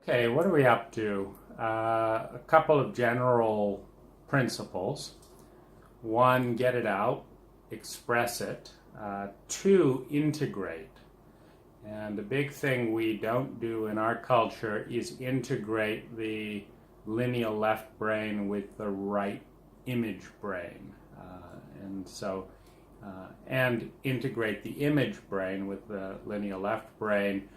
Okay, what are we up to? A couple of general principles. One, get it out, express it. Two, integrate. And the big thing we don't do in our culture is integrate the lineal left brain with the right image brain. And integrate the image brain with the lineal left brain.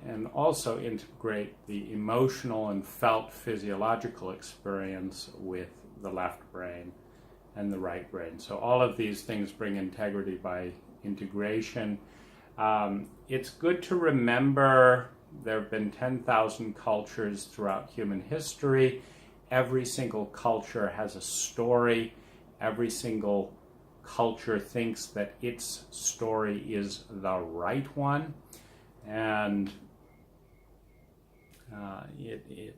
And also integrate the emotional and felt physiological experience with the left brain and the right brain. So all of these things bring integrity by integration. It's good to remember there have been 10,000 cultures throughout human history. Every single culture has a story. Every single culture thinks that its story is the right one. And it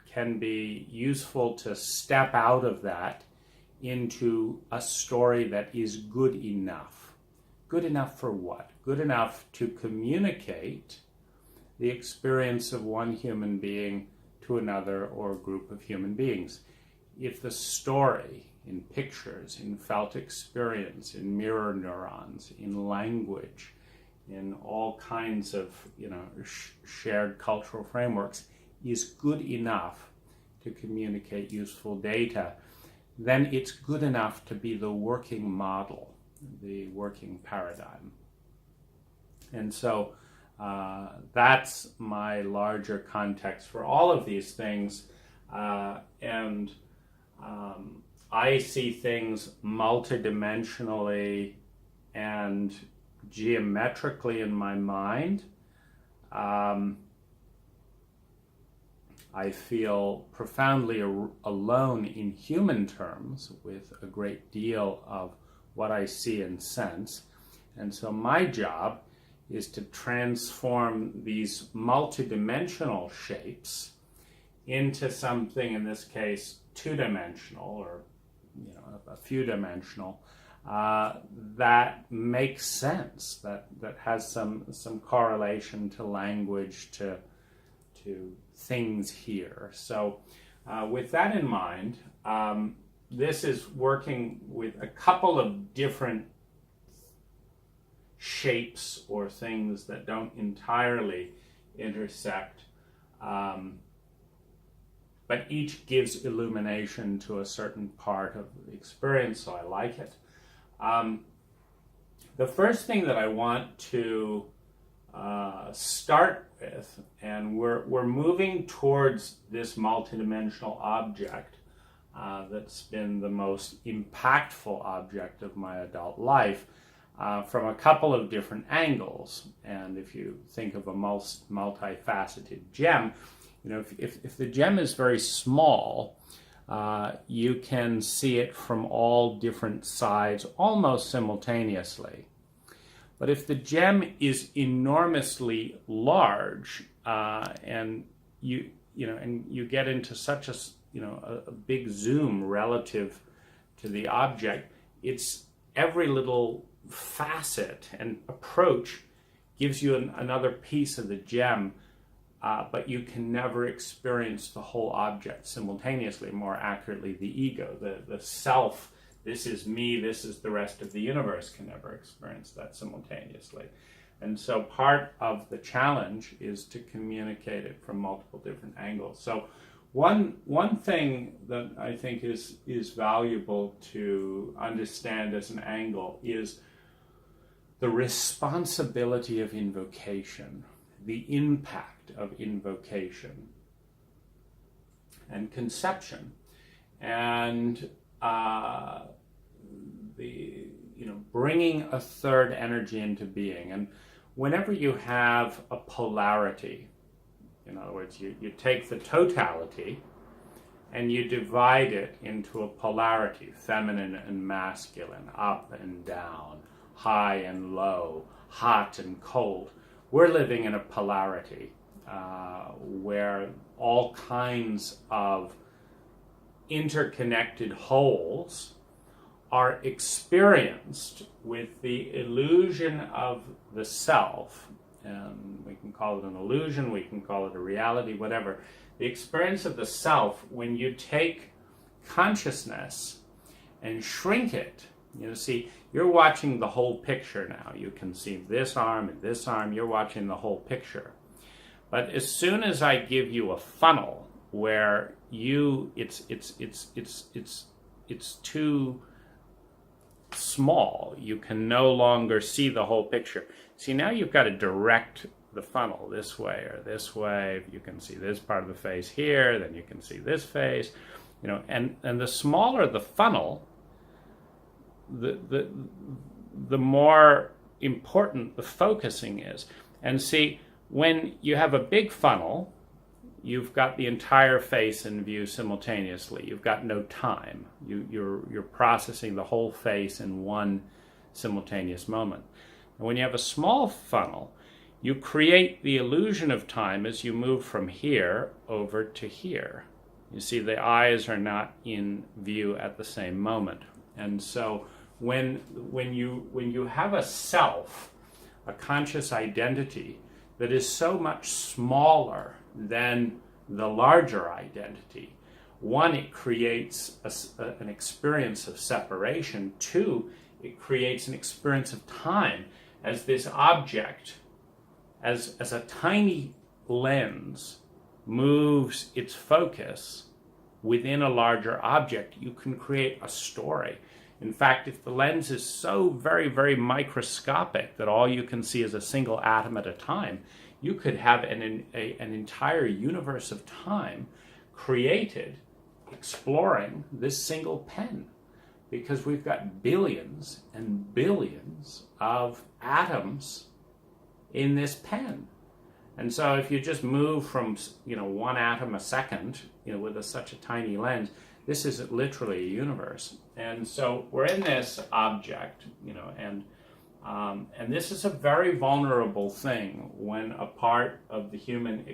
can be useful to step out of that into a story that is good enough. Good enough for what? Good enough to communicate the experience of one human being to another or a group of human beings. If the story in pictures, in felt experience, in mirror neurons, in language, in all kinds of shared cultural frameworks is good enough to communicate useful data, then it's good enough to be the working model, the working paradigm. And so that's my larger context for all of these things. And I see things multidimensionally and geometrically in my mind. I feel profoundly alone in human terms with a great deal of what I see and sense. And so my job is to transform these multidimensional shapes into something, in this case, two-dimensional or a few-dimensional, that makes sense, that has some correlation to language, to things here. So with that in mind, this is working with a couple of different shapes or things that don't entirely intersect, but each gives illumination to a certain part of the experience, so I like it. The first thing that I want to start with, and we're moving towards this multidimensional object that's been the most impactful object of my adult life from a couple of different angles. And if you think of a multifaceted gem, if the gem is very small, you can see it from all different sides almost simultaneously. But if the gem is enormously large, and you get into such a big zoom relative to the object, it's every little facet and approach gives you another piece of the gem. But you can never experience the whole object simultaneously. More accurately, the ego, the self, this is me, this is the rest of the universe, can never experience that simultaneously. And so part of the challenge is to communicate it from multiple different angles. So one thing that I think is valuable to understand as an angle is the responsibility of invocation, the impact of invocation and conception, and bringing a third energy into being. And whenever you have a polarity, in other words, you take the totality and you divide it into a polarity, feminine and masculine, up and down, high and low, hot and cold. We're living in a polarity where all kinds of interconnected wholes are experienced with the illusion of the self and we can call it an illusion, we can call it a reality, whatever. The experience of the self, when you take consciousness and shrink it, see, you're watching the whole picture now. You can see this arm and this arm, you're watching the whole picture. But as soon as I give you a funnel where it's too small, you can no longer see the whole picture. See, now you've got to direct the funnel this way or this way. You can see this part of the face here, then you can see this face, and the smaller the funnel, the more important the focusing is. And see, when you have a big funnel, you've got the entire face in view simultaneously. You've got no time. You're processing the whole face in one simultaneous moment. And when you have a small funnel, you create the illusion of time as you move from here over to here. You see, the eyes are not in view at the same moment. And so when you have a self, a conscious identity that is so much smaller than the larger identity, one, it creates an experience of separation. Two, it creates an experience of time as this object, as a tiny lens moves its focus within a larger object, you can create a story. In fact, if the lens is so very, very microscopic that all you can see is a single atom at a time, you could have an entire universe of time created exploring this single pen, because we've got billions and billions of atoms in this pen. And so if you just move from 1 atom a second, with such a tiny lens, this is literally a universe. And so we're in this object, and this is a very vulnerable thing when a part of the human,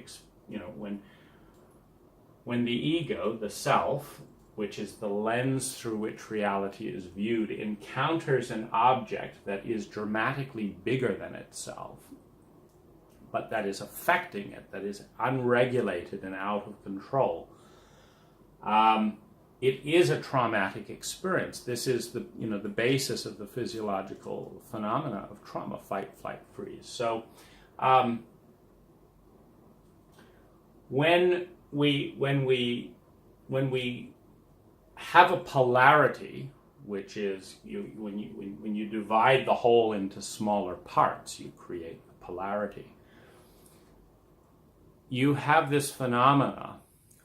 when the ego, the self, which is the lens through which reality is viewed, encounters an object that is dramatically bigger than itself, but that is affecting it, that is unregulated and out of control. It is a traumatic experience. This is the basis of the physiological phenomena of trauma: fight, flight, freeze. So when we have a polarity, which is when you divide the whole into smaller parts, you create a polarity. You have this phenomena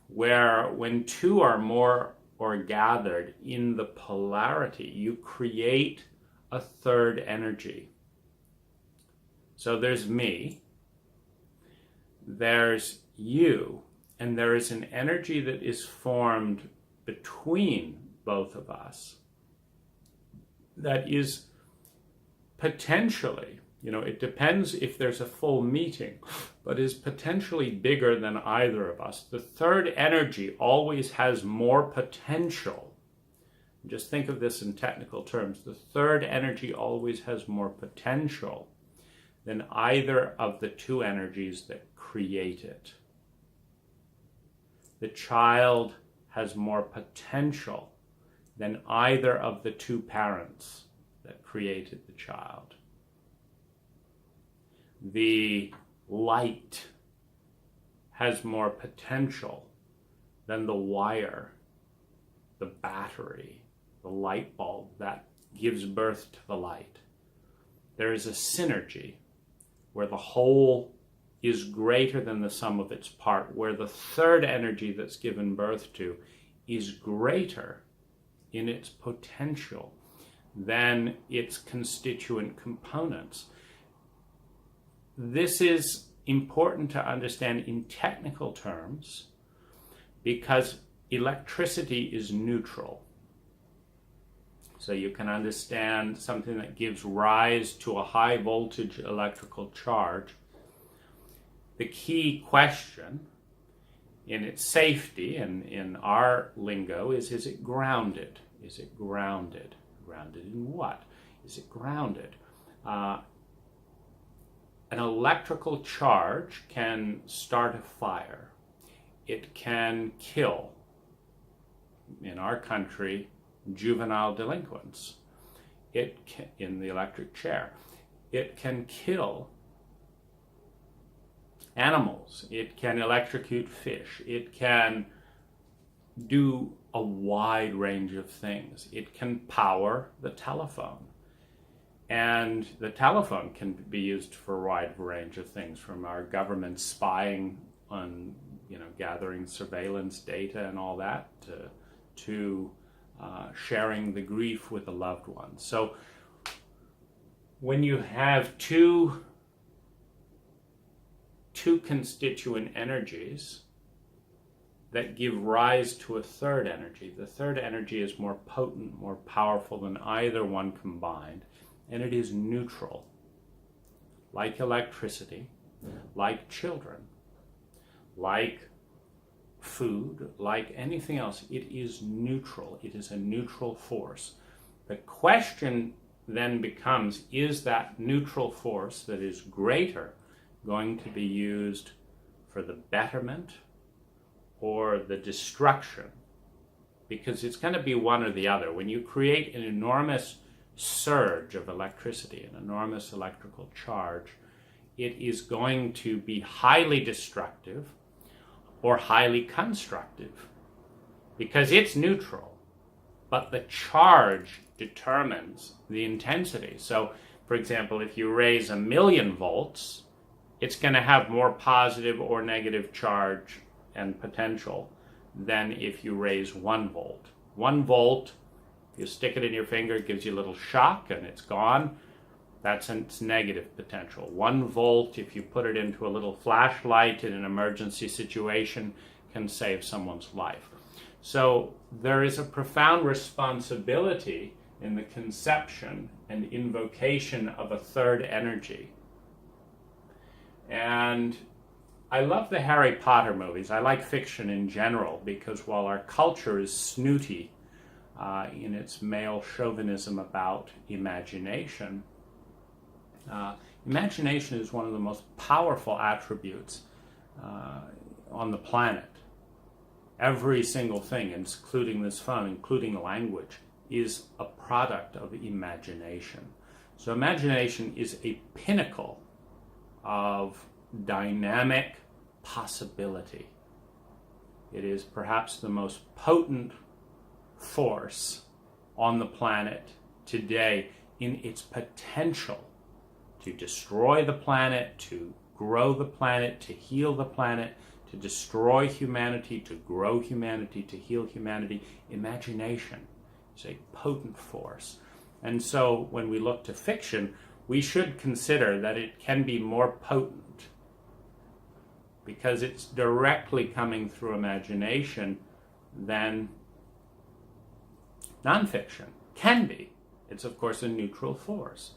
where when two or more are gathered in the polarity, you create a third energy. So there's me, there's you, and there is an energy that is formed between both of us that is potentially, it depends if there's a full meeting, but is potentially bigger than either of us. The third energy always has more potential. Just think of this in technical terms. The third energy always has more potential than either of the two energies that create it. The child has more potential than either of the two parents that created the child. The light has more potential than the wire, the battery, the light bulb that gives birth to the light. There is a synergy where the whole is greater than the sum of its part, where the third energy that's given birth to is greater in its potential than its constituent components. This is important to understand in technical terms because electricity is neutral. So you can understand something that gives rise to a high voltage electrical charge. The key question in its safety and in our lingo is it grounded? Is it grounded? Grounded in what? Is it grounded? an electrical charge can start a fire. It can kill, in our country, juvenile delinquents. It can, in the electric chair. It can kill animals. It can electrocute fish. It can do a wide range of things. It can power the telephone. And the telephone can be used for a wide range of things, from our government spying on, gathering surveillance data and all that, to sharing the grief with a loved one. So when you have two constituent energies that give rise to a third energy, the third energy is more potent, more powerful than either one combined, and it is neutral, like electricity, like children, like food, like anything else. It is neutral. It is a neutral force. The question then becomes, is that neutral force that is greater going to be used for the betterment or the destruction? Because it's going to be one or the other. When you create an enormous surge of electricity, an enormous electrical charge, it is going to be highly destructive or highly constructive, because it's neutral, but the charge determines the intensity. So, for example, if you raise 1,000,000 volts, it's going to have more positive or negative charge and potential than if you raise 1 volt. 1 volt, you stick it in your finger, it gives you a little shock and it's gone. That's its negative potential. 1 volt, if you put it into a little flashlight in an emergency situation, can save someone's life. So there is a profound responsibility in the conception and invocation of a third energy. And I love the Harry Potter movies. I like fiction in general, because while our culture is snooty in its male chauvinism about imagination, imagination is one of the most powerful attributes on the planet. Every single thing, including this phone, including language, is a product of imagination. So imagination is a pinnacle of dynamic possibility. It is perhaps the most potent force on the planet today in its potential to destroy the planet, to grow the planet, to heal the planet, to destroy humanity, to grow humanity, to heal humanity. Imagination is a potent force. And so when we look to fiction, we should consider that it can be more potent because it's directly coming through imagination than nonfiction can be. It's, of course, a neutral force.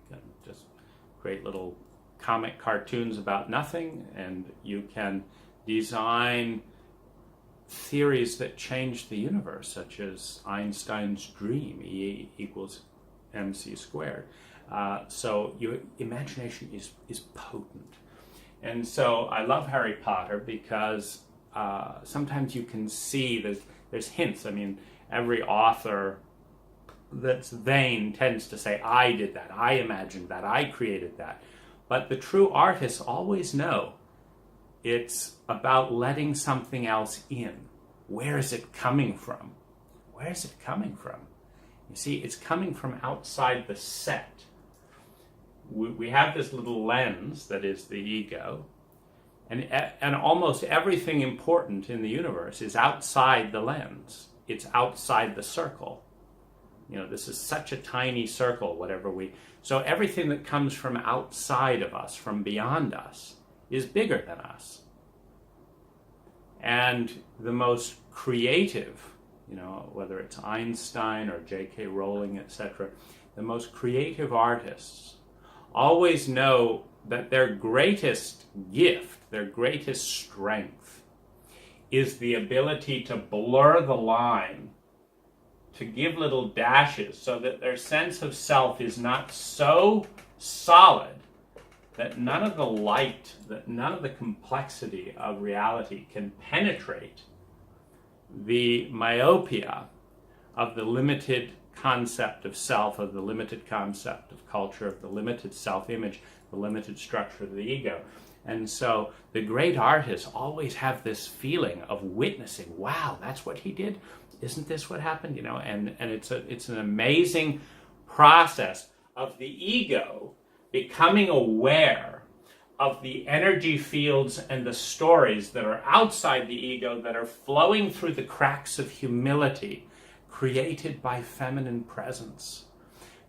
You can just create little comic cartoons about nothing, and you can design theories that change the universe, such as Einstein's dream, E equals mc squared. So your imagination is potent. And so I love Harry Potter because sometimes you can see there's hints. I mean, every author that's vain tends to say, I did that, I imagined that, I created that. But the true artists always know it's about letting something else in. Where is it coming from? Where is it coming from? You see, it's coming from outside the set. We have this little lens that is the ego, and almost everything important in the universe is outside the lens. It's outside the circle. You know, this is such a tiny circle, so everything that comes from outside of us, from beyond us, is bigger than us. And the most creative, whether it's Einstein or J.K. Rowling, etc., the most creative artists always know that their greatest gift, their greatest strength, is the ability to blur the line, to give little dashes so that their sense of self is not so solid that none of the light, that none of the complexity of reality can penetrate the myopia of the limited concept of self, of the limited concept of culture, of the limited self-image, the limited structure of the ego. And so the great artists always have this feeling of witnessing, wow, that's what he did? Isn't this what happened? You know, and it's an amazing process of the ego becoming aware of the energy fields and the stories that are outside the ego that are flowing through the cracks of humility created by feminine presence.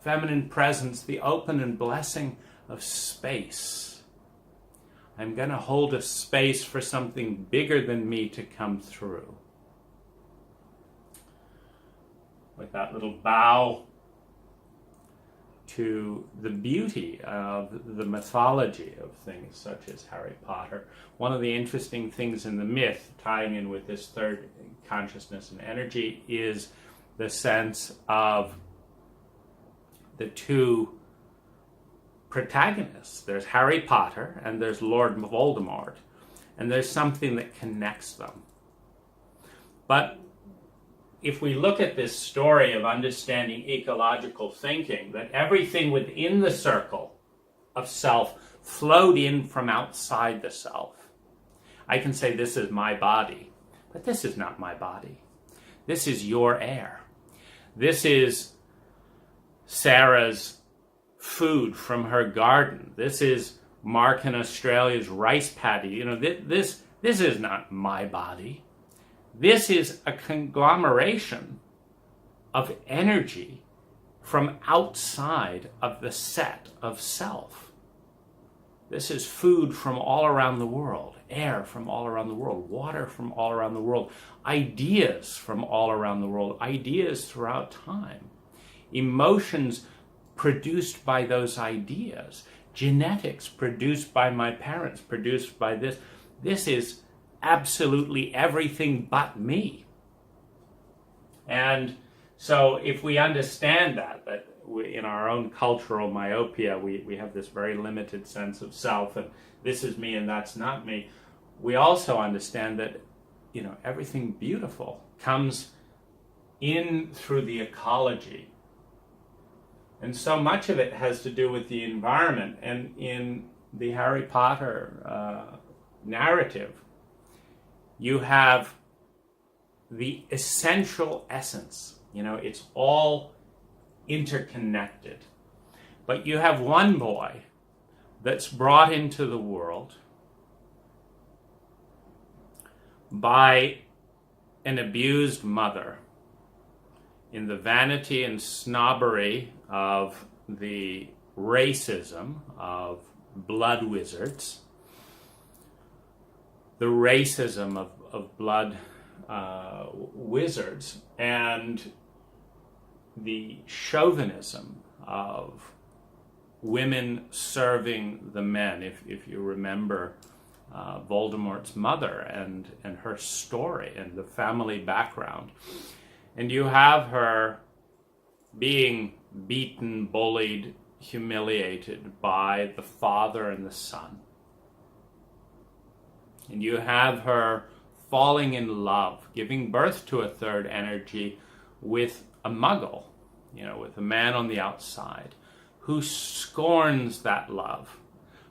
Feminine presence, the open and blessing of space. I'm going to hold a space for something bigger than me to come through. With that little bow to the beauty of the mythology of things such as Harry Potter. One of the interesting things in the myth, tying in with this third consciousness and energy, is the sense of the two protagonists. There's Harry Potter and there's Lord Voldemort, and there's something that connects them. But if we look at this story of understanding ecological thinking, that everything within the circle of self flowed in from outside the self. I can say this is my body, but this is not my body. This is your air. This is Sarah's food from her garden. This is Mark in Australia's rice paddy. You know, this is not my body. This is a conglomeration of energy from outside of the set of self. This is food from all around the world, air from all around the world, water from all around the world, ideas from all around the world, ideas throughout time, emotions produced by those ideas, genetics produced by my parents, produced by this. This is absolutely everything but me. And so if we understand that in our own cultural myopia, we have this very limited sense of self, and this is me and that's not me, we also understand that, you know, everything beautiful comes in through the ecology. And so much of it has to do with the environment. And in the Harry Potter narrative, you have the essential essence. You know, it's all interconnected. But you have one boy that's brought into the world by an abused mother in the vanity and snobbery of the racism of blood wizards, the racism of blood wizards, and the chauvinism of women serving the men. If you remember Voldemort's mother and her story and the family background. And you have her being beaten, bullied, humiliated by the father and the son. And you have her falling in love, giving birth to a third energy with a muggle, you know, with a man on the outside, who scorns that love,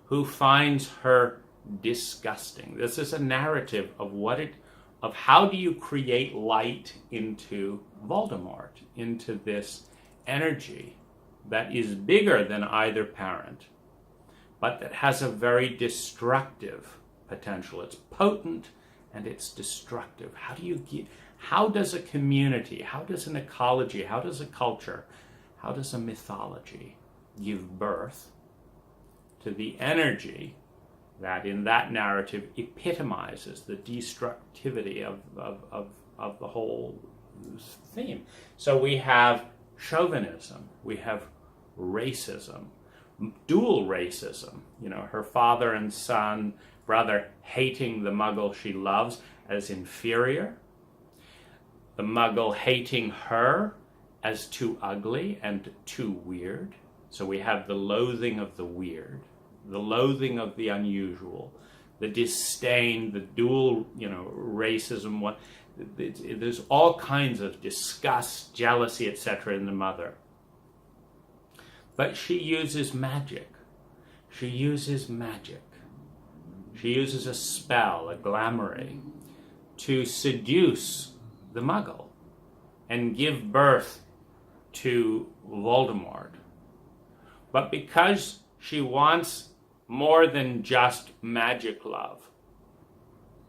who finds her disgusting. This is a narrative of how do you create light into Voldemort, into this energy that is bigger than either parent, but that has a very destructive potential. It's potent and it's destructive. How does a community, how does an ecology, how does a culture, how does a mythology give birth to the energy that in that narrative epitomizes the destructivity of the whole theme? So we have chauvinism, we have racism, dual racism, you know, her father and son, brother hating the muggle she loves as inferior, the muggle hating her as too ugly and too weird. So we have the loathing of the weird. the loathing of the unusual, the disdain, the dual, racism. There's all kinds of disgust, jealousy, etc. in the mother. But she uses magic. She uses magic. She uses a spell, a glamoury, to seduce the Muggle and give birth to Voldemort. But because she wants more than just magic love,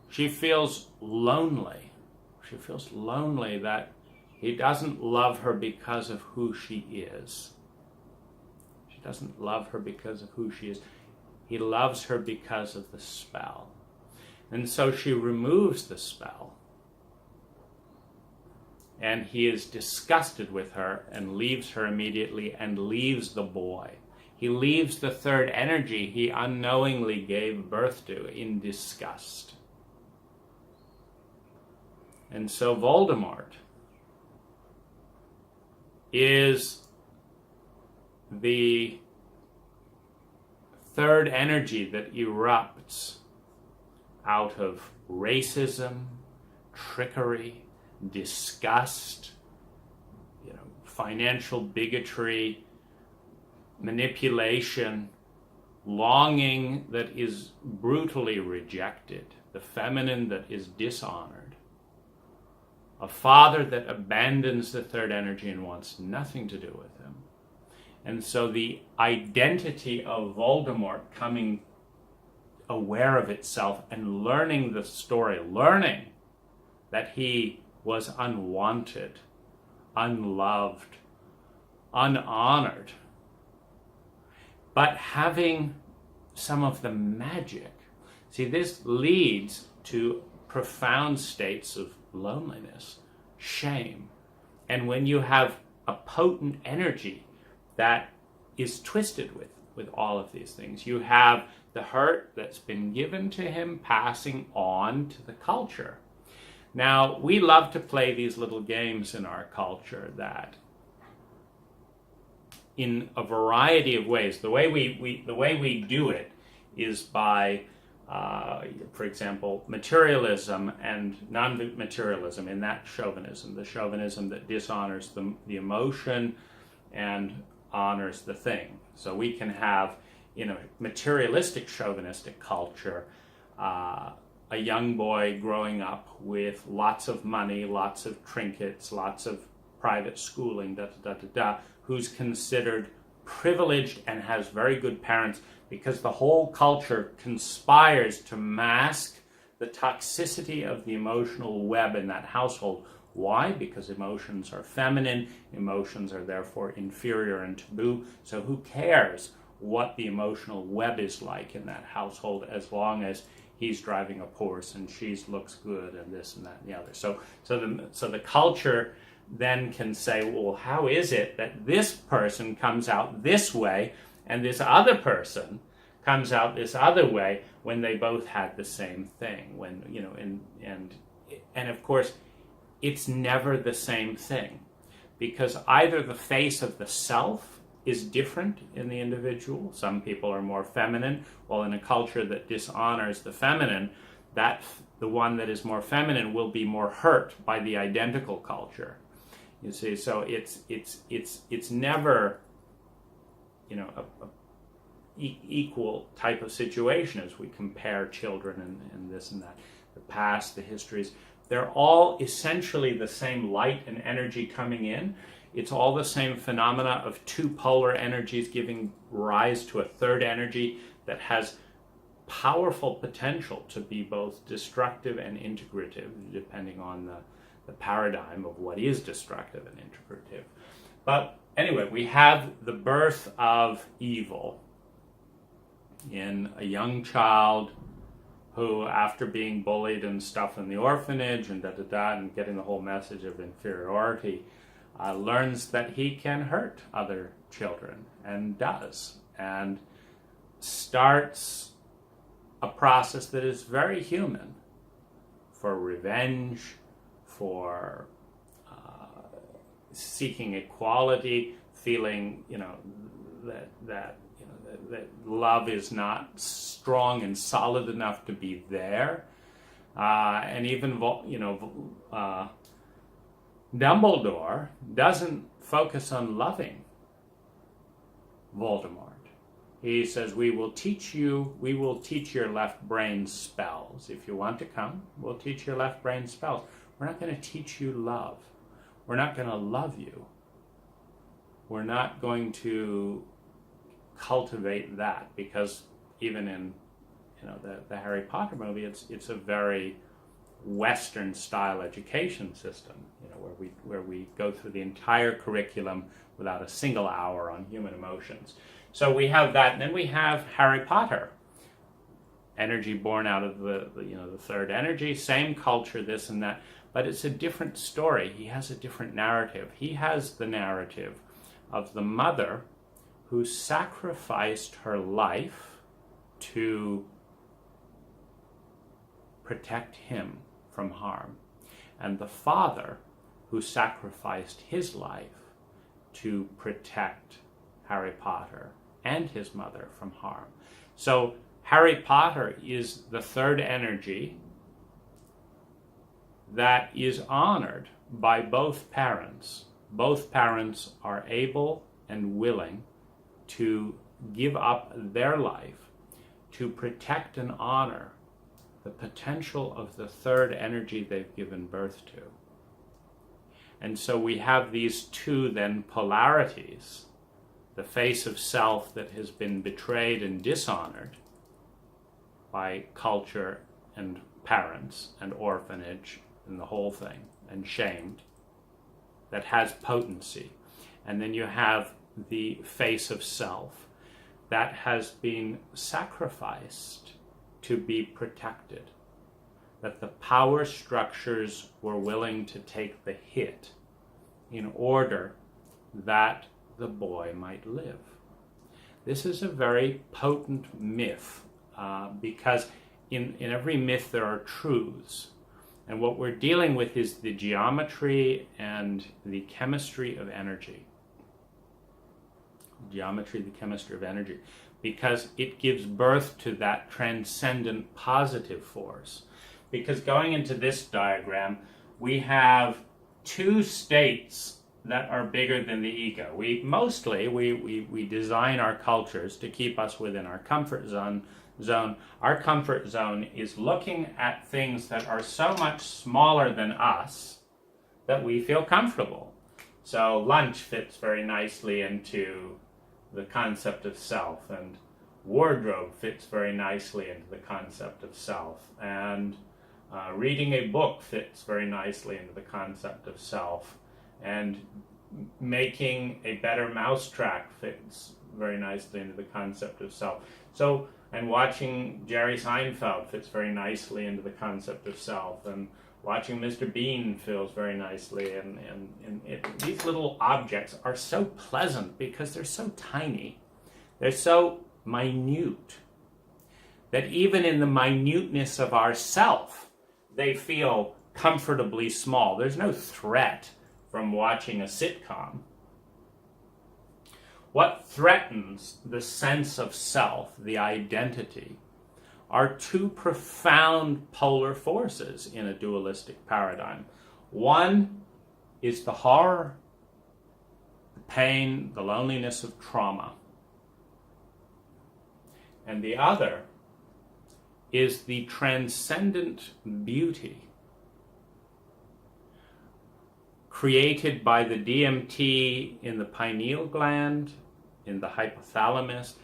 she feels lonely. She feels lonely that he doesn't love her because of who she is. She doesn't love her because of who she is. He loves her because of the spell. And so she removes the spell. And he is disgusted with her and leaves her immediately and leaves the boy. He leaves the third energy he unknowingly gave birth to in disgust. And so Voldemort is the third energy that erupts out of racism, trickery, disgust, financial bigotry, manipulation, longing that is brutally rejected, the feminine that is dishonored, a father that abandons the third energy and wants nothing to do with him. And so the identity of Voldemort coming aware of itself and learning the story, learning that he was unwanted, unloved, unhonored, but having some of the magic. See, this leads to profound states of loneliness, shame. And when you have a potent energy that is twisted with all of these things, you have the hurt that's been given to him passing on to the culture. Now, we love to play these little games in our culture that, in a variety of ways, the way we do it is by, for example, materialism and non-materialism, in that chauvinism, the chauvinism that dishonors the emotion and honors the thing. So we can have, in a materialistic chauvinistic culture, a young boy growing up with lots of money, lots of trinkets, lots of private schooling, who's considered privileged and has very good parents, because the whole culture conspires to mask the toxicity of the emotional web in that household. Why? Because emotions are feminine, emotions are therefore inferior and taboo, so who cares what the emotional web is like in that household, as long as he's driving a Porsche and she looks good and this and that and the other. So the culture then can say, well, how is it that this person comes out this way and this other person comes out this other way when they both had the same thing? When, and of course, it's never the same thing, because either the face of the self is different in the individual. Some people are more feminine, while in a culture that dishonors the feminine, that the one that is more feminine will be more hurt by the identical culture. You see, so it's never, a equal type of situation as we compare children and this and that, the past, the histories. They're all essentially the same light and energy coming in. It's all the same phenomena of two polar energies giving rise to a third energy that has powerful potential to be both destructive and integrative, depending on the paradigm of what is destructive and integrative. But anyway, we have the birth of evil in a young child who, after being bullied and stuff in the orphanage and and getting the whole message of inferiority, learns that he can hurt other children, and does, and starts a process that is very human, for revenge, for seeking equality, feeling, that that love is not strong and solid enough to be there. And even, Dumbledore doesn't focus on loving Voldemort. He says, we will teach your left brain spells. If you want to come, we'll teach your left brain spells. We're not going to teach you love. We're not going to love you. We're not going to cultivate that, because even in the Harry Potter movie, it's a very Western style education system, where we go through the entire curriculum without a single hour on human emotions. So we have that, and then we have Harry Potter, energy born out of the third energy, same culture, this and that, but it's a different story. He has a different narrative. He has the narrative of the mother who sacrificed her life to protect him from harm, and the father who sacrificed his life to protect Harry Potter and his mother from harm. So Harry Potter is the third energy that is honored by both parents. Both parents are able and willing to give up their life to protect and honor the potential of the third energy they've given birth to. And so we have these two then polarities, the face of self that has been betrayed and dishonored by culture and parents and orphanage and the whole thing, and shamed, that has potency. And then you have the face of self that has been sacrificed to be protected, that the power structures were willing to take the hit in order that the boy might live. This is a very potent myth, because in every myth there are truths. And what we're dealing with is the geometry and the chemistry of energy. Geometry, the chemistry of energy, because it gives birth to that transcendent positive force. Because going into this diagram, we have two states that are bigger than the ego. We design our cultures to keep us within our comfort zone. Our comfort zone is looking at things that are so much smaller than us that we feel comfortable. So lunch fits very nicely into the concept of self, and wardrobe fits very nicely into the concept of self, and reading a book fits very nicely into the concept of self, and making a better mousetrap fits very nicely into the concept of self. So, and watching Jerry Seinfeld fits very nicely into the concept of self, and watching Mr. Bean feels very nicely, and these little objects are so pleasant because they're so tiny, they're so minute, that even in the minuteness of our self, they feel comfortably small. There's no threat from watching a sitcom. What threatens the sense of self, the identity, are two profound polar forces in a dualistic paradigm. One is the horror, the pain, the loneliness of trauma. And the other is the transcendent beauty created by the DMT in the pineal gland, in the hypothalamus,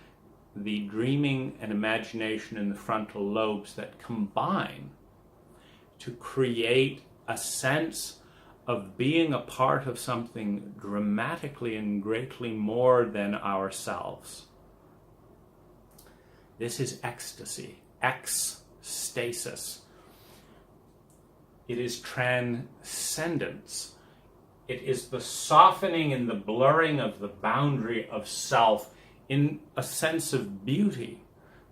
the dreaming and imagination in the frontal lobes that combine to create a sense of being a part of something dramatically and greatly more than ourselves. This is ecstasy, ecstasis. It is transcendence. It is the softening and the blurring of the boundary of self in a sense of beauty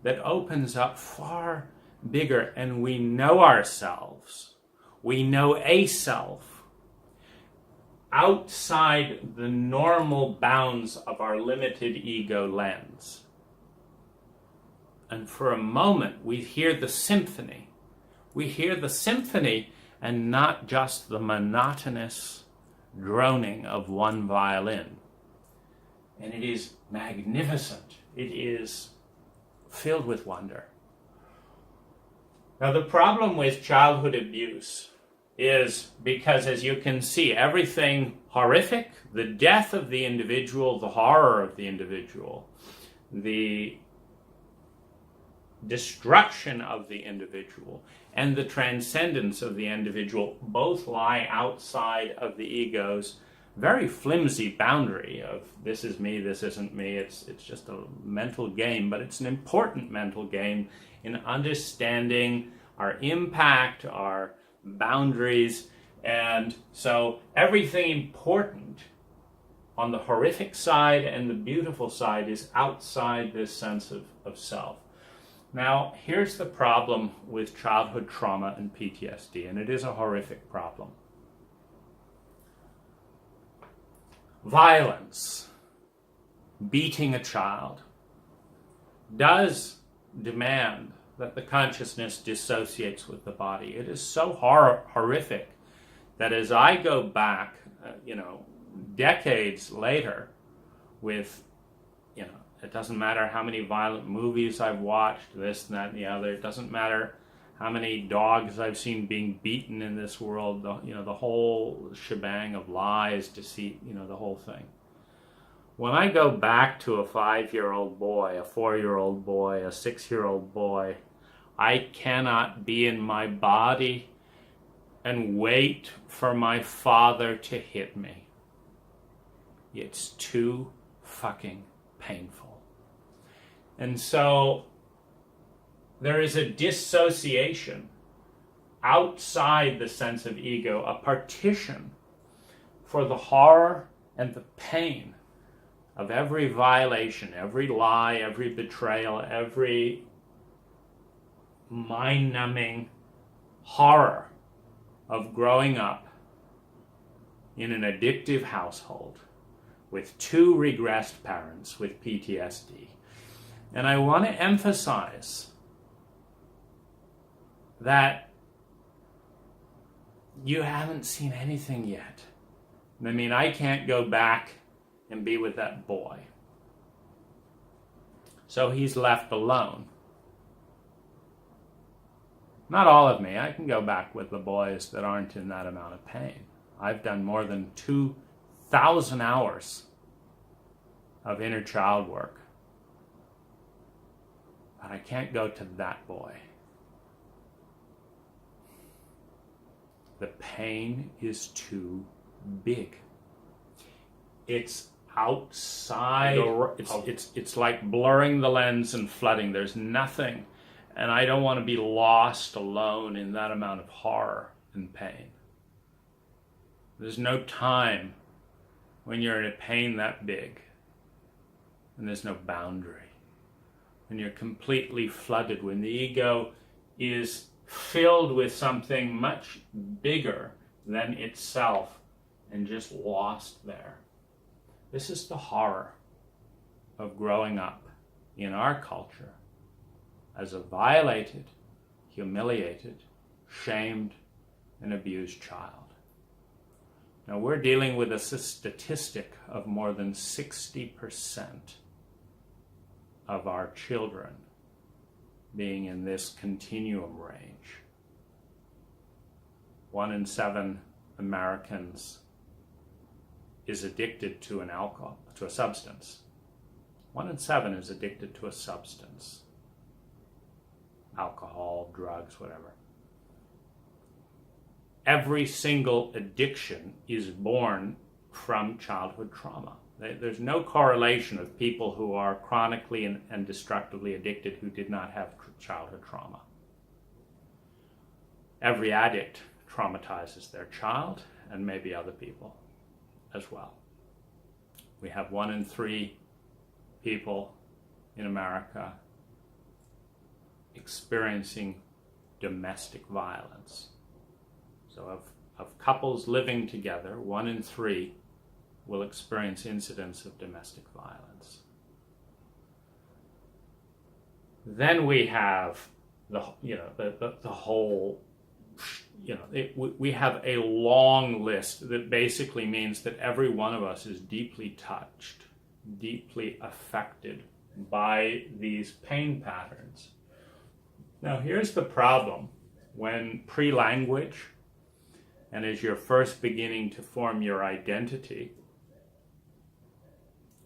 that opens up far bigger, and we know ourselves. We know a self outside the normal bounds of our limited ego lens. and for a moment we hear the symphony. We hear the symphony and not just the monotonous droning of one violin. And it is magnificent. It is filled with wonder. Now, the problem with childhood abuse is because, as you can see, everything horrific, the death of the individual, the horror of the individual, the destruction of the individual, and the transcendence of the individual both lie outside of the ego's very flimsy boundary of this is me, this isn't me. It's just a mental game, but it's an important mental game in understanding our impact, our boundaries, and so everything important on the horrific side and the beautiful side is outside this sense of self. Now, here's the problem with childhood trauma and PTSD, and it is a horrific problem. Violence, beating a child, does demand that the consciousness dissociates with the body. It is so horrific that as I go back, decades later with, it doesn't matter how many violent movies I've watched, this and that and the other. It doesn't matter how many dogs I've seen being beaten in this world, the whole shebang of lies, deceit, the whole thing. When I go back to a 5-year-old boy, a 4-year-old boy, a 6-year-old boy, I cannot be in my body and wait for my father to hit me. It's too fucking painful. And so there is a dissociation outside the sense of ego, a partition for the horror and the pain of every violation, every lie, every betrayal, every mind-numbing horror of growing up in an addictive household with 2 regressed parents with PTSD. And I want to emphasize that you haven't seen anything yet. I mean, I can't go back and be with that boy. So he's left alone. Not all of me. I can go back with the boys that aren't in that amount of pain. I've done more than 2,000 hours of inner child work. But I can't go to that boy. The pain is too big. It's outside. It's like blurring the lens and flooding. There's nothing. And I don't want to be lost alone in that amount of horror and pain. There's no time when you're in a pain that big. And there's no boundary. When you're completely flooded, when the ego is filled with something much bigger than itself and just lost there. This is the horror of growing up in our culture as a violated, humiliated, shamed, and abused child. Now we're dealing with a statistic of more than 60% of our children being in this continuum range. 1 in 7 Americans is addicted to a substance. 1 in 7 is addicted to a substance. Alcohol, drugs, whatever. Every single addiction is born from childhood trauma. There's no correlation of people who are chronically and destructively addicted who did not have childhood trauma. Every addict traumatizes their child and maybe other people as well. We have 1 in 3 people in America experiencing domestic violence. So of couples living together, 1 in 3 will experience incidents of domestic violence. Then we have the whole, we have a long list that basically means that every one of us is deeply touched, deeply affected by these pain patterns. Now, here's the problem. When pre-language and as you're first beginning to form your identity,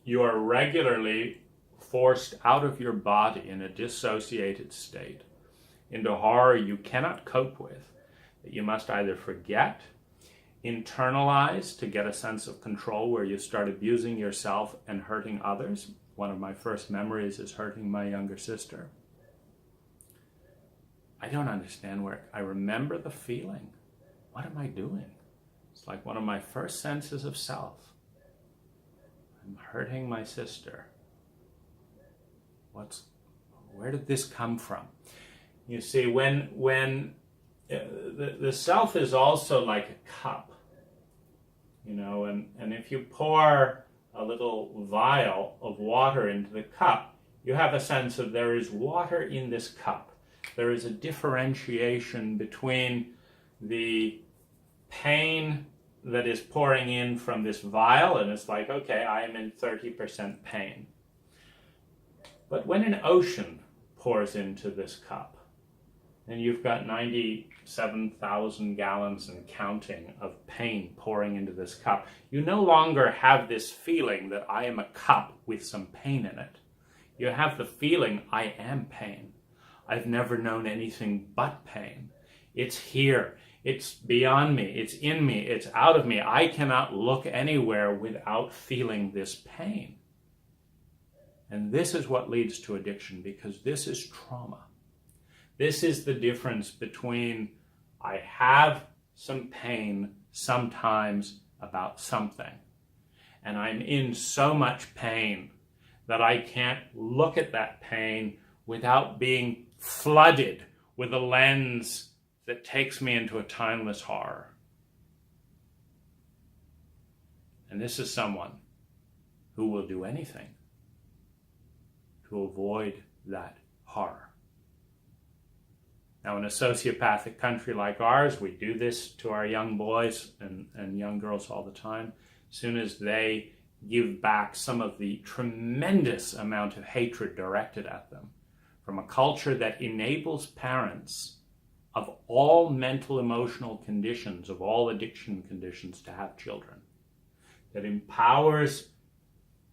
you are regularly forced out of your body in a dissociated state into horror you cannot cope with, that you must either forget, internalize to get a sense of control where you start abusing yourself and hurting others. One of my first memories is hurting my younger sister. I don't understand where, I remember the feeling. What am I doing? It's like one of my first senses of self. I'm hurting my sister. Where did this come from? You see, when the self is also like a cup, and if you pour a little vial of water into the cup, you have a sense of there is water in this cup. There is a differentiation between the pain that is pouring in from this vial, and it's like, okay, I am in 30% pain. But when an ocean pours into this cup, and you've got 97,000 gallons and counting of pain pouring into this cup, you no longer have this feeling that I am a cup with some pain in it. You have the feeling I am pain. I've never known anything but pain. It's here. It's beyond me. It's in me. It's out of me. I cannot look anywhere without feeling this pain. And this is what leads to addiction, because this is trauma. This is the difference between I have some pain sometimes about something, and I'm in so much pain that I can't look at that pain without being flooded with a lens that takes me into a timeless horror. And this is someone who will do anything to avoid that horror. Now, in a sociopathic country like ours, we do this to our young boys and young girls all the time. As soon as they give back some of the tremendous amount of hatred directed at them from a culture that enables parents of all mental emotional conditions, of all addiction conditions, to have children, that empowers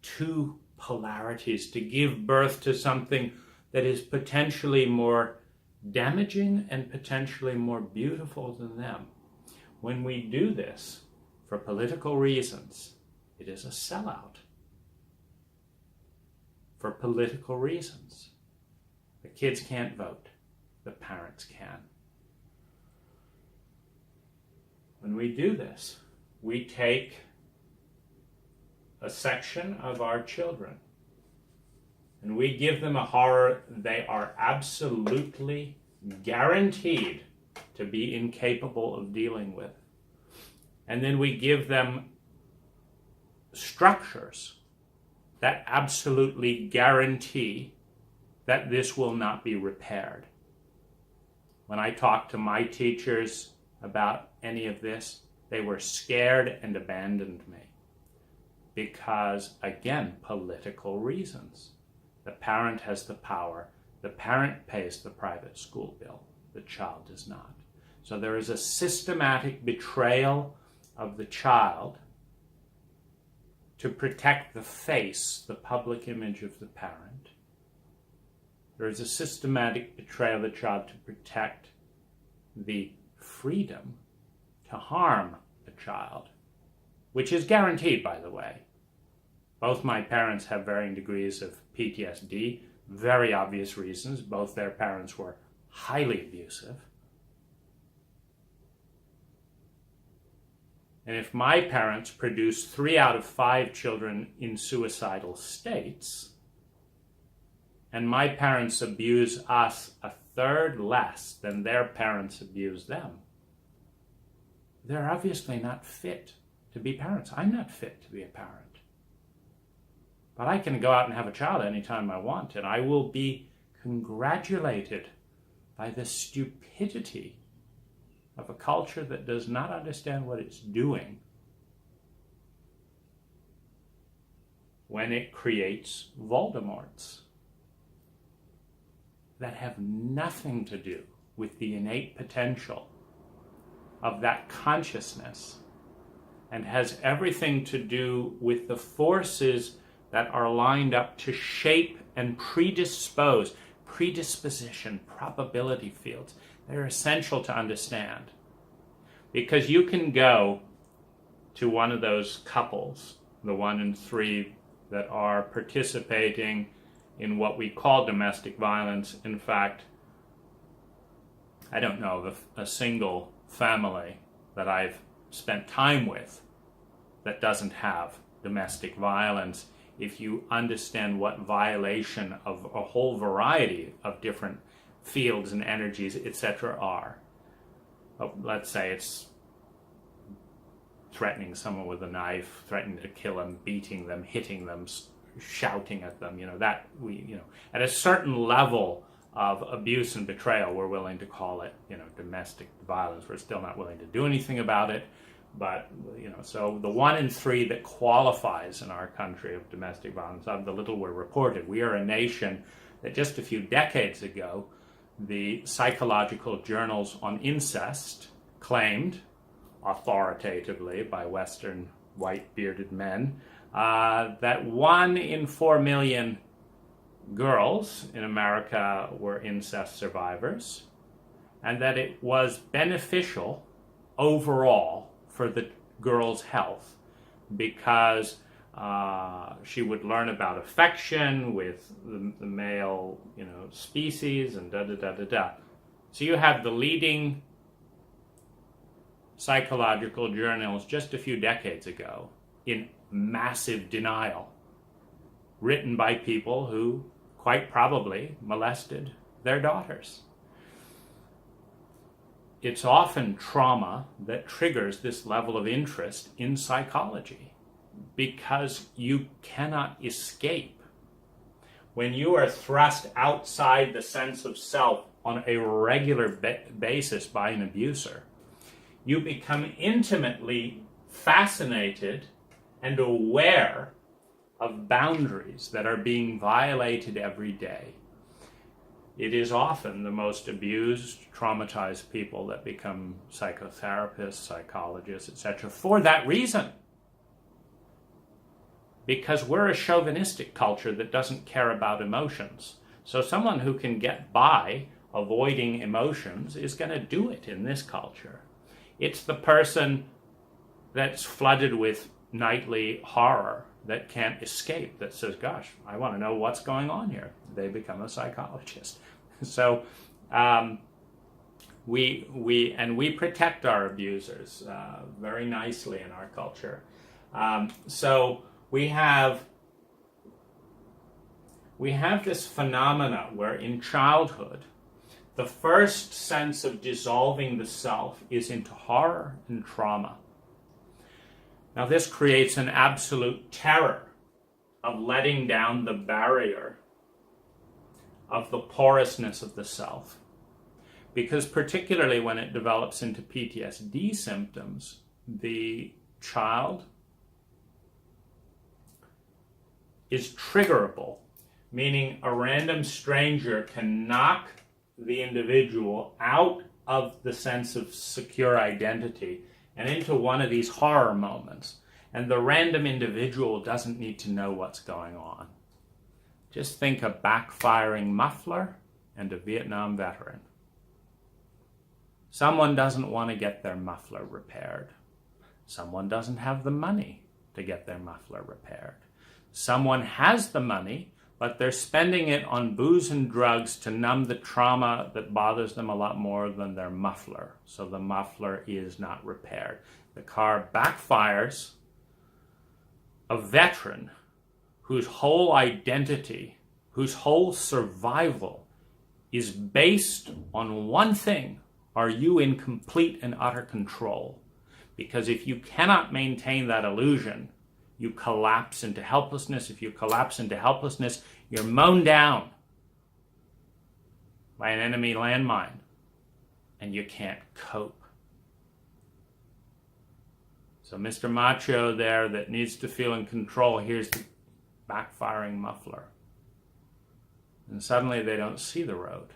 two polarities to give birth to something that is potentially more damaging and potentially more beautiful than them. When we do this for political reasons, it is a sellout. For political reasons. The kids can't vote. The parents can. When we do this, we take a section of our children and we give them a horror they are absolutely guaranteed to be incapable of dealing with. And then we give them structures that absolutely guarantee that this will not be repaired. When I talked to my teachers about any of this, they were scared and abandoned me. Because, again, political reasons. The parent has the power. The parent pays the private school bill. The child does not. So there is a systematic betrayal of the child to protect the face, the public image of the parent. There is a systematic betrayal of the child to protect the freedom to harm a child, which is guaranteed, by the way. Both my parents have varying degrees of PTSD, very obvious reasons. Both their parents were highly abusive. And if my parents produced 3 out of 5 children in suicidal states, and my parents abuse us a third less than their parents abuse them, they're obviously not fit to be parents. I'm not fit to be a parent. But I can go out and have a child anytime I want, and I will be congratulated by the stupidity of a culture that does not understand what it's doing when it creates Voldemorts that have nothing to do with the innate potential of that consciousness and has everything to do with the forces that are lined up to shape and predisposition, probability fields. They're essential to understand. Because you can go to one of those couples, the 1 in 3 that are participating in what we call domestic violence. In fact, I don't know of a single family that I've spent time with that doesn't have domestic violence if you understand what violation of a whole variety of different fields and energies, etc. are. Let's say it's threatening someone with a knife, threatening to kill them, beating them, hitting them, shouting at them, at a certain level of abuse and betrayal, we're willing to call it, domestic violence. We're still not willing to do anything about it. But, so the 1 in 3 that qualifies in our country of domestic violence, of the little we're reported, we are a nation that just a few decades ago, the psychological journals on incest claimed, authoritatively by Western white bearded men, that 1 in 4 million girls in America were incest survivors, and that it was beneficial overall for the girl's health because she would learn about affection with the male, species and da-da-da-da-da. So you have the leading psychological journals just a few decades ago in massive denial, written by people who quite probably molested their daughters. It's often trauma that triggers this level of interest in psychology because you cannot escape. When you are thrust outside the sense of self on a regular basis by an abuser, you become intimately fascinated and aware of boundaries that are being violated every day. It is often the most abused, traumatized people that become psychotherapists, psychologists, etc. for that reason. Because we're a chauvinistic culture that doesn't care about emotions. So someone who can get by avoiding emotions is going to do it in this culture. It's the person that's flooded with nightly horror that can't escape, that says, gosh, I want to know what's going on here. They become a psychologist. So we protect our abusers very nicely in our culture. So we have this phenomena where in childhood, the first sense of dissolving the self is into horror and trauma. Now this creates an absolute terror of letting down the barrier of the porousness of the self. Because particularly when it develops into PTSD symptoms, the child is triggerable, meaning a random stranger can knock the individual out of the sense of secure identity and into one of these horror moments. And the random individual doesn't need to know what's going on. Just think a backfiring muffler and a Vietnam veteran. Someone doesn't want to get their muffler repaired. Someone doesn't have the money to get their muffler repaired. Someone has the money, but they're spending it on booze and drugs to numb the trauma that bothers them a lot more than their muffler. So the muffler is not repaired. The car backfires. A veteran whose whole identity, whose whole survival is based on one thing: are you in complete and utter control? Because if you cannot maintain that illusion, you collapse into helplessness. If you collapse into helplessness, you're mown down by an enemy landmine, and you can't cope. So Mr. Macho there that needs to feel in control hears the backfiring muffler. And suddenly they don't see the road.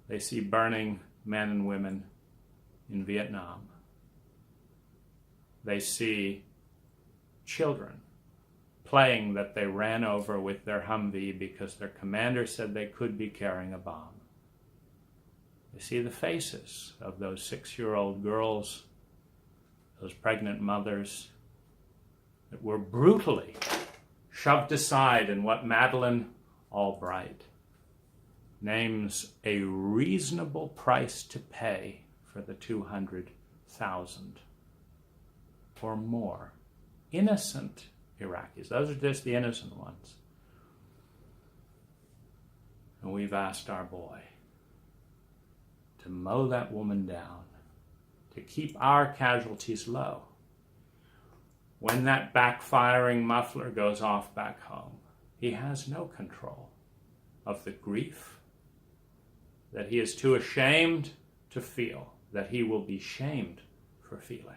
They see burning men and women in Vietnam. They see children playing that they ran over with their Humvee because their commander said they could be carrying a bomb. They see the faces of those 6-year-old girls, those pregnant mothers that were brutally shoved aside in what Madeleine Albright names a reasonable price to pay for the 200,000 or more innocent Iraqis. Those are just the innocent ones. And we've asked our boy to mow that woman down, to keep our casualties low. When that backfiring muffler goes off back home, he has no control of the grief that he is too ashamed to feel, that he will be shamed for feeling.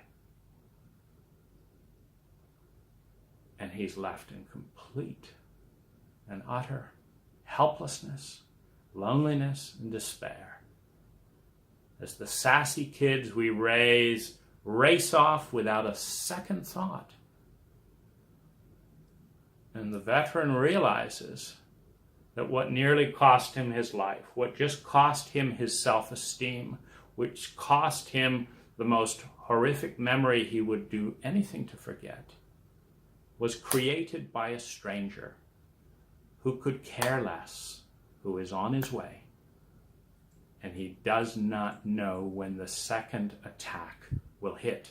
And he's left in complete and utter helplessness, loneliness, and despair as the sassy kids we raise race off without a second thought. And the veteran realizes that what nearly cost him his life, what just cost him his self-esteem, which cost him the most horrific memory he would do anything to forget, was created by a stranger who could care less, who is on his way, and he does not know when the second attack will hit.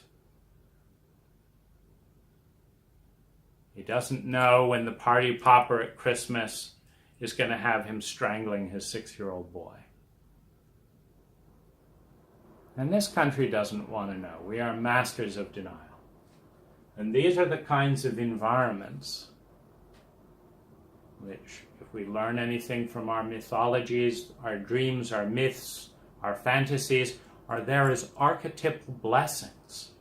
He doesn't know when the party popper at Christmas is going to have him strangling his 6-year-old boy. And this country doesn't want to know. We are masters of denial. And these are the kinds of environments which, if we learn anything from our mythologies, our dreams, our myths, our fantasies, are there as archetypal blessings.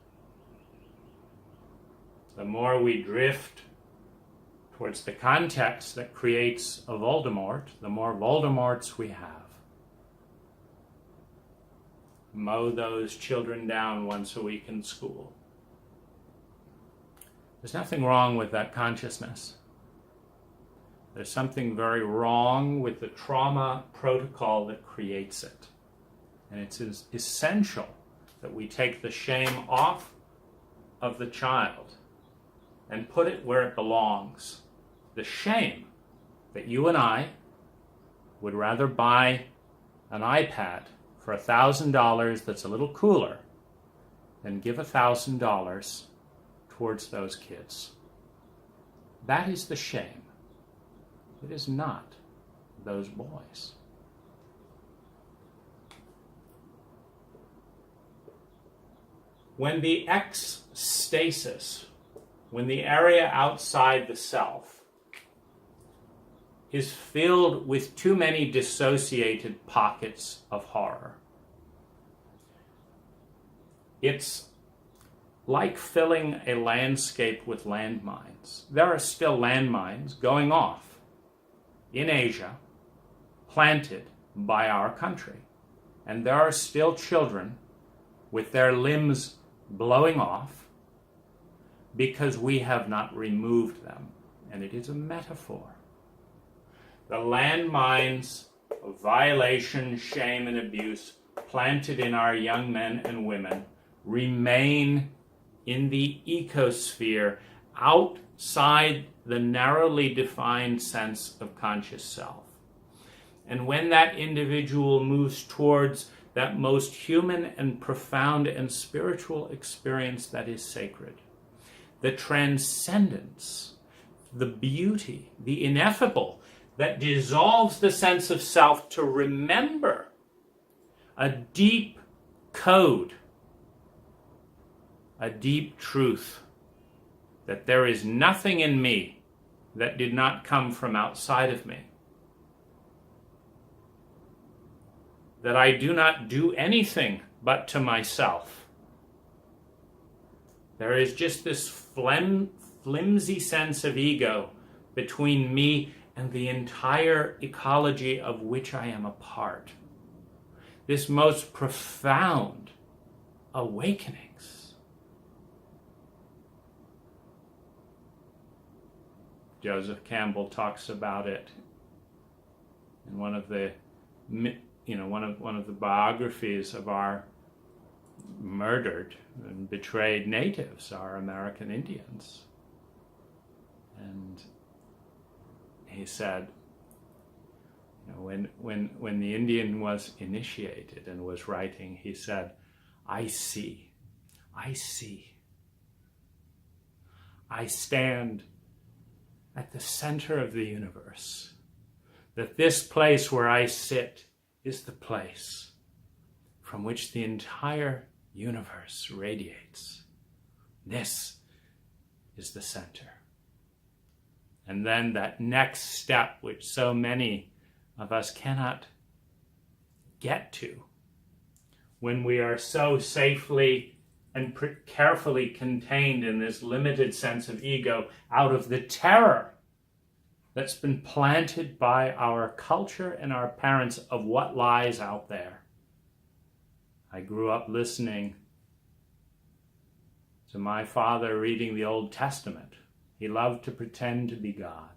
The more we drift towards the context that creates a Voldemort, the more Voldemorts we have. Mow those children down once a week in school. There's nothing wrong with that consciousness. There's something very wrong with the trauma protocol that creates it. And it's essential that we take the shame off of the child and put it where it belongs. The shame that you and I would rather buy an iPad for $1,000 that's a little cooler than give $1,000 towards those kids. That is the shame. It is not those boys. When the ecstasis, when the area outside the self is filled with too many dissociated pockets of horror, it's like filling a landscape with landmines. There are still landmines going off in Asia, planted by our country. And there are still children with their limbs blowing off because we have not removed them. And it is a metaphor. The landmines of violation, shame, and abuse planted in our young men and women remain in the ecosphere outside the narrowly defined sense of conscious self. And when that individual moves towards that most human and profound and spiritual experience that is sacred, the transcendence, the beauty, the ineffable that dissolves the sense of self to remember a deep code, a deep truth, that there is nothing in me that did not come from outside of me. that I do not do anything but to myself. There is just this flimsy sense of ego between me and the entire ecology of which I am a part. This most profound awakenings. Joseph Campbell talks about it in one of the biographies of our murdered and betrayed natives, our American Indians. And he said, when the Indian was initiated and was writing, he said, I see. I stand at the center of the universe, that this place where I sit is the place from which the entire universe radiates. This is the center. And then that next step, which so many of us cannot get to, when we are so safely and carefully contained in this limited sense of ego, out of the terror that's been planted by our culture and our parents of what lies out there. I grew up listening to my father reading the Old Testament. He loved to pretend to be God.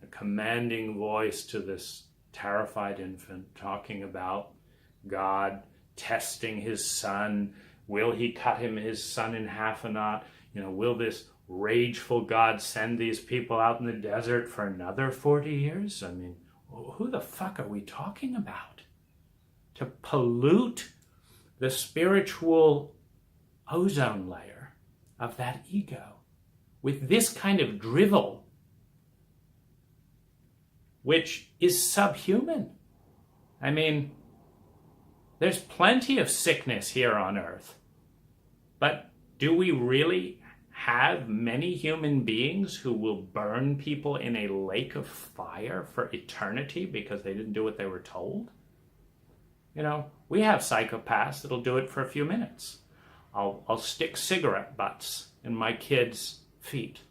A commanding voice to this terrified infant, talking about God testing his son. Will he cut his son in half or not? Will this rageful God send these people out in the desert for another 40 years? I mean, who the fuck are we talking about? To pollute the spiritual ozone layer of that ego with this kind of drivel, which is subhuman. I mean, there's plenty of sickness here on earth, but do we really have many human beings who will burn people in a lake of fire for eternity because they didn't do what they were told? We have psychopaths that'll do it for a few minutes. I'll stick cigarette butts in my kids' feet.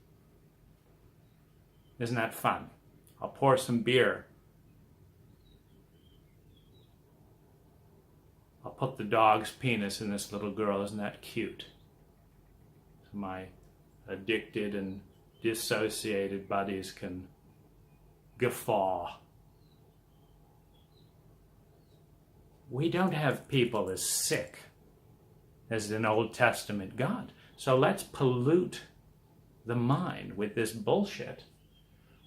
Isn't that fun? I'll pour some beer. I'll put the dog's penis in this little girl. Isn't that cute? So my addicted and dissociated buddies can guffaw. We don't have people as sick as an Old Testament God. So let's pollute the mind with this bullshit.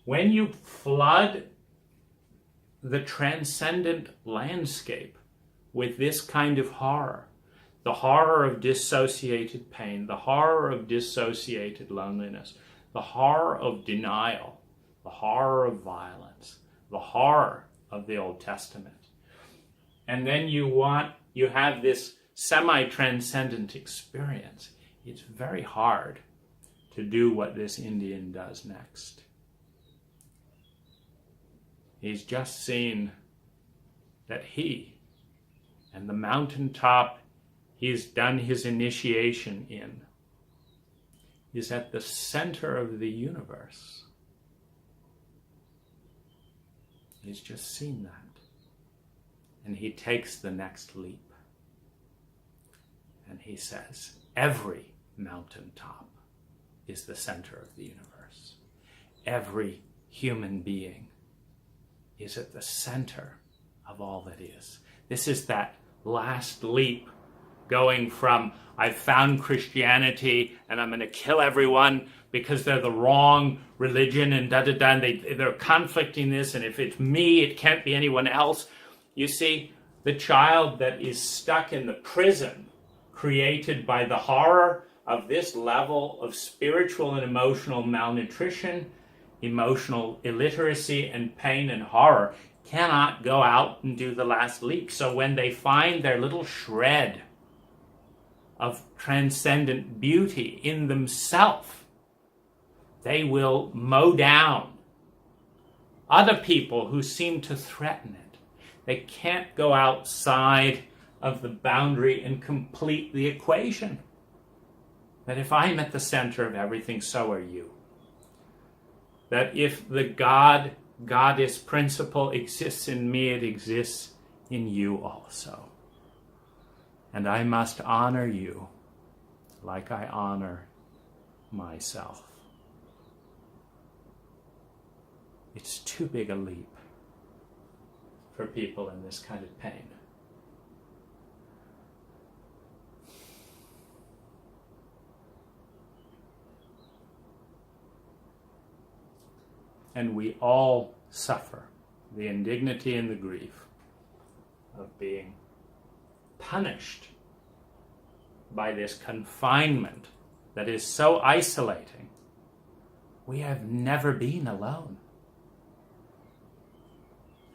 When you flood the transcendent landscape with this kind of horror, the horror of dissociated pain, the horror of dissociated loneliness, the horror of denial, the horror of violence, the horror of the Old Testament, and then you have this semi-transcendent experience, it's very hard to do what this Indian does next. He's just seen that he and the mountaintop he's done his initiation in is at the center of the universe. He's just seen that. And he takes the next leap. And he says, every mountaintop is the center of the universe. Every human being is at the center of all that is. This is that last leap going from, I've found Christianity and I'm going to kill everyone because they're the wrong religion and da-da-da, and they're conflicting this, and if it's me, it can't be anyone else. You see, the child that is stuck in the prison created by the horror of this level of spiritual and emotional malnutrition, emotional illiteracy, and pain and horror cannot go out and do the last leap. So when they find their little shred of transcendent beauty in themselves, they will mow down other people who seem to threaten it. They can't go outside of the boundary and complete the equation. That if I'm at the center of everything, so are you. That if the Goddess principle exists in me, it exists in you also. And I must honor you like I honor myself. It's too big a leap for people in this kind of pain. And we all suffer the indignity and the grief of being punished by this confinement that is so isolating. We have never been alone.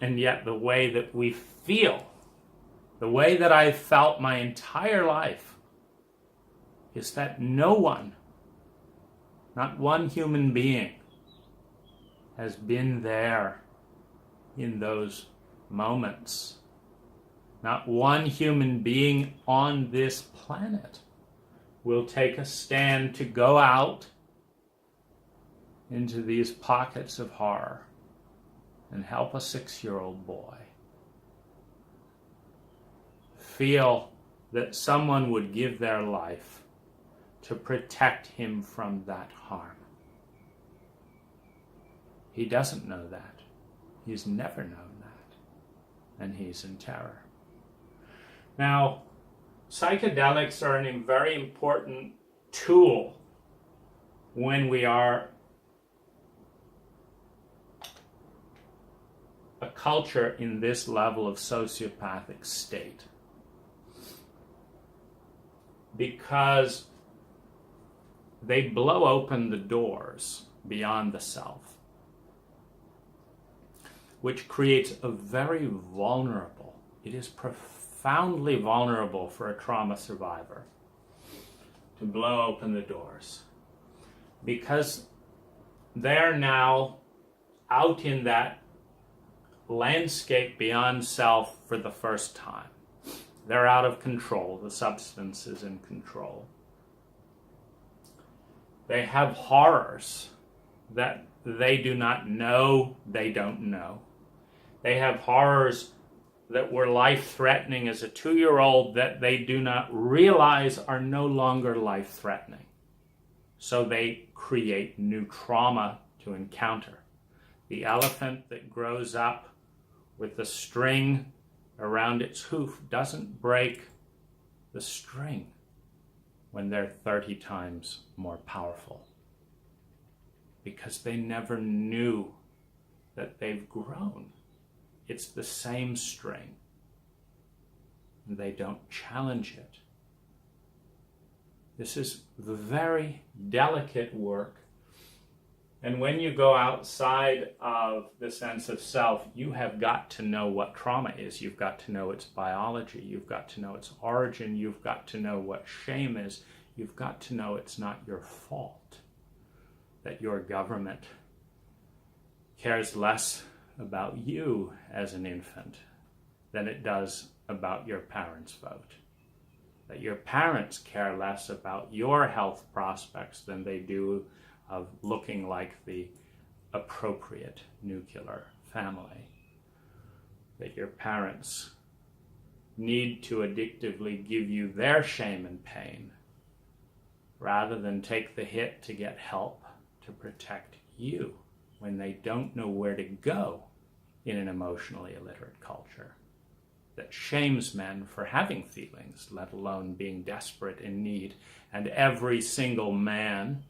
And yet the way that we feel, the way that I've felt my entire life, is that no one, not one human being, has been there in those moments. Not one human being on this planet will take a stand to go out into these pockets of horror and help a 6-year-old boy feel that someone would give their life to protect him from that harm. He doesn't know that. He's never known that. And he's in terror. Now, psychedelics are a very important tool when we are a culture in this level of sociopathic state. Because they blow open the doors beyond the self, which creates a very vulnerable, it is profoundly vulnerable for a trauma survivor to blow open the doors. Because they're now out in that landscape beyond self for the first time. They're out of control. The substance is in control. They have horrors that they do not know they don't know. They have horrors that were life-threatening as a 2-year-old that they do not realize are no longer life-threatening. So they create new trauma to encounter. The elephant that grows up with the string around its hoof doesn't break the string when they're 30 times more powerful, because they never knew that they've grown. It's the same string, and they don't challenge it. This is very delicate work. And when you go outside of the sense of self, you have got to know what trauma is. You've got to know its biology. You've got to know its origin. You've got to know what shame is. You've got to know it's not your fault that your government cares less about you as an infant than it does about your parents' vote. That your parents care less about your health prospects than they do of looking like the appropriate nuclear family. That your parents need to addictively give you their shame and pain rather than take the hit to get help to protect you when they don't know where to go in an emotionally illiterate culture that shames men for having feelings, let alone being desperate in need. And every single man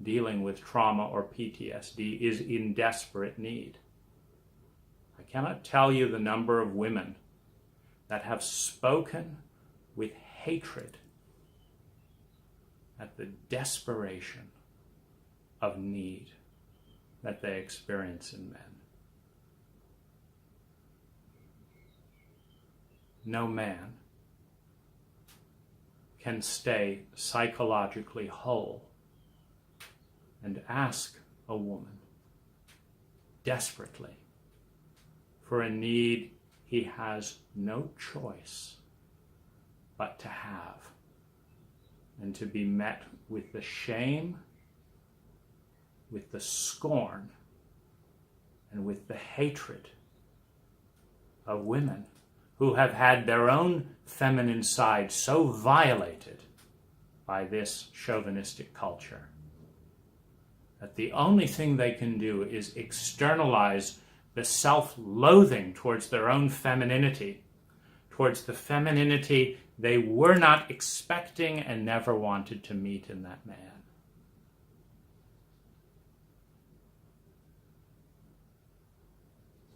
dealing with trauma or PTSD is in desperate need. I cannot tell you the number of women that have spoken with hatred at the desperation of need that they experience in men. No man can stay psychologically whole and ask a woman desperately for a need he has no choice but to have, and to be met with the shame, with the scorn, and with the hatred of women who have had their own feminine side so violated by this chauvinistic culture that the only thing they can do is externalize the self-loathing towards their own femininity, towards the femininity they were not expecting and never wanted to meet in that man.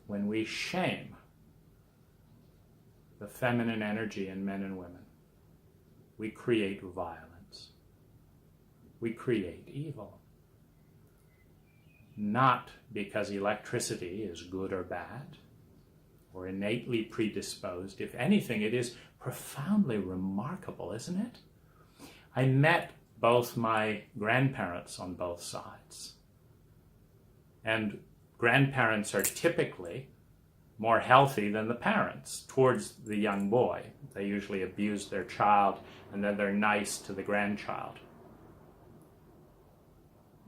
When we shame the feminine energy in men and women, we create violence. We create evil. Not because electricity is good or bad, or innately predisposed. If anything, it is profoundly remarkable, isn't it? I met both my grandparents on both sides. And grandparents are typically more healthy than the parents towards the young boy. They usually abuse their child, and then they're nice to the grandchild.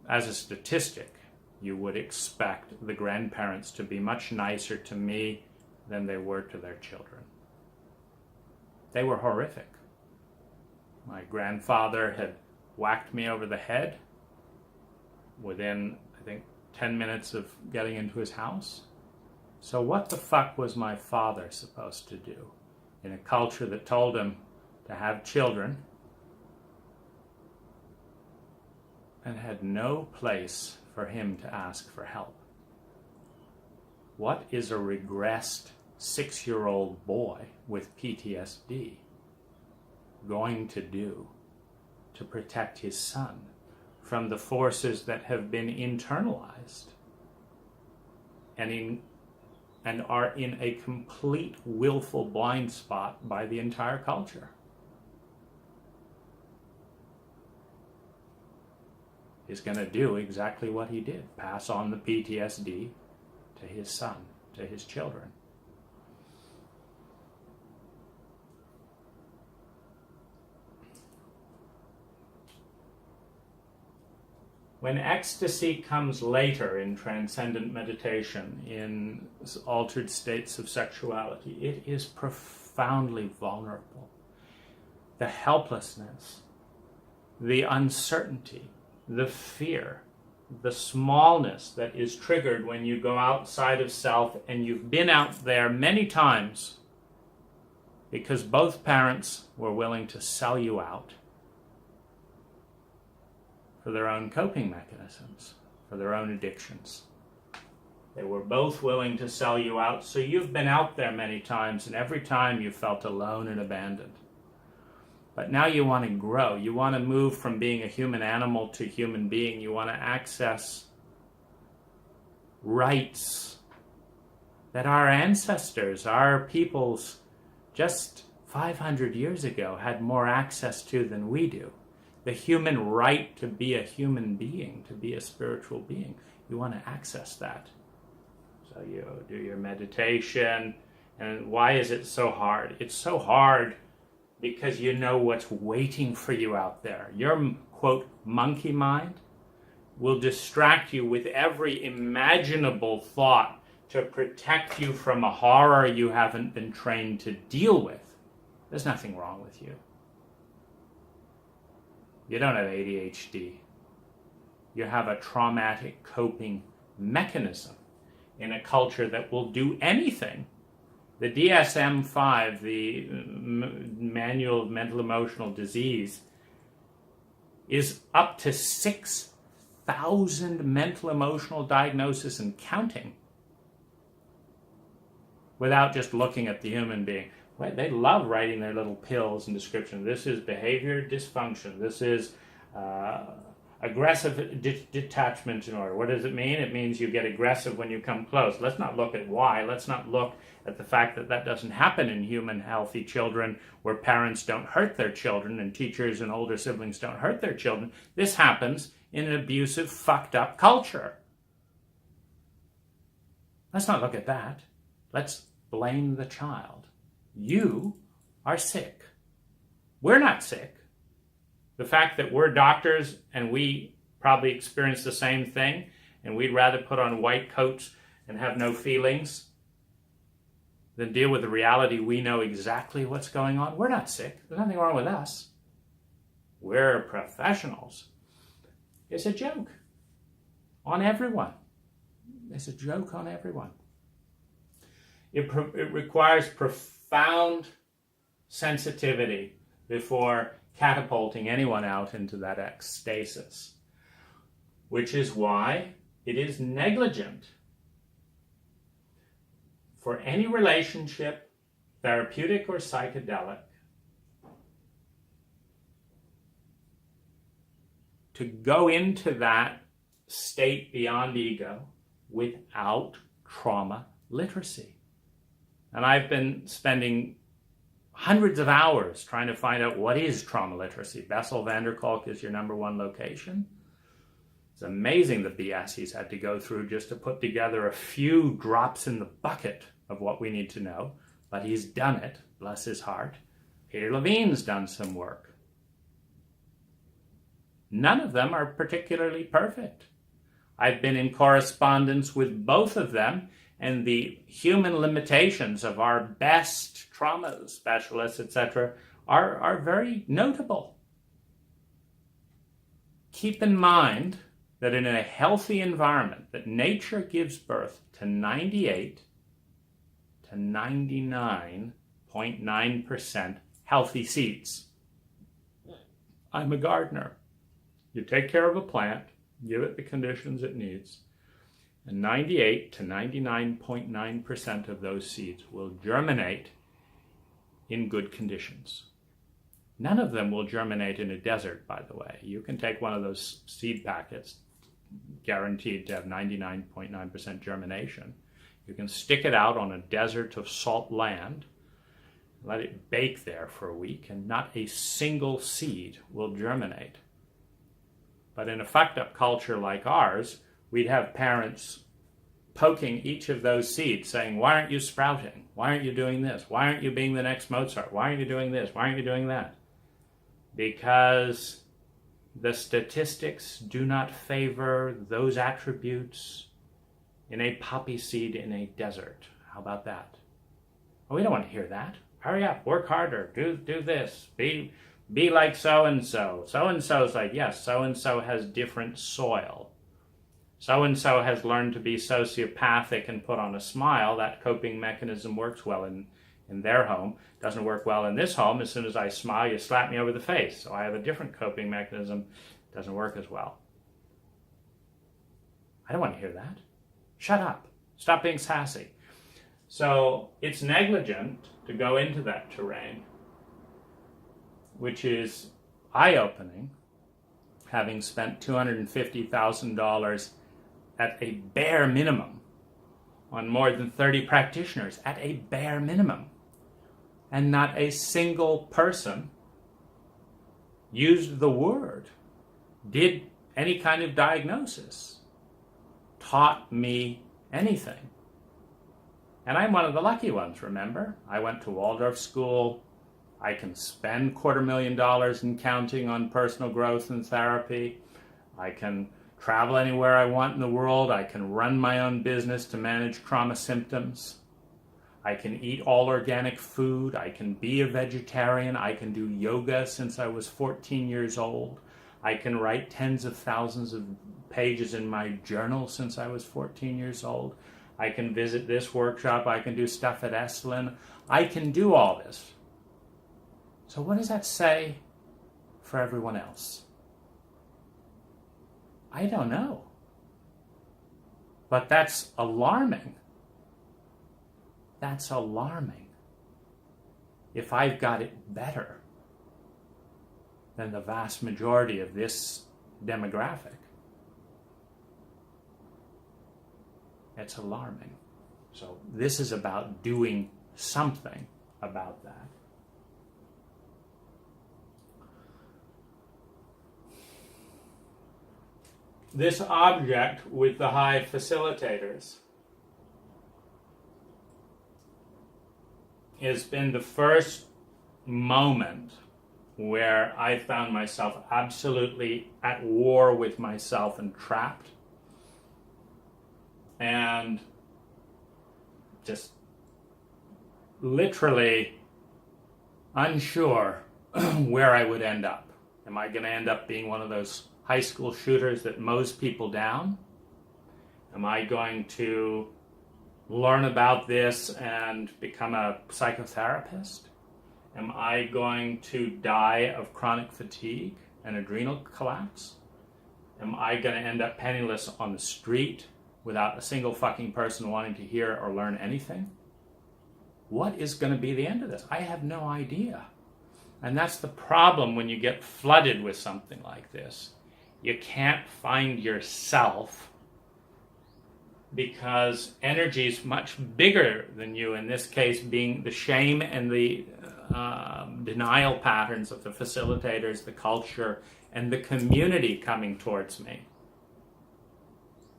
As a statistic, you would expect the grandparents to be much nicer to me than they were to their children. They were horrific. My grandfather had whacked me over the head within, I think, 10 minutes of getting into his house. So what the fuck was my father supposed to do in a culture that told him to have children and had no place for him to ask for help? What is a regressed 6-year-old boy with PTSD going to do to protect his son from the forces that have been internalized and are in a complete willful blind spot by the entire culture? Is going to do exactly what he did, pass on the PTSD to his son, to his children. When ecstasy comes later in transcendent meditation, in altered states of sexuality, it is profoundly vulnerable. The helplessness, the uncertainty, the fear, the smallness that is triggered when you go outside of self, and you've been out there many times because both parents were willing to sell you out for their own coping mechanisms, for their own addictions. They were both willing to sell you out, so you've been out there many times, and every time you felt alone and abandoned. But now you want to grow. You want to move from being a human animal to human being. You want to access rights that our ancestors, our peoples, just 500 years ago had more access to than we do. The human right to be a human being, to be a spiritual being. You want to access that. So you do your meditation. And why is it so hard? It's so hard because you know what's waiting for you out there. Your, quote, monkey mind will distract you with every imaginable thought to protect you from a horror you haven't been trained to deal with. There's nothing wrong with you. You don't have ADHD. You have a traumatic coping mechanism in a culture that will do anything. The DSM-5, the Manual of Mental Emotional Disease, is up to 6,000 mental emotional diagnoses and counting without just looking at the human being. Well, they love writing their little pills and description. This is behavior dysfunction. This is aggressive detachment in order. What does it mean? It means you get aggressive when you come close. Let's not look at why. Let's not look at the fact that that doesn't happen in human healthy children, where parents don't hurt their children and teachers and older siblings don't hurt their children. This happens in an abusive, fucked up culture. Let's not look at that. Let's blame the child. You are sick. We're not sick. The fact that we're doctors and we probably experience the same thing and we'd rather put on white coats and have no feelings than deal with the reality we know exactly what's going on. We're not sick. There's nothing wrong with us. We're professionals. It's a joke on everyone. It's a joke on everyone. It requires profound sensitivity before catapulting anyone out into that ecstasis, which is why it is negligent for any relationship, therapeutic or psychedelic, to go into that state beyond ego without trauma literacy. And I've been spending hundreds of hours trying to find out what is trauma literacy. Bessel van der Kolk is your #1 location. It's amazing the BS he's had to go through just to put together a few drops in the bucket of what we need to know. But he's done it, bless his heart. Peter Levine's done some work. None of them are particularly perfect. I've been in correspondence with both of them, and the human limitations of our best trauma specialists, etc., are very notable. Keep in mind that in a healthy environment, that nature gives birth to 98 to 99.9% healthy seeds. I'm a gardener. You take care of a plant, give it the conditions it needs, and 98 to 99.9% of those seeds will germinate in good conditions. None of them will germinate in a desert, by the way. You can take one of those seed packets, guaranteed to have 99.9% germination. You can stick it out on a desert of salt land, let it bake there for a week, and not a single seed will germinate. But in a fucked up culture like ours, we'd have parents poking each of those seeds saying, why aren't you sprouting? Why aren't you doing this? Why aren't you being the next Mozart? Why aren't you doing this? Why aren't you doing that? Because the statistics do not favor those attributes in a poppy seed in a desert. How about that? Well, we don't want to hear that. Hurry up, work harder, do this, be like so-and-so. So-and-so's like, yes, so-and-so has different soil. So-and-so has learned to be sociopathic and put on a smile. That coping mechanism works well in their home. Doesn't work well in this home. As soon as I smile, you slap me over the face. So I have a different coping mechanism. Doesn't work as well. I don't want to hear that. Shut up. Stop being sassy. So it's negligent to go into that terrain, which is eye-opening, having spent $250,000 at a bare minimum on more than 30 practitioners, at a bare minimum. And not a single person used the word, did any kind of diagnosis, taught me anything. And I'm one of the lucky ones, remember? I went to Waldorf School. I can spend $250,000 and counting on personal growth and therapy. I can travel anywhere I want in the world. I can run my own business to manage trauma symptoms. I can eat all organic food. I can be a vegetarian. I can do yoga since I was 14 years old. I can write tens of thousands of pages in my journal since I was 14 years old. I can visit this workshop. I can do stuff at Esalen. I can do all this. So what does that say for everyone else? I don't know. But that's alarming. That's alarming. If I've got it better than the vast majority of this demographic, it's alarming. So this is about doing something about that. This object with the high facilitators has been the first moment where I found myself absolutely at war with myself and trapped, and just literally unsure where I would end up. Am I going to end up being one of those high school shooters that mows people down? Am I going to learn about this and become a psychotherapist? Am I going to die of chronic fatigue and adrenal collapse? Am I going to end up penniless on the street without a single fucking person wanting to hear or learn anything? What is going to be the end of this? I have no idea. And that's the problem when you get flooded with something like this. You can't find yourself because energy is much bigger than you, in this case being the shame and the denial patterns of the facilitators, the culture, and the community coming towards me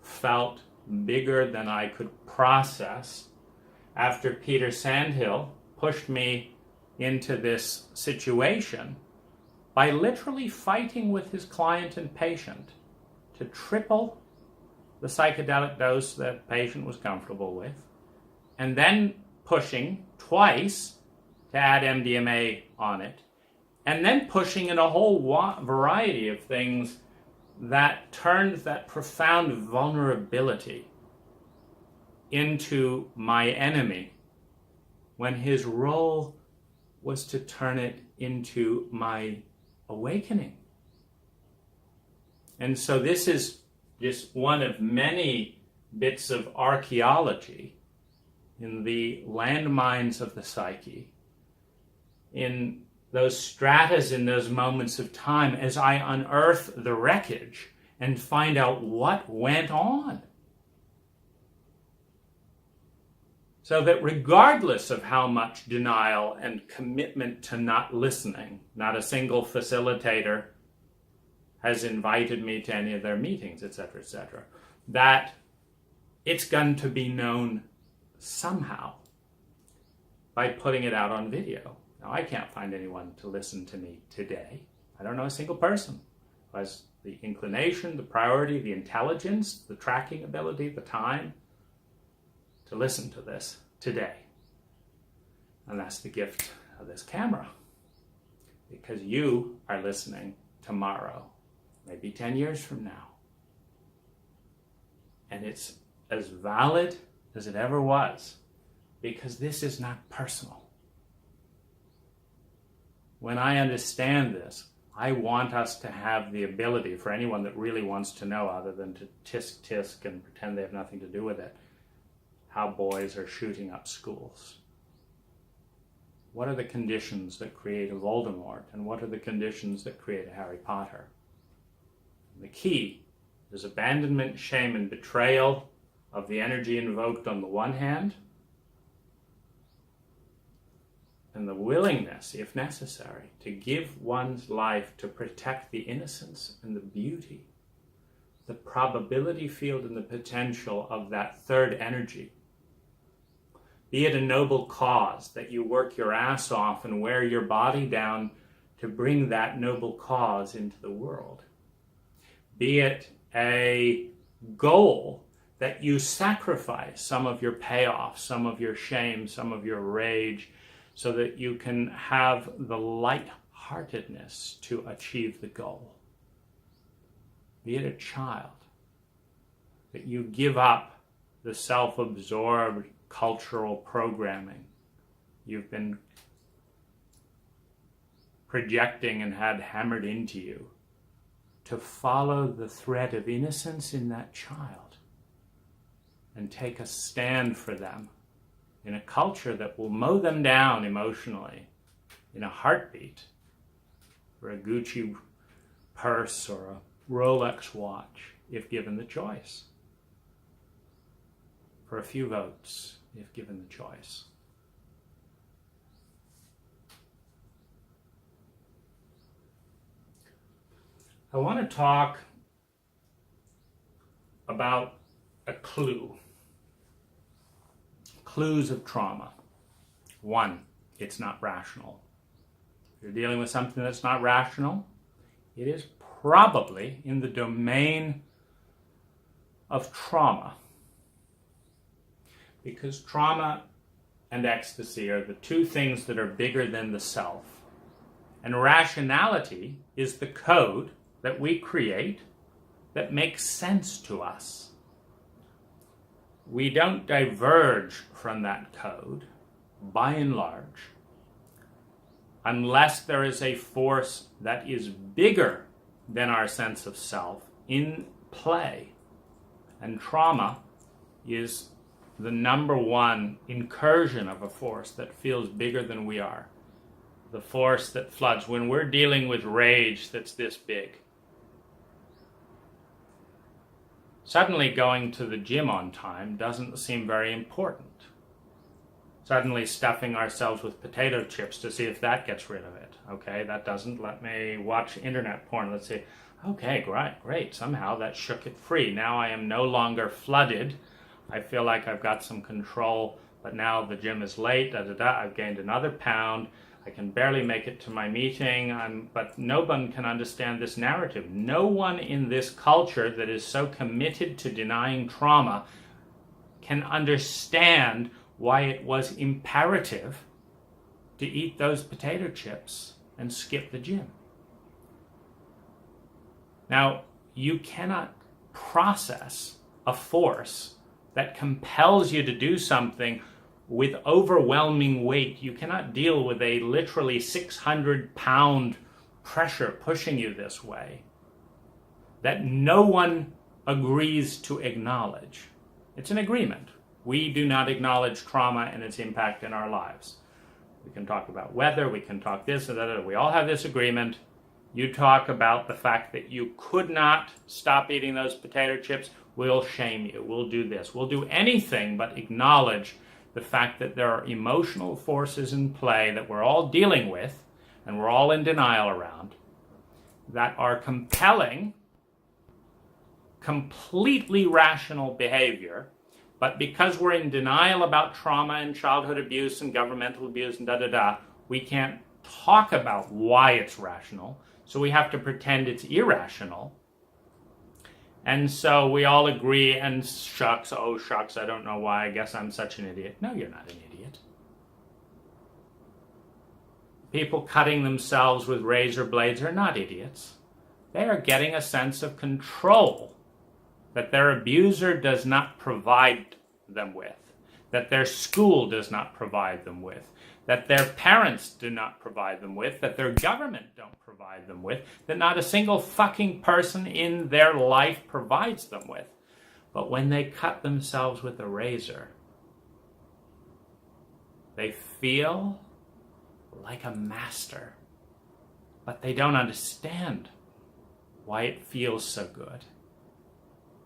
felt bigger than I could process after Peter Sandhill pushed me into this situation by literally fighting with his client and patient to triple the psychedelic dose that the patient was comfortable with, and then pushing twice to add MDMA on it, and then pushing in a whole variety of things that turned that profound vulnerability into my enemy, when his role was to turn it into my awakening. And so this is just one of many bits of archaeology in the landmines of the psyche, in those stratas, in those moments of time, as I unearth the wreckage and find out what went on. So that regardless of how much denial and commitment to not listening, not a single facilitator has invited me to any of their meetings, etc., that it's going to be known somehow by putting it out on video. Now, I can't find anyone to listen to me today. I don't know a single person who has the inclination, the priority, the intelligence, the tracking ability, the time to listen to this today. And that's the gift of this camera, because you are listening tomorrow, maybe 10 years from now. And it's as valid as it ever was, because this is not personal. When I understand this, I want us to have the ability, for anyone that really wants to know, other than to tisk and pretend they have nothing to do with it, how boys are shooting up schools. What are the conditions that create a Voldemort, and what are the conditions that create a Harry Potter? And the key is abandonment, shame, and betrayal of the energy invoked on the one hand, and the willingness, if necessary, to give one's life to protect the innocence and the beauty, the probability field and the potential of that third energy. Be it a noble cause that you work your ass off and wear your body down to bring that noble cause into the world. Be it a goal that you sacrifice some of your payoff, some of your shame, some of your rage, so that you can have the light-heartedness to achieve the goal. Be it a child, that you give up the self-absorbed cultural programming you've been projecting and had hammered into you, to follow the thread of innocence in that child and take a stand for them in a culture that will mow them down emotionally in a heartbeat for a Gucci purse or a Rolex watch, if given the choice. For a few votes, if given the choice. I want to talk about a clue. Clues of trauma. 1, it's not rational. If you're dealing with something that's not rational, it is probably in the domain of trauma. Because trauma and ecstasy are the two things that are bigger than the self. And rationality is the code that we create that makes sense to us. We don't diverge from that code, by and large, unless there is a force that is bigger than our sense of self in play. And trauma is the number one incursion of a force that feels bigger than we are. The force that floods. When we're dealing with rage that's this big, suddenly going to the gym on time doesn't seem very important. Suddenly stuffing ourselves with potato chips to see if that gets rid of it. Okay, that doesn't. Let me watch internet porn. Let's see. Okay, great. Somehow that shook it free. Now I am no longer flooded. I feel like I've got some control, but now the gym is late. I've gained another pound. I can barely make it to my meeting. But no one can understand this narrative. No one in this culture that is so committed to denying trauma can understand why it was imperative to eat those potato chips and skip the gym. Now, you cannot process a force that compels you to do something with overwhelming weight. You cannot deal with a literally 600-pound pressure pushing you this way that no one agrees to acknowledge. It's an agreement. We do not acknowledge trauma and its impact in our lives. We can talk about weather, we can talk this and that. We all have this agreement. You talk about the fact that you could not stop eating those potato chips, we'll shame you. We'll do this. We'll do anything but acknowledge the fact that there are emotional forces in play that we're all dealing with and we're all in denial around that are compelling completely rational behavior. But because we're in denial about trauma and childhood abuse and governmental abuse and we can't talk about why it's rational. So we have to pretend it's irrational. And so we all agree, and shucks, oh shucks, I don't know why, I guess I'm such an idiot. No, you're not an idiot. People cutting themselves with razor blades are not idiots. They are getting a sense of control that their abuser does not provide them with, that their school does not provide them with, that their parents do not provide them with, that their government don't provide them with, that not a single fucking person in their life provides them with. But when they cut themselves with a razor, they feel like a master, but they don't understand why it feels so good.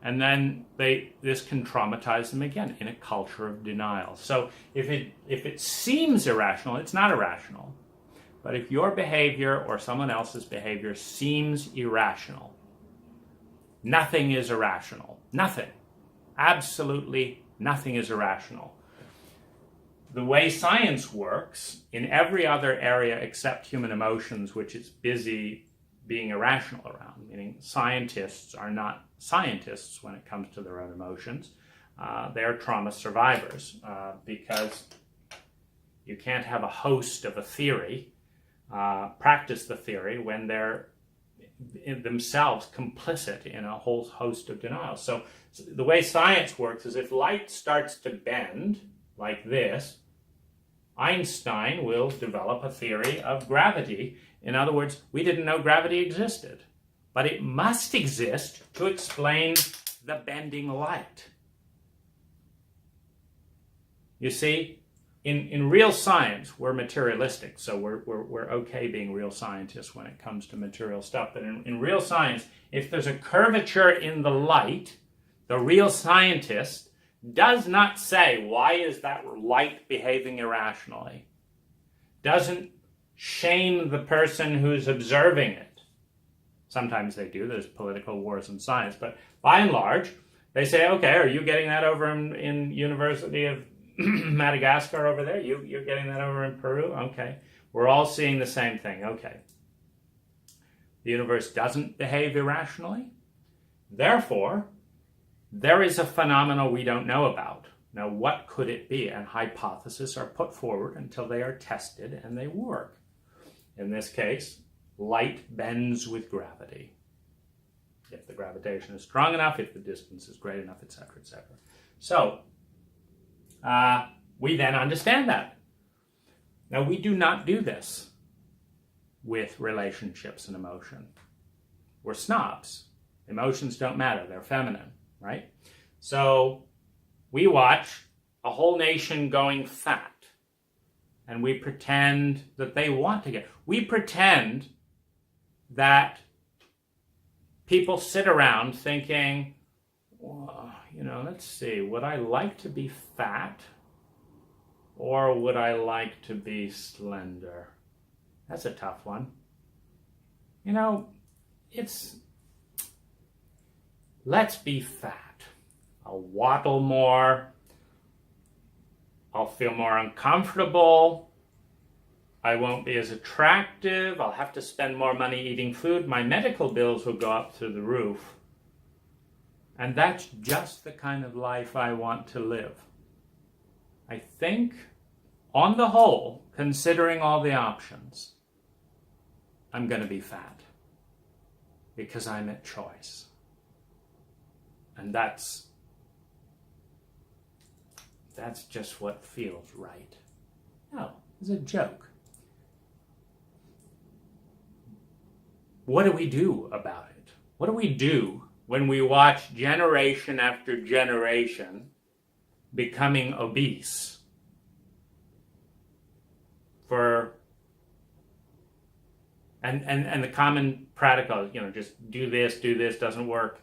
And then this can traumatize them again in a culture of denial. So if it seems irrational, it's not irrational. But if your behavior or someone else's behavior seems irrational, nothing is irrational. Nothing. Absolutely nothing is irrational. The way science works in every other area except human emotions, which it's busy being irrational around, meaning scientists are not scientists when it comes to their own emotions. They are trauma survivors because you can't have a host of a theory practice the theory when they're themselves complicit in a whole host of denials. So the way science works is if light starts to bend like this, Einstein will develop a theory of gravity. In other words, we didn't know gravity existed, but it must exist to explain the bending light. You see, in real science, we're materialistic, so we're okay being real scientists when it comes to material stuff. But in real science, if there's a curvature in the light, the real scientist does not say, why is that light behaving irrationally? Doesn't shame the person who's observing it. Sometimes they do. There's political wars in science. But by and large, they say, okay, are you getting that over in University of Madagascar over there? You're getting that over in Peru? Okay. We're all seeing the same thing. Okay. The universe doesn't behave irrationally. Therefore, there is a phenomenon we don't know about. Now, what could it be? And hypotheses are put forward until they are tested and they work. In this case, light bends with gravity. If the gravitation is strong enough, if the distance is great enough, etc., etc. So, we then understand that. Now, we do not do this with relationships and emotion. We're snobs. Emotions don't matter. They're feminine, right? So, we watch a whole nation going fat, and we pretend that they want to get. We pretend that people sit around thinking, well, let's see, would I like to be fat or would I like to be slender? That's a tough one. Let's be fat. I'll waddle more. I'll feel more uncomfortable. I won't be as attractive. I'll have to spend more money eating food. My medical bills will go up through the roof. And that's just the kind of life I want to live. I think, on the whole, considering all the options, I'm going to be fat. Because I'm at choice. And that's just what feels right. No, it's a joke. What do we do about it? What do we do when we watch generation after generation becoming obese? And the common practical, just do this, doesn't work.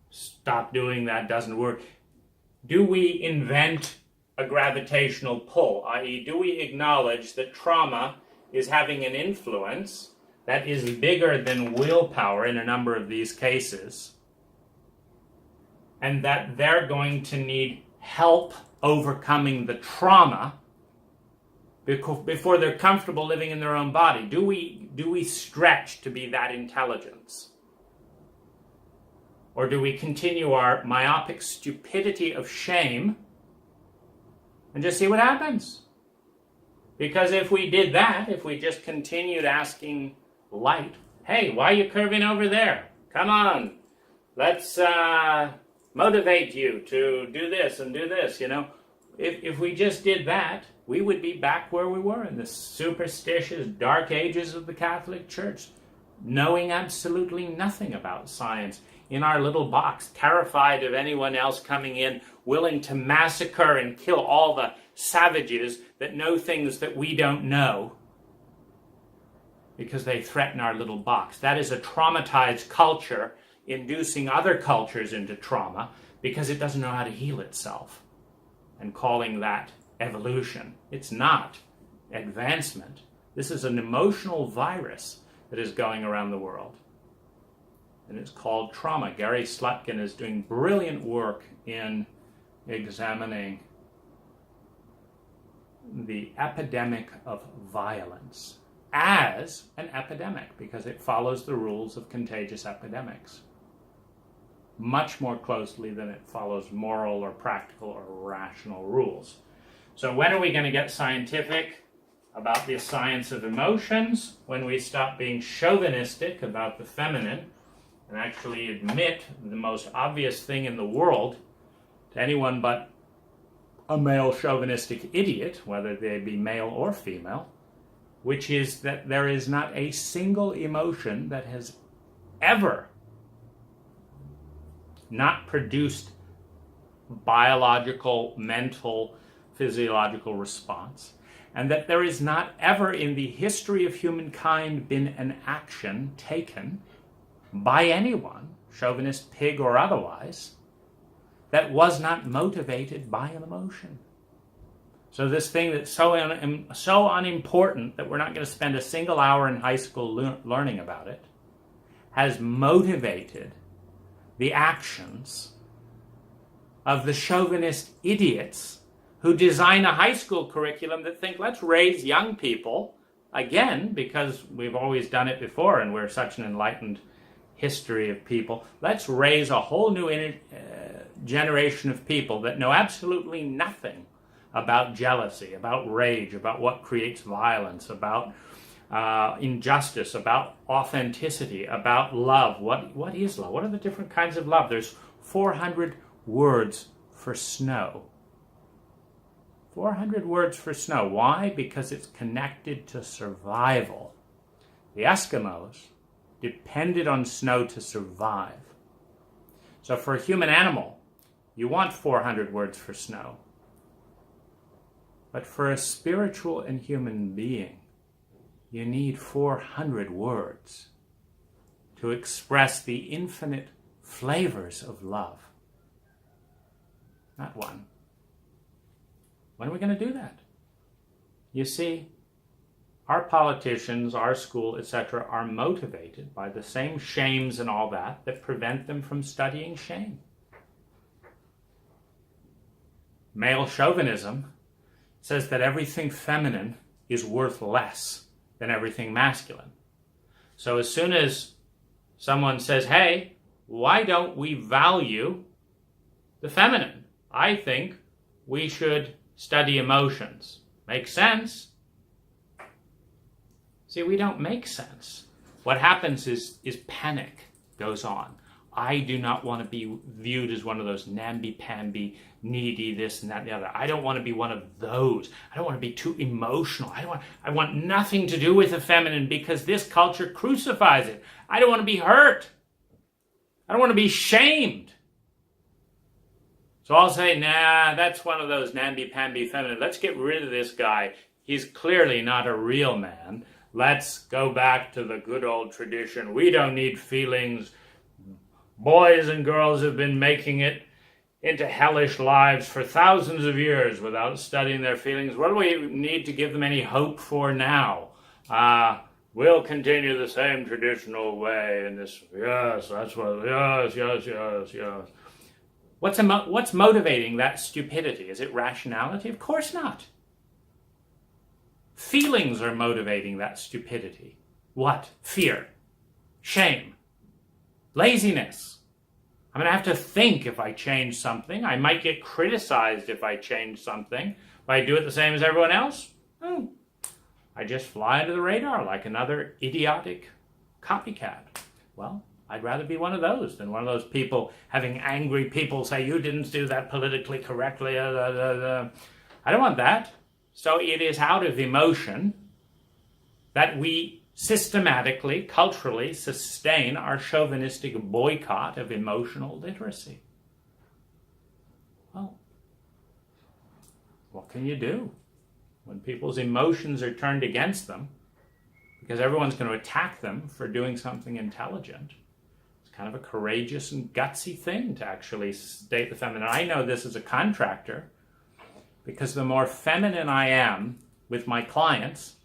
Stop doing that, doesn't work. Do we invent a gravitational pull? I.e., do we acknowledge that trauma is having an influence that is bigger than willpower in a number of these cases, and that they're going to need help overcoming the trauma before they're comfortable living in their own body? Do we stretch to be that intelligence? Or do we continue our myopic stupidity of shame and just see what happens? Because if we did that, if we just continued asking light, hey, why are you curving over there? Come on, let's motivate you to do this and do this, If we just did that, we would be back where we were in the superstitious dark ages of the Catholic Church, knowing absolutely nothing about science, in our little box, terrified of anyone else coming in, willing to massacre and kill all the savages that know things that we don't know, because they threaten our little box. That is a traumatized culture inducing other cultures into trauma because it doesn't know how to heal itself, and calling that evolution. It's not advancement. This is an emotional virus that is going around the world. And it's called trauma. Gary Slutkin is doing brilliant work in examining the epidemic of violence as an epidemic, because it follows the rules of contagious epidemics much more closely than it follows moral or practical or rational rules. So when are we going to get scientific about the science of emotions? When we stop being chauvinistic about the feminine and actually admit the most obvious thing in the world to anyone but a male chauvinistic idiot, whether they be male or female, which is that there is not a single emotion that has ever not produced biological, mental, physiological response, and that there is not ever in the history of humankind been an action taken by anyone, chauvinist, pig, or otherwise, that was not motivated by an emotion. So this thing that's so unimportant that we're not going to spend a single hour in high school learning about it, has motivated the actions of the chauvinist idiots who design a high school curriculum that think, let's raise young people, again, because we've always done it before and we're such an enlightened history of people, let's raise a whole new generation of people that know absolutely nothing about jealousy, about rage, about what creates violence, about injustice, about authenticity, about love. What is love? What are the different kinds of love? There's 400 words for snow. 400 words for snow. Why? Because it's connected to survival. The Eskimos depended on snow to survive. So for a human animal, you want 400 words for snow. But for a spiritual and human being, you need 400 words to express the infinite flavors of love. Not one. When are we going to do that? You see, our politicians, our school, etc., are motivated by the same shames and all that prevent them from studying shame. Male chauvinism says that everything feminine is worth less than everything masculine. So as soon as someone says, hey, why don't we value the feminine? I think we should study emotions. Makes sense? See, we don't make sense. What happens is panic goes on. I do not want to be viewed as one of those namby-pamby, needy, this and that and the other. I don't want to be one of those. I don't want to be too emotional. I want nothing to do with the feminine because this culture crucifies it. I don't want to be hurt. I don't want to be shamed. So I'll say, nah, that's one of those namby-pamby feminine. Let's get rid of this guy. He's clearly not a real man. Let's go back to the good old tradition. We don't need feelings. Boys and girls have been making it into hellish lives for thousands of years without studying their feelings. What do we need to give them any hope for now? We'll continue the same traditional way in this. Yes, that's what. Yes. What's motivating that stupidity? Is it rationality? Of course not. Feelings are motivating that stupidity. What? Fear, shame, laziness. I'm going to have to think if I change something. I might get criticized if I change something. If I do it the same as everyone else, I just fly under the radar like another idiotic copycat. Well, I'd rather be one of those than one of those people having angry people say, you didn't do that politically correctly. I don't want that. So it is out of emotion that we systematically, culturally sustain our chauvinistic boycott of emotional literacy. Well, what can you do when people's emotions are turned against them because everyone's going to attack them for doing something intelligent? It's kind of a courageous and gutsy thing to actually state the feminine. I know this as a contractor because the more feminine I am with my clients,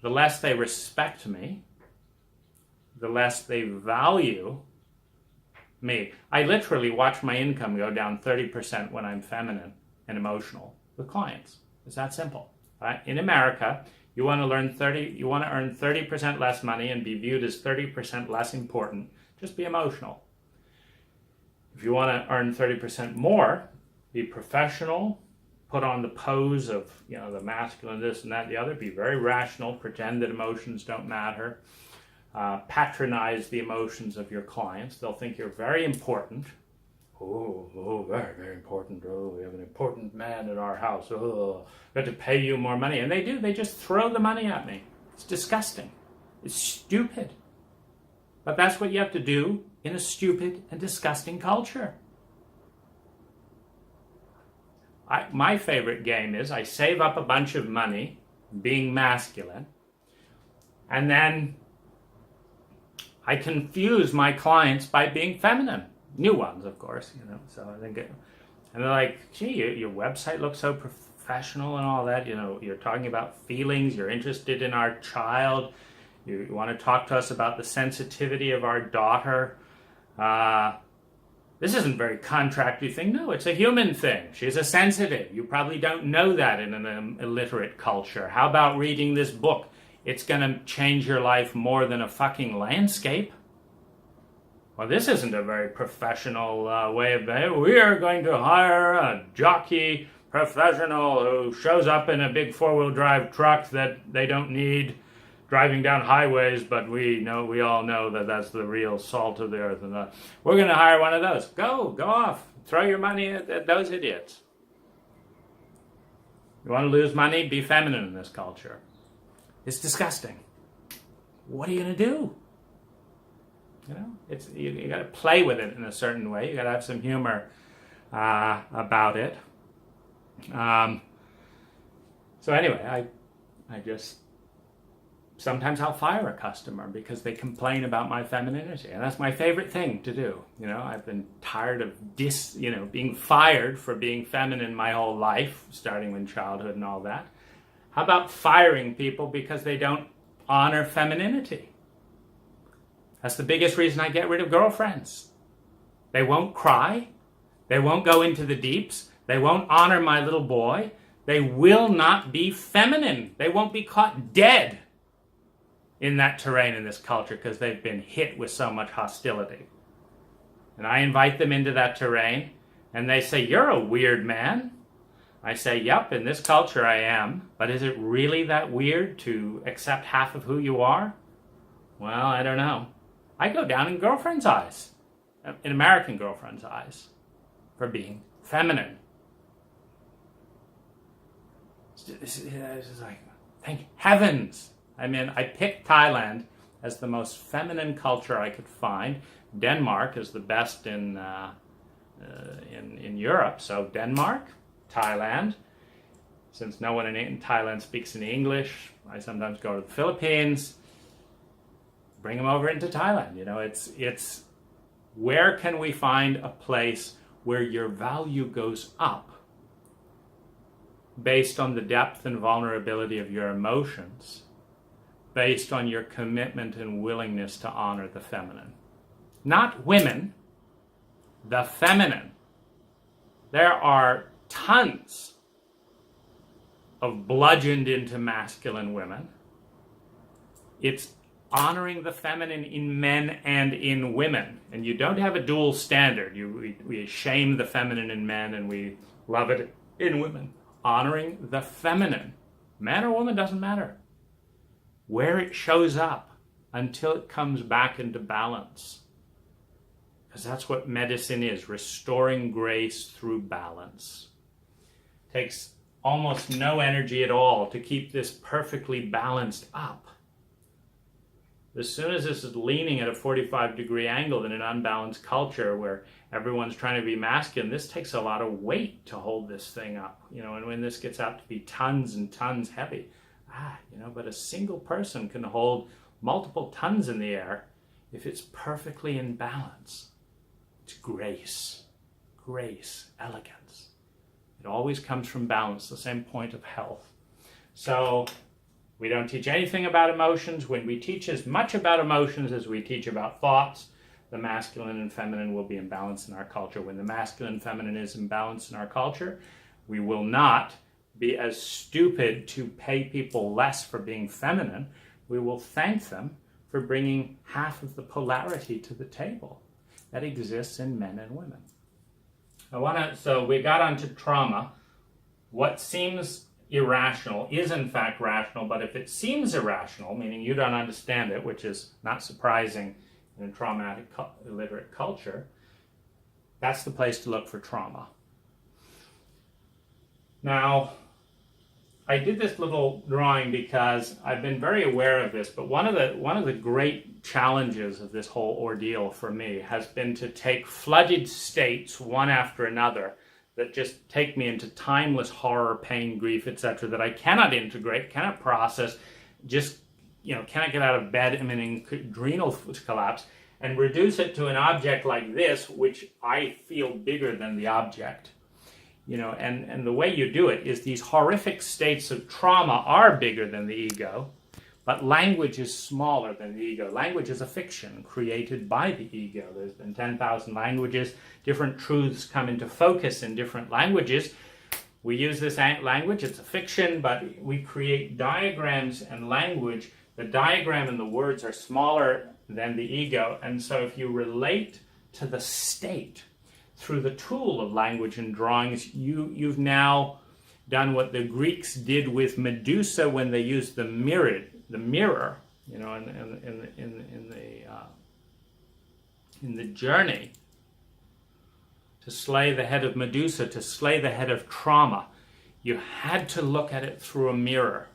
the less they respect me, the less they value me. I literally watch my income go down 30% when I'm feminine and emotional with clients. It's that simple. Right? In America, you want to earn 30% less money and be viewed as 30% less important. Just be emotional. If you want to earn 30% more, be professional, put on the pose of, the masculine, this and that, the other, be very rational, pretend that emotions don't matter, patronize the emotions of your clients. They'll think you're very important. Oh, very, very important. Oh, we have an important man in our house. Oh, we have to pay you more money. And they do. They just throw the money at me. It's disgusting. It's stupid. But that's what you have to do in a stupid and disgusting culture. My favorite game is I save up a bunch of money being masculine, and then I confuse my clients by being feminine. New ones, of course, so I think and they're like, gee, your website looks so professional and all that, you're talking about feelings, you're interested in our child, you want to talk to us about the sensitivity of our daughter. This isn't a very contracty thing. No, it's a human thing. She's a sensitive. You probably don't know that in an illiterate culture. How about reading this book? It's going to change your life more than a fucking landscape. Well, this isn't a very professional way of being. We are going to hire a jockey professional who shows up in a big four-wheel drive truck that they don't need driving down highways, but we all know that that's the real salt of the earth. And we're going to hire one of those. Go off. Throw your money at those idiots. You want to lose money? Be feminine in this culture. It's disgusting. What are you going to do? You got to play with it in a certain way. You got to have some humor about it. So anyway, I just sometimes I'll fire a customer because they complain about my femininity, and that's my favorite thing to do. I've been tired of being fired for being feminine my whole life, starting in childhood and all that. How about firing people because they don't honor femininity? That's the biggest reason I get rid of girlfriends. They won't cry. They won't go into the deeps. They won't honor my little boy. They will not be feminine. They won't be caught dead in that terrain in this culture because they've been hit with so much hostility. And I invite them into that terrain, and they say, "You're a weird man." I say, "Yep, in this culture I am, but is it really that weird to accept half of who you are?" Well, I don't know. I go down in girlfriends' eyes, in American girlfriends' eyes, for being feminine. It's like, thank heavens. I mean, I picked Thailand as the most feminine culture I could find. Denmark is the best in Europe. So Denmark, Thailand. Since no one in Thailand speaks any English, I sometimes go to the Philippines. Bring them over into Thailand. It's where can we find a place where your value goes up based on the depth and vulnerability of your emotions, based on your commitment and willingness to honor the feminine. Not women, the feminine. There are tons of bludgeoned into masculine women. It's honoring the feminine in men and in women. And you don't have a dual standard. We shame the feminine in men and we love it in women. Honoring the feminine, man or woman, doesn't matter. Where it shows up until it comes back into balance. Because that's what medicine is, restoring grace through balance. Takes almost no energy at all to keep this perfectly balanced up. As soon as this is leaning at a 45-degree angle in an unbalanced culture where everyone's trying to be masculine, this takes a lot of weight to hold this thing up. And when this gets out to be tons and tons heavy, but a single person can hold multiple tons in the air if it's perfectly in balance. It's grace, elegance. It always comes from balance, the same point of health. So we don't teach anything about emotions. When we teach as much about emotions as we teach about thoughts, the masculine and feminine will be in balance in our culture. When the masculine and feminine is in balance in our culture, we will not be as stupid to pay people less for being feminine. We will thank them for bringing half of the polarity to the table that exists in men and women. So we got onto trauma. What seems irrational is in fact rational, but if it seems irrational, meaning you don't understand it, which is not surprising in a traumatic, illiterate culture, that's the place to look for trauma. Now, I did this little drawing because I've been very aware of this, but one of the great challenges of this whole ordeal for me has been to take flooded states one after another that just take me into timeless horror, pain, grief, etc., that I cannot integrate, cannot process, just cannot get out of bed, in adrenal collapse, and reduce it to an object like this, which I feel bigger than the object. And the way you do it is these horrific states of trauma are bigger than the ego, But language is smaller than the ego. Language is a fiction created by the ego. There's been 10,000 languages. Different truths come into focus in different languages. We use this language. It's a fiction, but we create diagrams and language. The diagram and the words are smaller than the ego. And so if you relate to the state through the tool of language and drawings, you've now done what the Greeks did with Medusa when they used the mirror, you know, in the journey to slay the head of Medusa, to slay the head of trauma. You had to look at it through a mirror,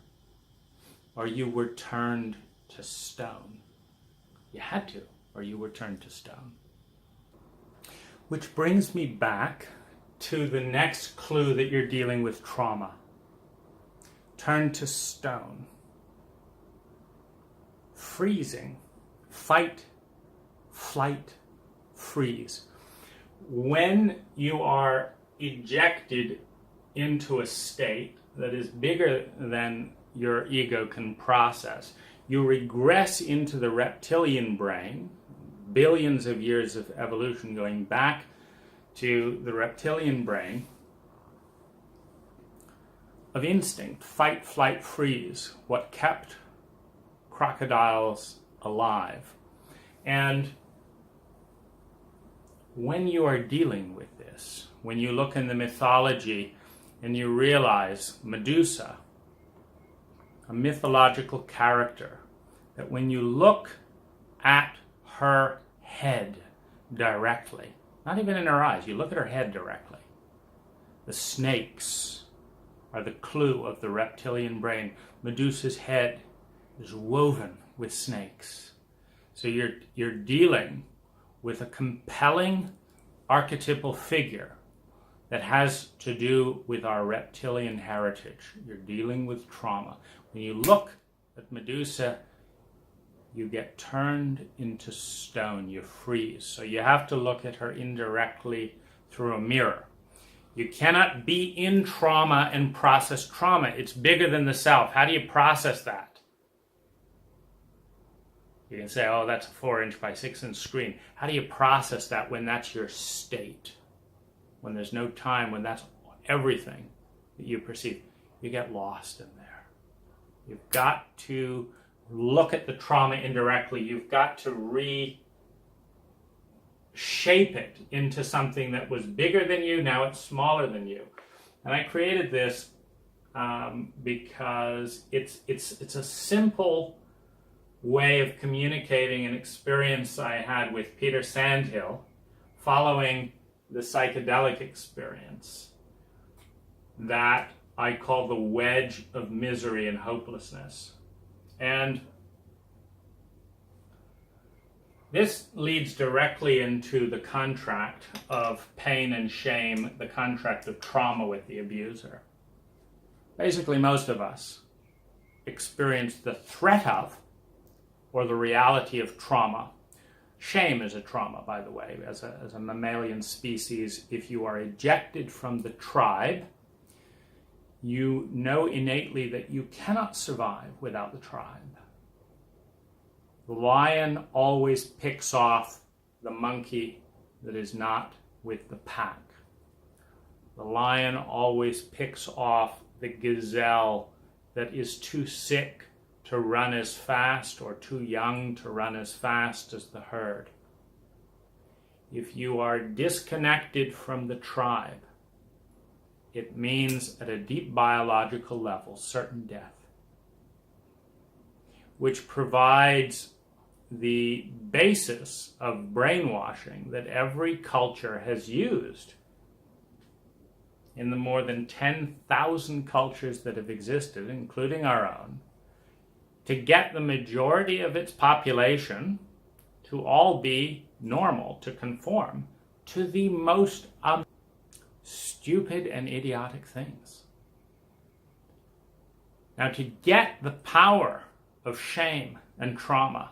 or you were turned to stone. You had to, or you were turned to stone. Which brings me back to the next clue that you're dealing with trauma. Turn to stone. Freezing. Fight, flight, freeze. When you are ejected into a state that is bigger than your ego can process, you regress into the reptilian brain, billions of years of evolution going back to the reptilian brain of instinct, fight, flight, freeze, what kept crocodiles alive. And when you are dealing with this, when you look in the mythology and you realize Medusa, a mythological character, that when you look at her head directly, not even in her eyes, you look at her head directly, the snakes are the clue of the reptilian brain. Medusa's head is woven with snakes. So you're dealing with a compelling archetypal figure that has to do with our reptilian heritage. You're dealing with trauma. When you look at Medusa, you get turned into stone, you freeze. So you have to look at her indirectly through a mirror. You cannot be in trauma and process trauma. It's bigger than the self. How do you process that? You can say, oh, that's a 4-inch by 6-inch screen. How do you process that when that's your state? When there's no time, when that's everything that you perceive? You get lost in there. You've got to look at the trauma indirectly. You've got to reshape it into something that was bigger than you. Now it's smaller than you. And I created this because it's a simple way of communicating an experience I had with Peter Sandhill following the psychedelic experience that I call the wedge of misery and hopelessness. And this leads directly into the contract of pain and shame, the contract of trauma with the abuser. Basically, most of us experience the threat of or the reality of trauma. Shame is a trauma, by the way. As a mammalian species, if you are ejected from the tribe, you know innately that you cannot survive without the tribe. The lion always picks off the monkey that is not with the pack. The lion always picks off the gazelle that is too sick to run as fast or too young to run as fast as the herd. If you are disconnected from the tribe, it means at a deep biological level, certain death, which provides the basis of brainwashing that every culture has used in the more than 10,000 cultures that have existed, including our own, to get the majority of its population to all be normal, to conform to the most stupid and idiotic things. Now, to get the power of shame and trauma,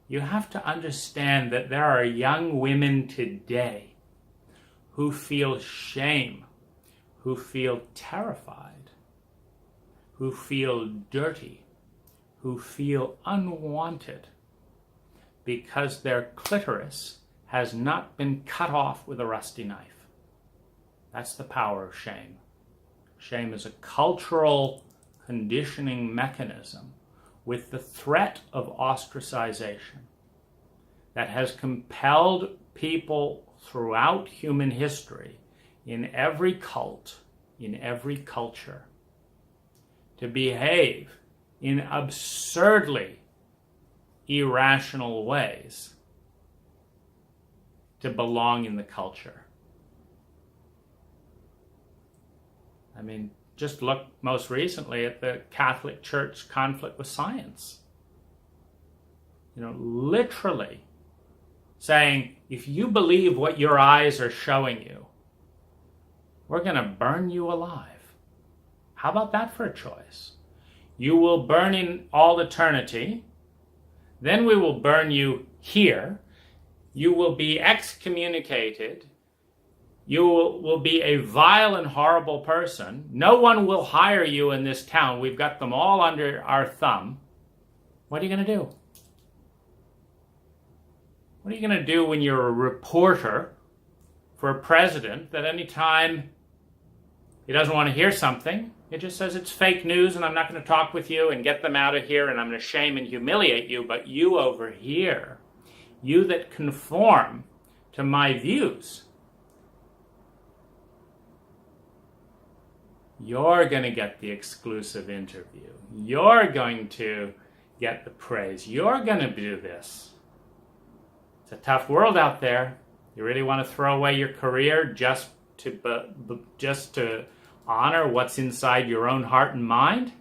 you have to understand that there are young women today who feel shame, who feel terrified, who feel dirty, who feel unwanted because their clitoris has not been cut off with a rusty knife. That's the power of shame. Shame is a cultural conditioning mechanism with the threat of ostracization that has compelled people throughout human history, in every cult, in every culture, to behave in absurdly irrational ways to belong in the culture. I mean, just look most recently at the Catholic Church conflict with science. You know, literally saying, if you believe what your eyes are showing you, we're going to burn you alive. How about that for a choice? You will burn in all eternity, then we will burn you here, you will be excommunicated, you will be a vile and horrible person, no one will hire you in this town, we've got them all under our thumb. What are you going to do? What are you going to do when you're a reporter for a president that any time he doesn't want to hear something, it just says it's fake news and I'm not going to talk with you and get them out of here and I'm going to shame and humiliate you, but you over here, you that conform to my views, you're going to get the exclusive interview. You're going to get the praise. You're going to do this. It's a tough world out there. You really want to throw away your career just to honor what's inside your own heart and mind?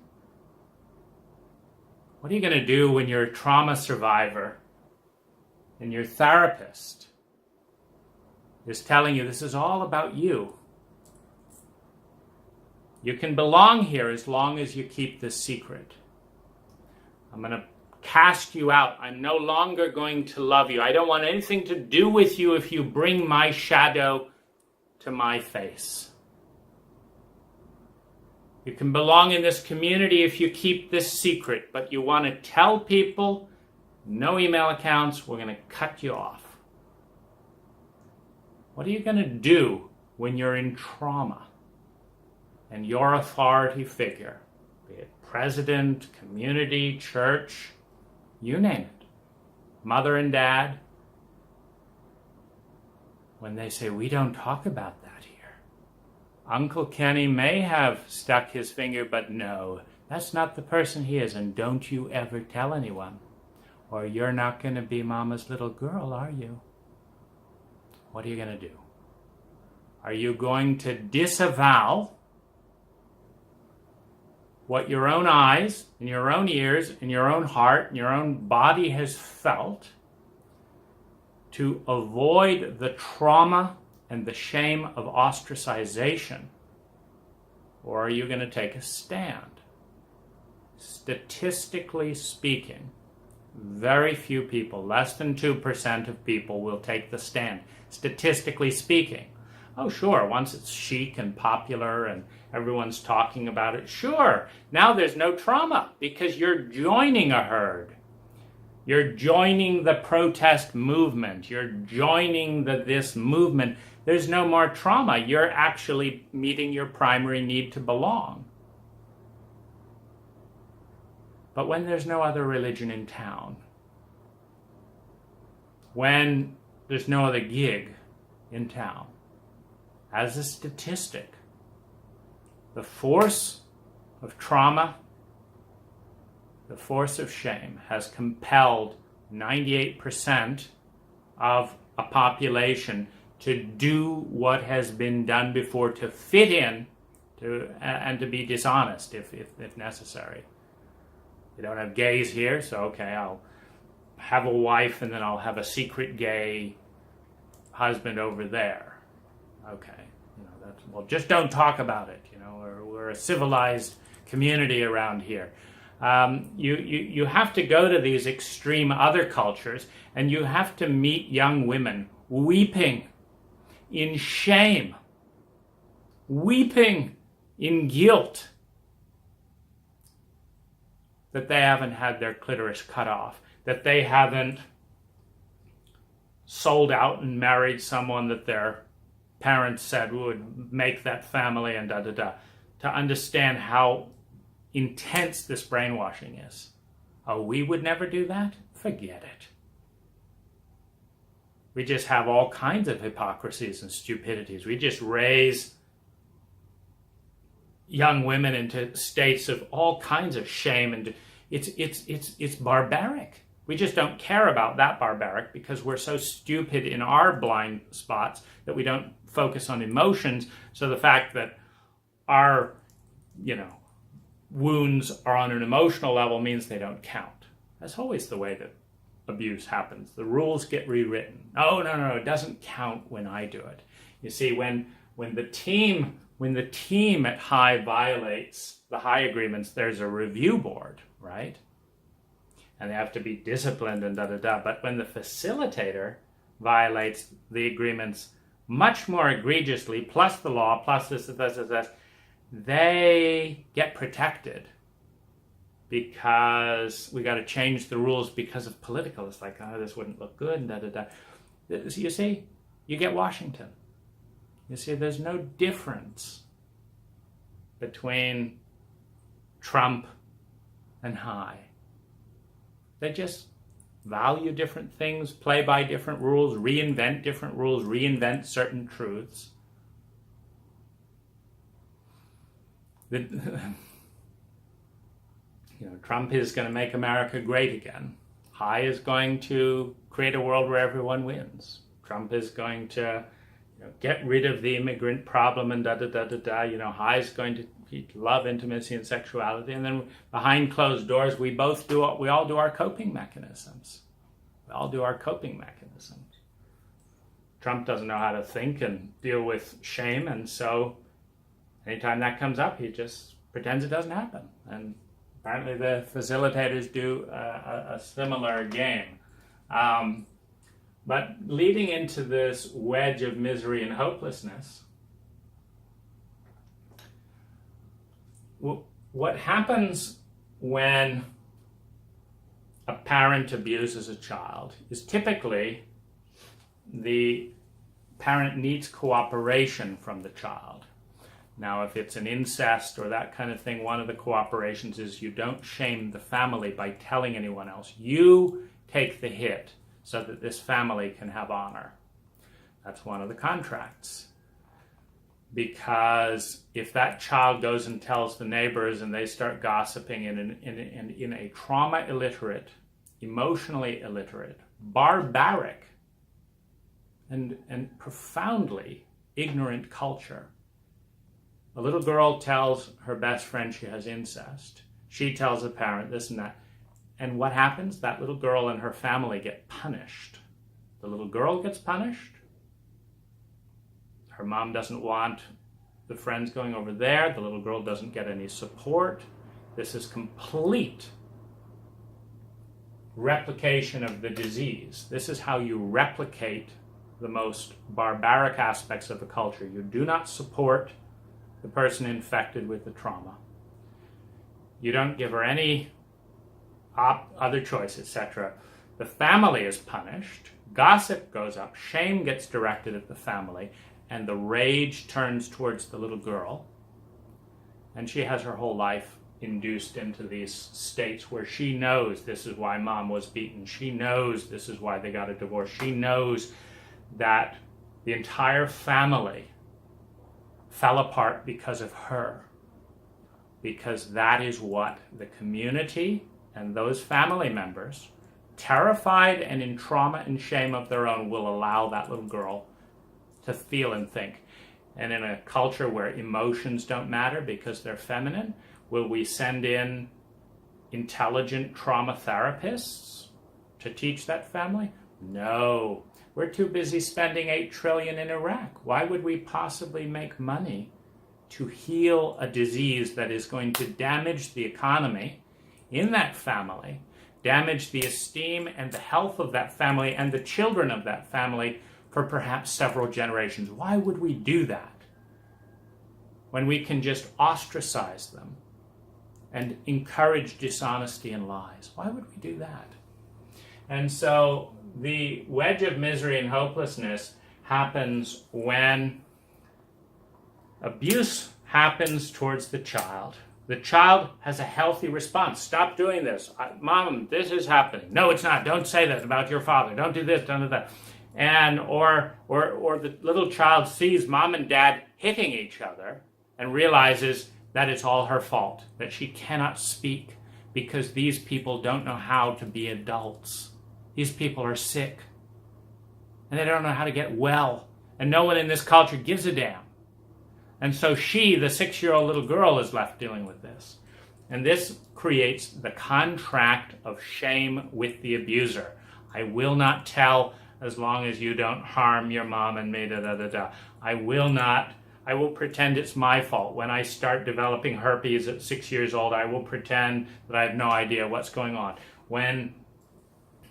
What are you going to do when you're a trauma survivor and your therapist is telling you this is all about you? You can belong here as long as you keep this secret. I'm going to cast you out. I'm no longer going to love you. I don't want anything to do with you if you bring my shadow to my face. You can belong in this community if you keep this secret, but you want to tell people, no email accounts, we're going to cut you off. What are you going to do when you're in trauma and your authority figure, be it president, community, church, you name it, mother and dad, when they say, we don't talk about that here. Uncle Kenny may have stuck his finger, but no, that's not the person he is, and don't you ever tell anyone, or you're not going to be mama's little girl, are you? What are you going to do? Are you going to disavow what your own eyes and your own ears and your own heart and your own body has felt to avoid the trauma and the shame of ostracization? Or are you going to take a stand? Statistically speaking, very few people, less than 2% of people will take the stand. Statistically speaking. Oh, sure, once it's chic and popular and everyone's talking about it, sure, now there's no trauma because you're joining a herd. You're joining the protest movement. You're joining this movement. There's no more trauma. You're actually meeting your primary need to belong. But when there's no other religion in town, when there's no other gig in town, as a statistic, the force of trauma, the force of shame has compelled 98% of a population to do what has been done before, to fit in and to be dishonest if necessary. We don't have gays here, so okay, I'll have a wife and then I'll have a secret gay husband over there. Okay, well, just don't talk about it. We're a civilized community around here. You have to go to these extreme other cultures, and you have to meet young women weeping in shame, weeping in guilt. that they haven't had their clitoris cut off, that they haven't sold out and married someone that their parents said would make that family and da-da-da, to understand how intense this brainwashing is. Oh, we would never do that? Forget it. We just have all kinds of hypocrisies and stupidities. We just raise young women into states of all kinds of shame, and it's barbaric. We just don't care about that barbaric because we're so stupid in our blind spots that we don't focus on emotions. So the fact that our, wounds are on an emotional level means they don't count. That's always the way that abuse happens. The rules get rewritten. Oh, no, it doesn't count when I do it. You see, when the team at High violates the High agreements, there's a review board, right? And they have to be disciplined and da-da-da. But when the facilitator violates the agreements much more egregiously, plus the law, plus this, they get protected because we got to change the rules because of political. It's like, oh, this wouldn't look good, and da-da-da. You see, you get Washington. You see, there's no difference between Trump and High. They just value different things, play by different rules, reinvent different rules, reinvent certain truths. Trump is going to make America great again. High is going to create a world where everyone wins. Trump is going to get rid of the immigrant problem and da-da-da-da-da. High is going to love intimacy and sexuality. And then behind closed doors, we all do our coping mechanisms. We all do our coping mechanisms. Trump doesn't know how to think and deal with shame, and so anytime that comes up, he just pretends it doesn't happen. And apparently the facilitators do a similar game. But leading into this wedge of misery and hopelessness, what happens when a parent abuses a child is typically the parent needs cooperation from the child. Now, if it's an incest or that kind of thing, one of the cooperations is you don't shame the family by telling anyone else. You take the hit so that this family can have honor. That's one of the contracts. Because if that child goes and tells the neighbors and they start gossiping in a trauma-illiterate, emotionally illiterate, barbaric, and profoundly ignorant culture, a little girl tells her best friend she has incest. She tells a parent this and that. And what happens? That little girl and her family get punished. The little girl gets punished. Her mom doesn't want the friends going over there. The little girl doesn't get any support. This is complete replication of the disease. This is how you replicate the most barbaric aspects of a culture. You do not support the person infected with the trauma. You don't give her any other choice, etc. The family is punished. Gossip goes up. Shame gets directed at the family. And the rage turns towards the little girl. And she has her whole life induced into these states where she knows this is why mom was beaten. She knows this is why they got a divorce. She knows that the entire family fell apart because of her. Because that is what the community and those family members, terrified and in trauma and shame of their own, will allow that little girl to feel and think. And in a culture where emotions don't matter because they're feminine, will we send in intelligent trauma therapists to teach that family? No. We're too busy spending $8 trillion in Iraq. Why would we possibly make money to heal a disease that is going to damage the economy in that family, damage the esteem and the health of that family and the children of that family for perhaps several generations? Why would we do that when we can just ostracize them and encourage dishonesty and lies. Why would we do that? And so the wedge of misery and hopelessness happens when abuse happens towards the child. The child has a healthy response. Stop doing this. Mom, this is happening. No, it's not. Don't say that about your father. Don't do this, don't do that. And or the little child sees mom and dad hitting each other and realizes that it's all her fault, that she cannot speak because these people don't know how to be adults. These people are sick and they don't know how to get well, and no one in this culture gives a damn. And so she, the 6-year-old little girl, is left dealing with this. And this creates the contract of shame with the abuser. I will not tell as long as you don't harm your mom and me, da da da da. I will pretend it's my fault. When I start developing herpes at 6 years old, I will pretend that I have no idea what's going on. When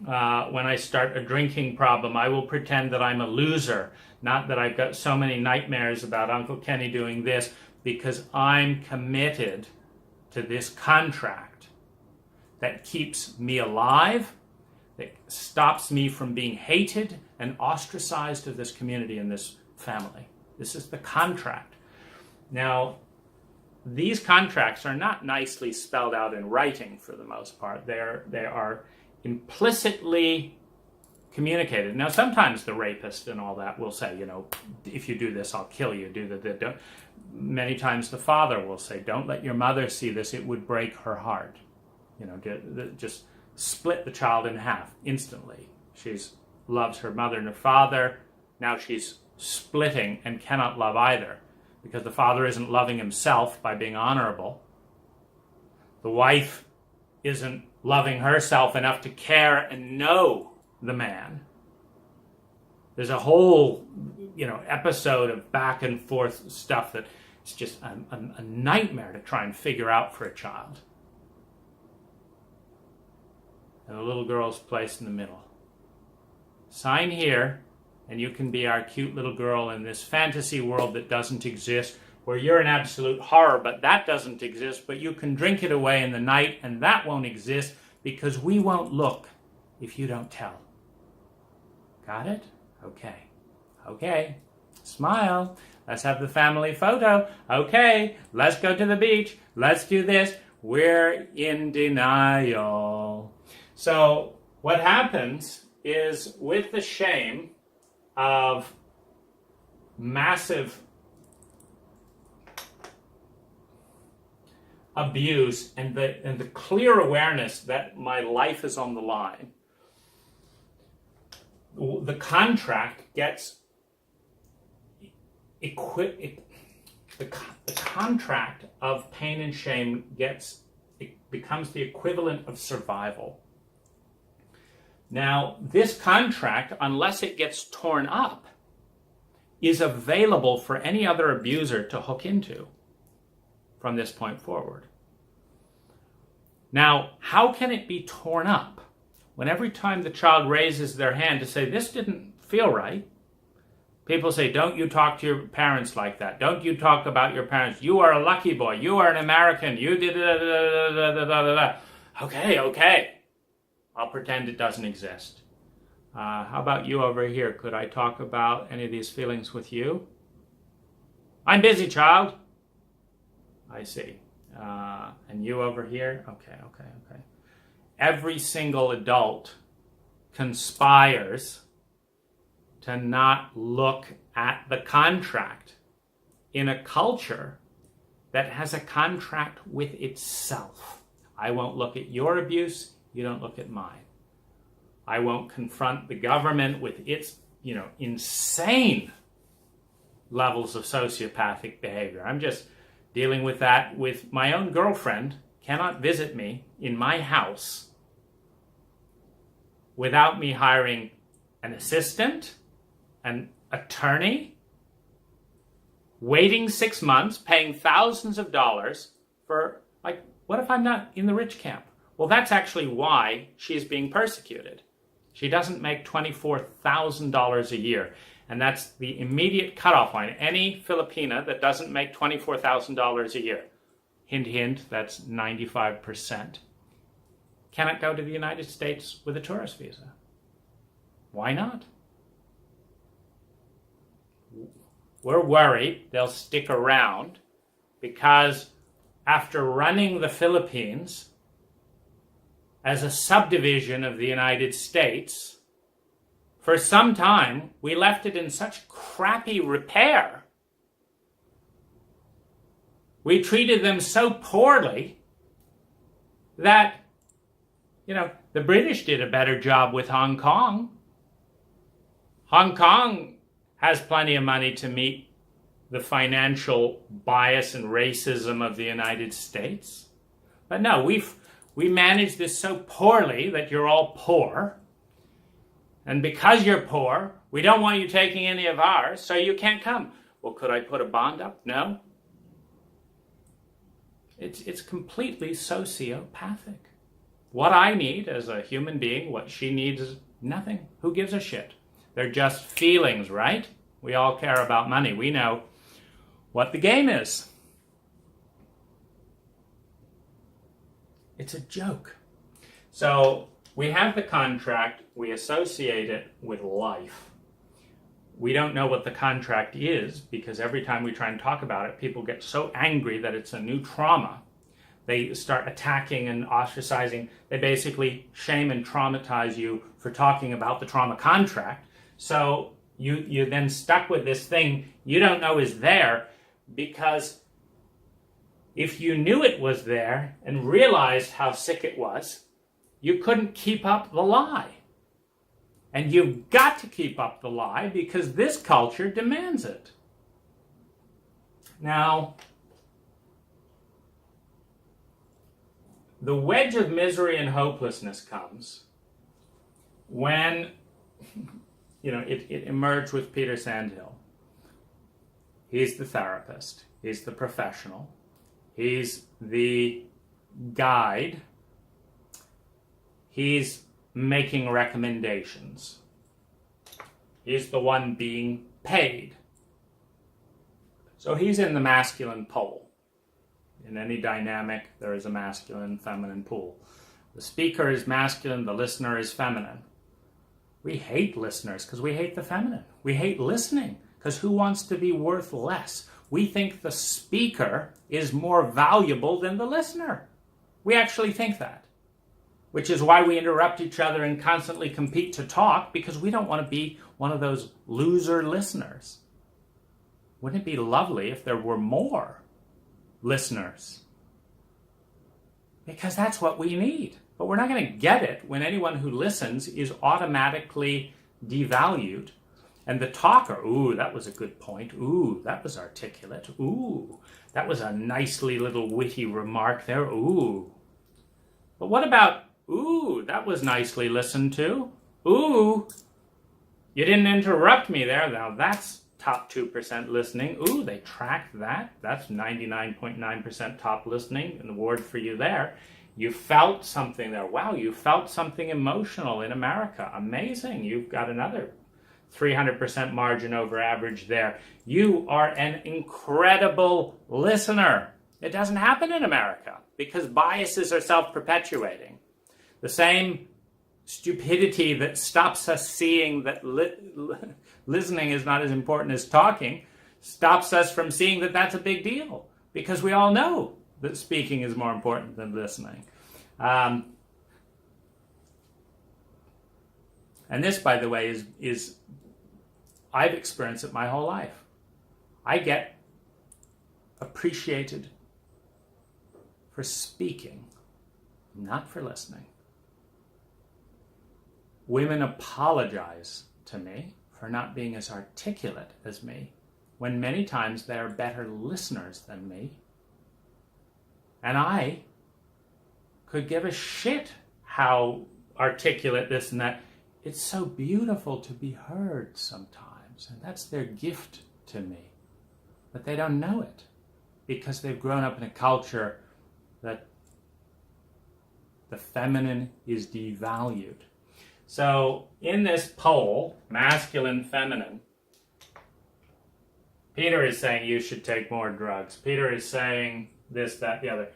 I start a drinking problem, I will pretend that I'm a loser. Not that I've got so many nightmares about Uncle Kenny doing this, because I'm committed to this contract that keeps me alive, that stops me from being hated and ostracized of this community and this family. This is the contract. Now, these contracts are not nicely spelled out in writing for the most part. They are implicitly communicated. Now, sometimes the rapist and all that will say, if you do this, I'll kill you. Many times the father will say, don't let your mother see this. It would break her heart. Just split the child in half instantly. She loves her mother and her father. Now she's splitting and cannot love either, because the father isn't loving himself by being honorable. The wife isn't loving herself enough to care and know the man. There's a whole, episode of back and forth stuff that it's just a nightmare to try and figure out for a child. And the little girl's placed in the middle. Sign here, and you can be our cute little girl in this fantasy world that doesn't exist, where you're an absolute horror, but that doesn't exist, but you can drink it away in the night, and that won't exist, because we won't look if you don't tell. Got it? Okay. Smile. Let's have the family photo. Okay, let's go to the beach. Let's do this. We're in denial. So what happens is, with the shame of massive abuse and the clear awareness that my life is on the line, the contract gets the contract of pain and shame becomes the equivalent of survival. Now, this contract, unless it gets torn up, is available for any other abuser to hook into from this point forward. Now, how can it be torn up when every time the child raises their hand to say, this didn't feel right, people say, don't you talk to your parents like that. Don't you talk about your parents. You are a lucky boy. You are an American. You did da-da-da-da-da-da-da-da. Okay. I'll pretend it doesn't exist. How about you over here? Could I talk about any of these feelings with you? I'm busy, child. I see. And you over here? Okay. Every single adult conspires to not look at the contract in a culture that has a contract with itself. I won't look at your abuse, you don't look at mine. I won't confront the government with its, insane levels of sociopathic behavior. I'm just dealing with that with my own girlfriend. Cannot visit me in my house without me hiring an assistant, an attorney, waiting 6 months, paying thousands of dollars for, what if I'm not in the rich camp? Well, that's actually why she's being persecuted. She doesn't make $24,000 a year, and that's the immediate cutoff line. Any Filipina that doesn't make $24,000 a year hint, hint, that's 95%, cannot go to the United States with a tourist visa. Why not? We're worried they'll stick around because after running the Philippines as a subdivision of the United States, for some time we left it in such crappy repair. We treated them so poorly that, the British did a better job with Hong Kong. Hong Kong has plenty of money to meet the financial bias and racism of the United States. But no, we managed this so poorly that you're all poor. And because you're poor, we don't want you taking any of ours, so you can't come. Well, could I put a bond up? No. It's completely sociopathic. What I need as a human being, what she needs is nothing. Who gives a shit? They're just feelings, right? We all care about money. We know what the game is. It's a joke. So we have the contract, we associate it with life. We don't know what the contract is because every time we try and talk about it, people get so angry that it's a new trauma. They start attacking and ostracizing. They basically shame and traumatize you for talking about the trauma contract. So you're then stuck with this thing you don't know is there, because if you knew it was there and realized how sick it was, you couldn't keep up the lie. And you've got to keep up the lie because this culture demands it. Now, the wedge of misery and hopelessness comes when, it emerged with Peter Sandhill. He's the therapist. He's the professional. He's the guide. He's making recommendations. He's the one being paid. So he's in the masculine pole. In any dynamic, there is a masculine and feminine pole. The speaker is masculine, the listener is feminine. We hate listeners because we hate the feminine. We hate listening because who wants to be worth less? We think the speaker is more valuable than the listener. We actually think that, which is why we interrupt each other and constantly compete to talk, because we don't want to be one of those loser listeners. Wouldn't it be lovely if there were more listeners? Because that's what we need. But we're not going to get it when anyone who listens is automatically devalued. And the talker, ooh, that was a good point. Ooh, that was articulate. Ooh, that was a nicely little witty remark there. Ooh. But what about, ooh, that was nicely listened to. Ooh, you didn't interrupt me there. Now that's top 2% listening. Ooh, they tracked that. That's 99.9% top listening. An award for you there. You felt something there. Wow, you felt something emotional in America. Amazing. You've got another 300% margin over average there. You are an incredible listener. It doesn't happen in America because biases are self-perpetuating. The same stupidity that stops us seeing that listening is not as important as talking stops us from seeing that that's a big deal, because we all know that speaking is more important than listening. And this, by the way, is I've experienced it my whole life. I get appreciated for speaking, not for listening. Women apologize to me for not being as articulate as me, when many times they are better listeners than me. And I could give a shit how articulate this and that. It's so beautiful to be heard sometimes, and that's their gift to me. But they don't know it because they've grown up in a culture that the feminine is devalued. So in this poll, masculine, feminine, Peter is saying you should take more drugs. Peter is saying this, that, the other.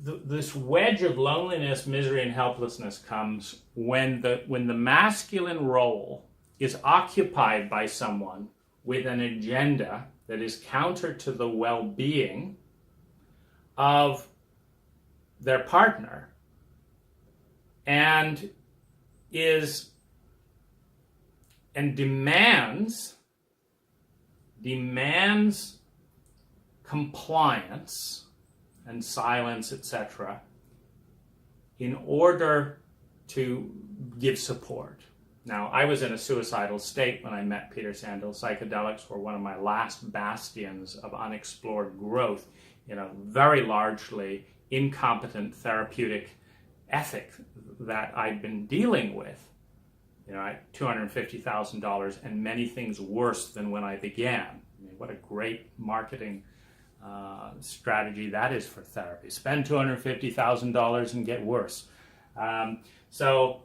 This wedge of loneliness, misery, and helplessness comes when the masculine role is occupied by someone with an agenda that is counter to the well-being of their partner, and demands compliance and silence, etc., in order to give support. Now, I was in a suicidal state when I met Peter Sandel. Psychedelics were one of my last bastions of unexplored growth in a very largely incompetent therapeutic ethic that I'd been dealing with. You know, I had $250,000 and many things worse than when I began. I mean, what a great marketing strategy that is for therapy. Spend $250,000 and get worse. So,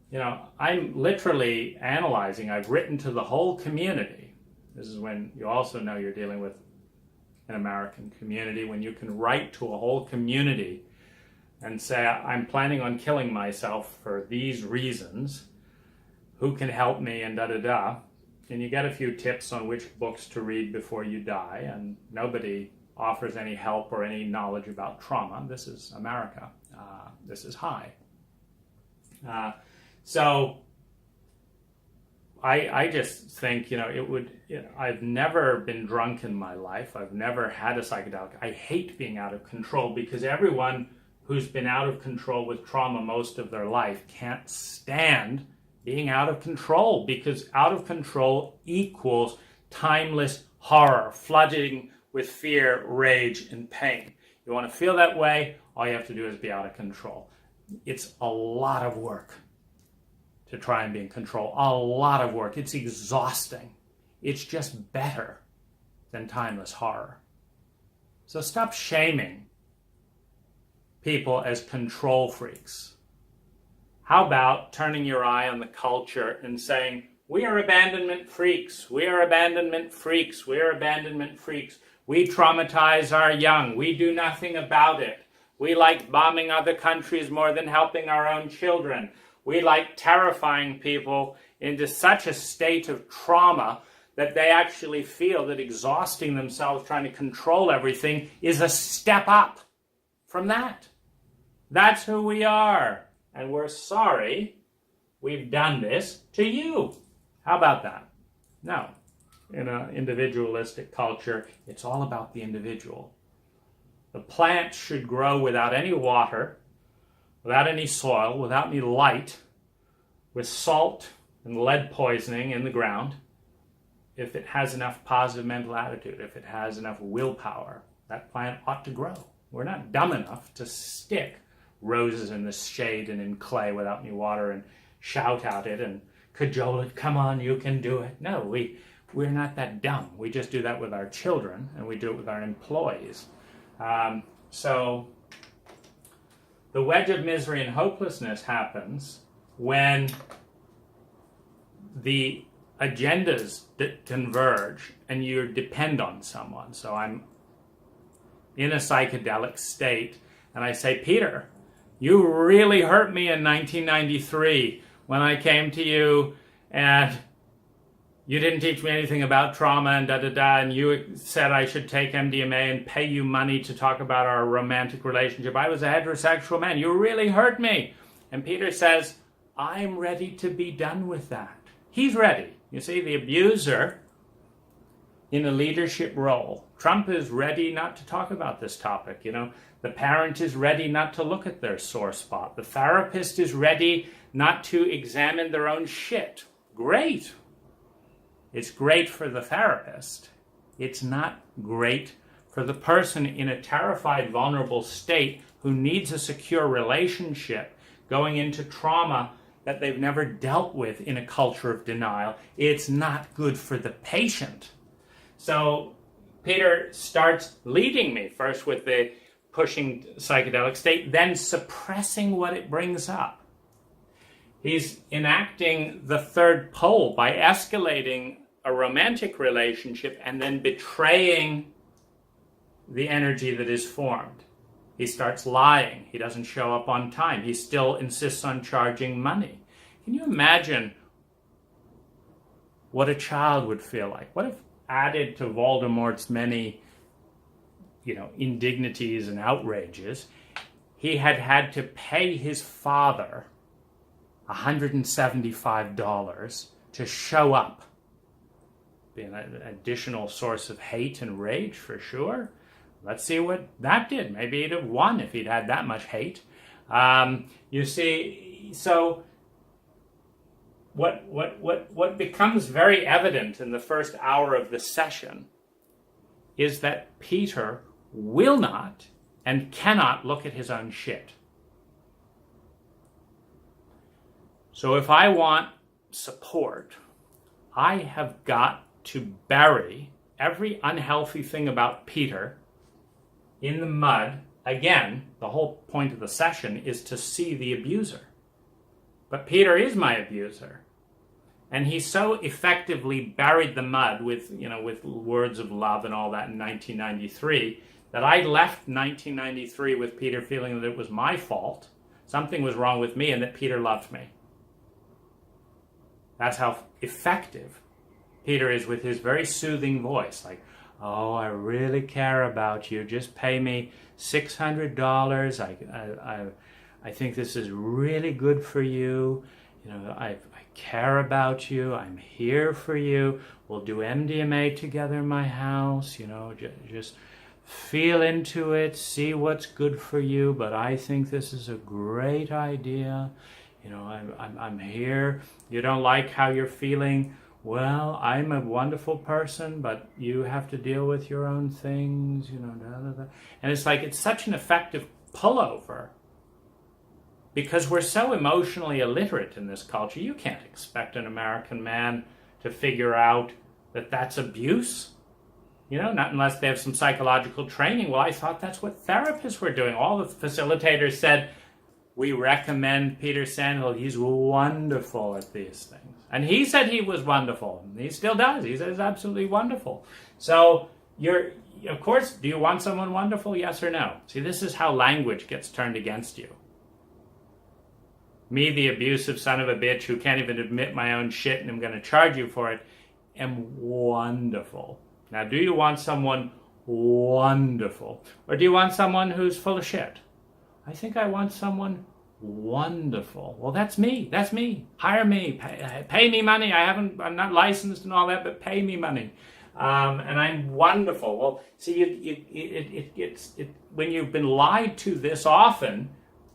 you know, I'm literally analyzing. I've written to the whole community. This is when you also know you're dealing with an American community, when you can write to a whole community and say, I'm planning on killing myself for these reasons. Who can help me, and da-da-da. And you get a few tips on which books to read before you die, and nobody offers any help or any knowledge about trauma. This is America. This is high. So I just think, you know, I've never been drunk in my life. I've never had a psychedelic. I hate being out of control, because everyone who's been out of control with trauma most of their life can't stand being out of control, because out of control equals timeless horror, flooding with fear, rage, and pain. You want to feel that way, all you have to do is be out of control. It's a lot of work to try and be in control. A lot of work. It's exhausting. It's just better than timeless horror. So stop shaming people as control freaks. How about turning your eye on the culture and saying, we are abandonment freaks, we are abandonment freaks, we are abandonment freaks. We traumatize our young, we do nothing about it. We like bombing other countries more than helping our own children. We like terrifying people into such a state of trauma that they actually feel that exhausting themselves trying to control everything is a step up from that. That's who we are. And we're sorry we've done this to you. How about that? No. In an individualistic culture, it's all about the individual. The plant should grow without any water, without any soil, without any light, with salt and lead poisoning in the ground. If it has enough positive mental attitude, if it has enough willpower, that plant ought to grow. We're not dumb enough to stick roses in the shade and in clay without any water and shout at it and cajole it, come on, you can do it. No, we're not that dumb. We just do that with our children, and we do it with our employees. So the wedge of misery and hopelessness happens when the agendas converge and you depend on someone. So I'm in a psychedelic state, and I say, Peter, you really hurt me in 1993 when I came to you and you didn't teach me anything about trauma and da-da-da, and you said I should take MDMA and pay you money to talk about our romantic relationship. I was a heterosexual man. You really hurt me. And Peter says, I'm ready to be done with that. He's ready. You see, the abuser in a leadership role. Trump is ready not to talk about this topic. You know, the parent is ready not to look at their sore spot. The therapist is ready not to examine their own shit. Great. It's great for the therapist. It's not great for the person in a terrified, vulnerable state who needs a secure relationship going into trauma that they've never dealt with in a culture of denial. It's not good for the patient. So Peter starts leading me first with the pushing psychedelic state, then suppressing what it brings up. He's enacting the third pole by escalating a romantic relationship and then betraying the energy that is formed. He starts lying. He doesn't show up on time. He still insists on charging money. Can you imagine what a child would feel like? What if, added to Voldemort's many, indignities and outrages, he had had to pay his father $175 to show up? Being an additional source of hate and rage for sure. Let's see what that did. Maybe he'd have won if he'd had that much hate. You see, so what becomes very evident in the first hour of the session is that Peter will not and cannot look at his own shit. So if I want support, I have got to bury every unhealthy thing about Peter in the mud. Again, the whole point of the session is to see the abuser. But Peter is my abuser. And he so effectively buried the mud with words of love and all that in 1993 that I left 1993 with Peter feeling that it was my fault, something was wrong with me, and that Peter loved me. That's how effective Peter is with his very soothing voice. Like, oh, I really care about you. Just pay me $600. I think this is really good for you. I care about you. I'm here for you. We'll do MDMA together in my house. Just feel into it. See what's good for you. But I think this is a great idea. I'm here. You don't like how you're feeling? Well, I'm a wonderful person, but you have to deal with your own things. And it's like, it's such an effective pullover. Because we're so emotionally illiterate in this culture, you can't expect an American man to figure out that that's abuse. Not unless they have some psychological training. Well, I thought that's what therapists were doing. All the facilitators said, we recommend Peter Sandhill. He's wonderful at these things. And he said he was wonderful. And he still does. He says absolutely wonderful. So of course, do you want someone wonderful? Yes or no? See, this is how language gets turned against you. Me, the abusive son of a bitch who can't even admit my own shit and I'm going to charge you for it, am wonderful. Now, do you want someone wonderful? Or do you want someone who's full of shit? I think I want someone wonderful. Well, that's me. That's me. Hire me. Pay me money. I'm not licensed and all that, but pay me money. And I'm wonderful. Well, see, when you've been lied to this often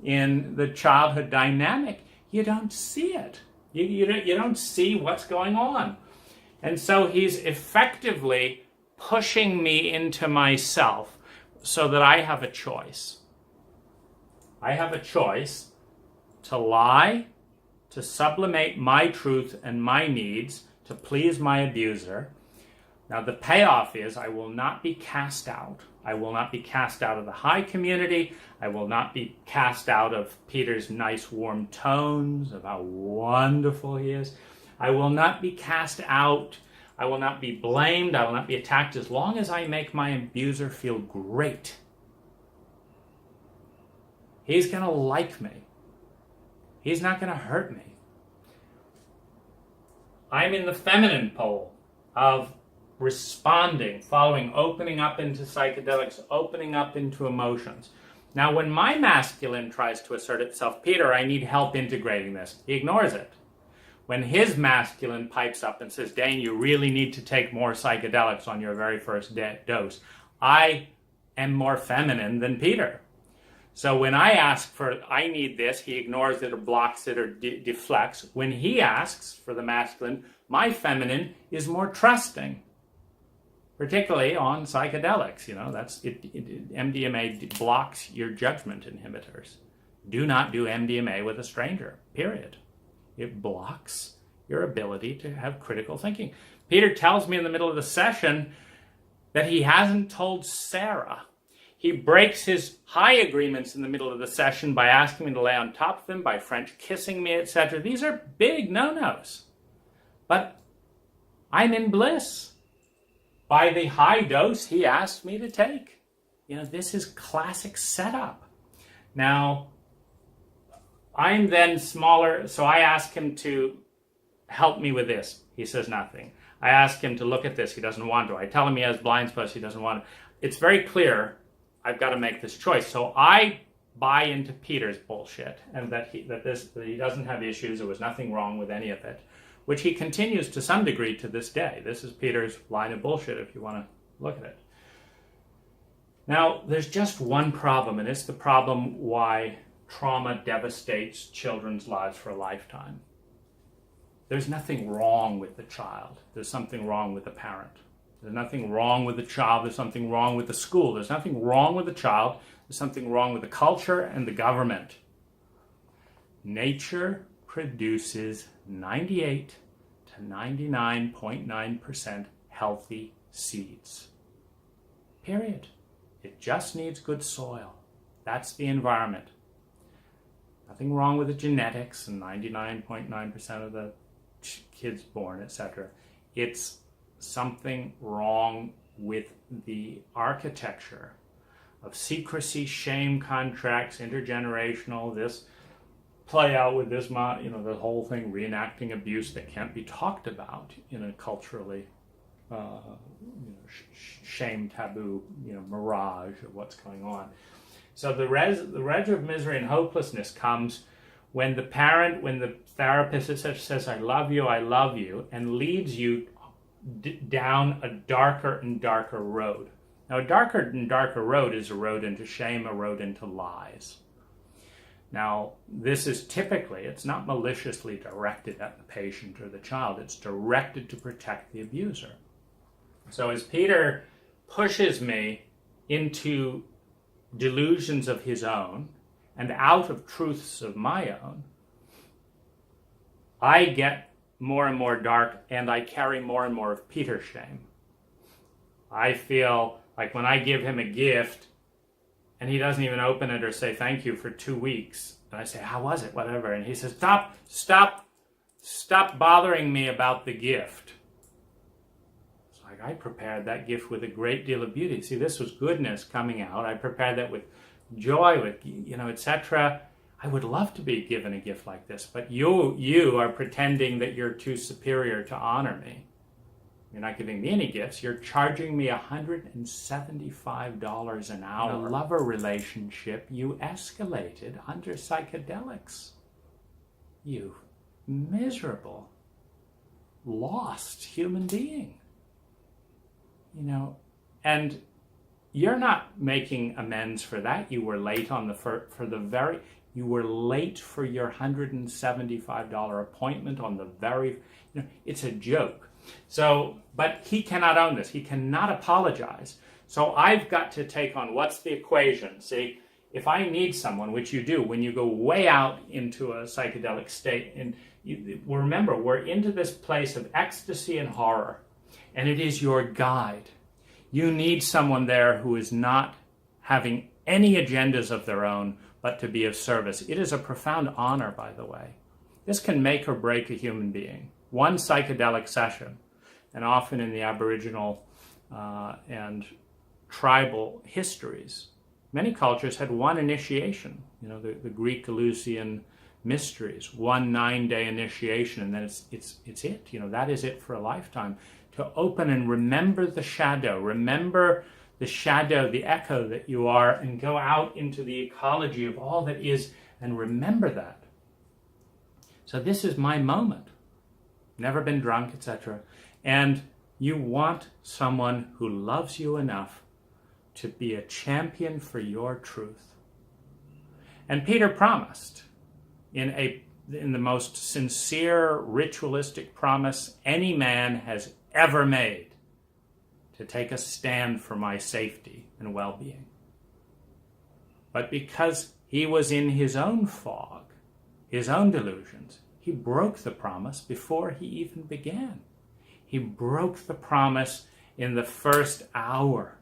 in the childhood dynamic, you don't see it. You don't see what's going on. And so he's effectively pushing me into myself so that I have a choice. I have a choice to lie, to sublimate my truth and my needs to please my abuser. Now the payoff is I will not be cast out. I will not be cast out of the high community. I will not be cast out of Peter's nice warm tones of how wonderful he is. I will not be cast out. I will not be blamed. I will not be attacked as long as I make my abuser feel great. He's going to like me. He's not going to hurt me. I'm in the feminine pole of responding, following, opening up into psychedelics, opening up into emotions. Now, when my masculine tries to assert itself, Peter, I need help integrating this. He ignores it. When his masculine pipes up and says, Dane, you really need to take more psychedelics on your very first dose, I am more feminine than Peter. So when I ask for, I need this, he ignores it or blocks it or deflects. When he asks for the masculine, my feminine is more trusting, particularly on psychedelics. That's it. MDMA blocks your judgment inhibitors. Do not do MDMA with a stranger, period. It blocks your ability to have critical thinking. Peter tells me in the middle of the session that he hasn't told Sarah. He breaks his high agreements in the middle of the session by asking me to lay on top of him, by French kissing me, etc. These are big no-nos. But I'm in bliss by the high dose he asked me to take. This is classic setup. Now, I'm then smaller, so I ask him to help me with this. He says nothing. I ask him to look at this. He doesn't want to. I tell him he has blind spots. He doesn't want to. It's very clear I've got to make this choice. So I buy into Peter's bullshit and that he doesn't have issues. There was nothing wrong with any of it, which he continues to some degree to this day. This is Peter's line of bullshit if you want to look at it. Now, there's just one problem, and it's the problem why trauma devastates children's lives for a lifetime. There's nothing wrong with the child. There's something wrong with the parent. There's nothing wrong with the child. There's something wrong with the school. There's nothing wrong with the child. There's something wrong with the culture and the government. Nature produces 98 to 99.9% healthy seeds. Period. It just needs good soil. That's the environment. Nothing wrong with the genetics and 99.9% of the kids born, etc. It's something wrong with the architecture of secrecy, shame contracts, intergenerational, this play out with this, the whole thing reenacting abuse that can't be talked about in a culturally shame taboo, mirage of what's going on. So the reg of misery and hopelessness comes when the parent, when the therapist says, I love you, and leads you down a darker and darker road. Now, a darker and darker road is a road into shame, a road into lies. Now, this is typically, it's not maliciously directed at the patient or the child. It's directed to protect the abuser. So as Peter pushes me into delusions of his own and out of truths of my own, I get more and more dark, and I carry more and more of Peter's shame. I feel like when I give him a gift and he doesn't even open it or say thank you for 2 weeks, and I say, how was it, whatever, and he says, stop bothering me about the gift. It's like, I prepared that gift with a great deal of beauty. See, this was goodness coming out. I prepared that with joy, with, etc. I would love to be given a gift like this, but you are pretending that you're too superior to honor me. You're not giving me any gifts. You're charging me $175 an hour. In a lover relationship, you escalated under psychedelics. You miserable, lost human being. And you're not making amends for that. You were late on you were late for your $175 appointment on the very, it's a joke. So, but he cannot own this. He cannot apologize. So I've got to take on, what's the equation? See, if I need someone, which you do when you go way out into a psychedelic state, and remember, we're into this place of ecstasy and horror, and it is your guide. You need someone there who is not having any agendas of their own, but to be of service. It is a profound honor, by the way. This can make or break a human being. One psychedelic session, and often in the Aboriginal and tribal histories, many cultures had one initiation. The Greek Eleusinian mysteries, one 9-day initiation, and then it's it. That is it for a lifetime. To open and remember the shadow, the echo that you are, and go out into the ecology of all that is, and remember that. So this is my moment. Never been drunk, etc. And you want someone who loves you enough to be a champion for your truth. And Peter promised in the most sincere ritualistic promise any man has ever made, to take a stand for my safety and well-being. But because he was in his own fog, his own delusions, he broke the promise before he even began. He broke the promise in the first hour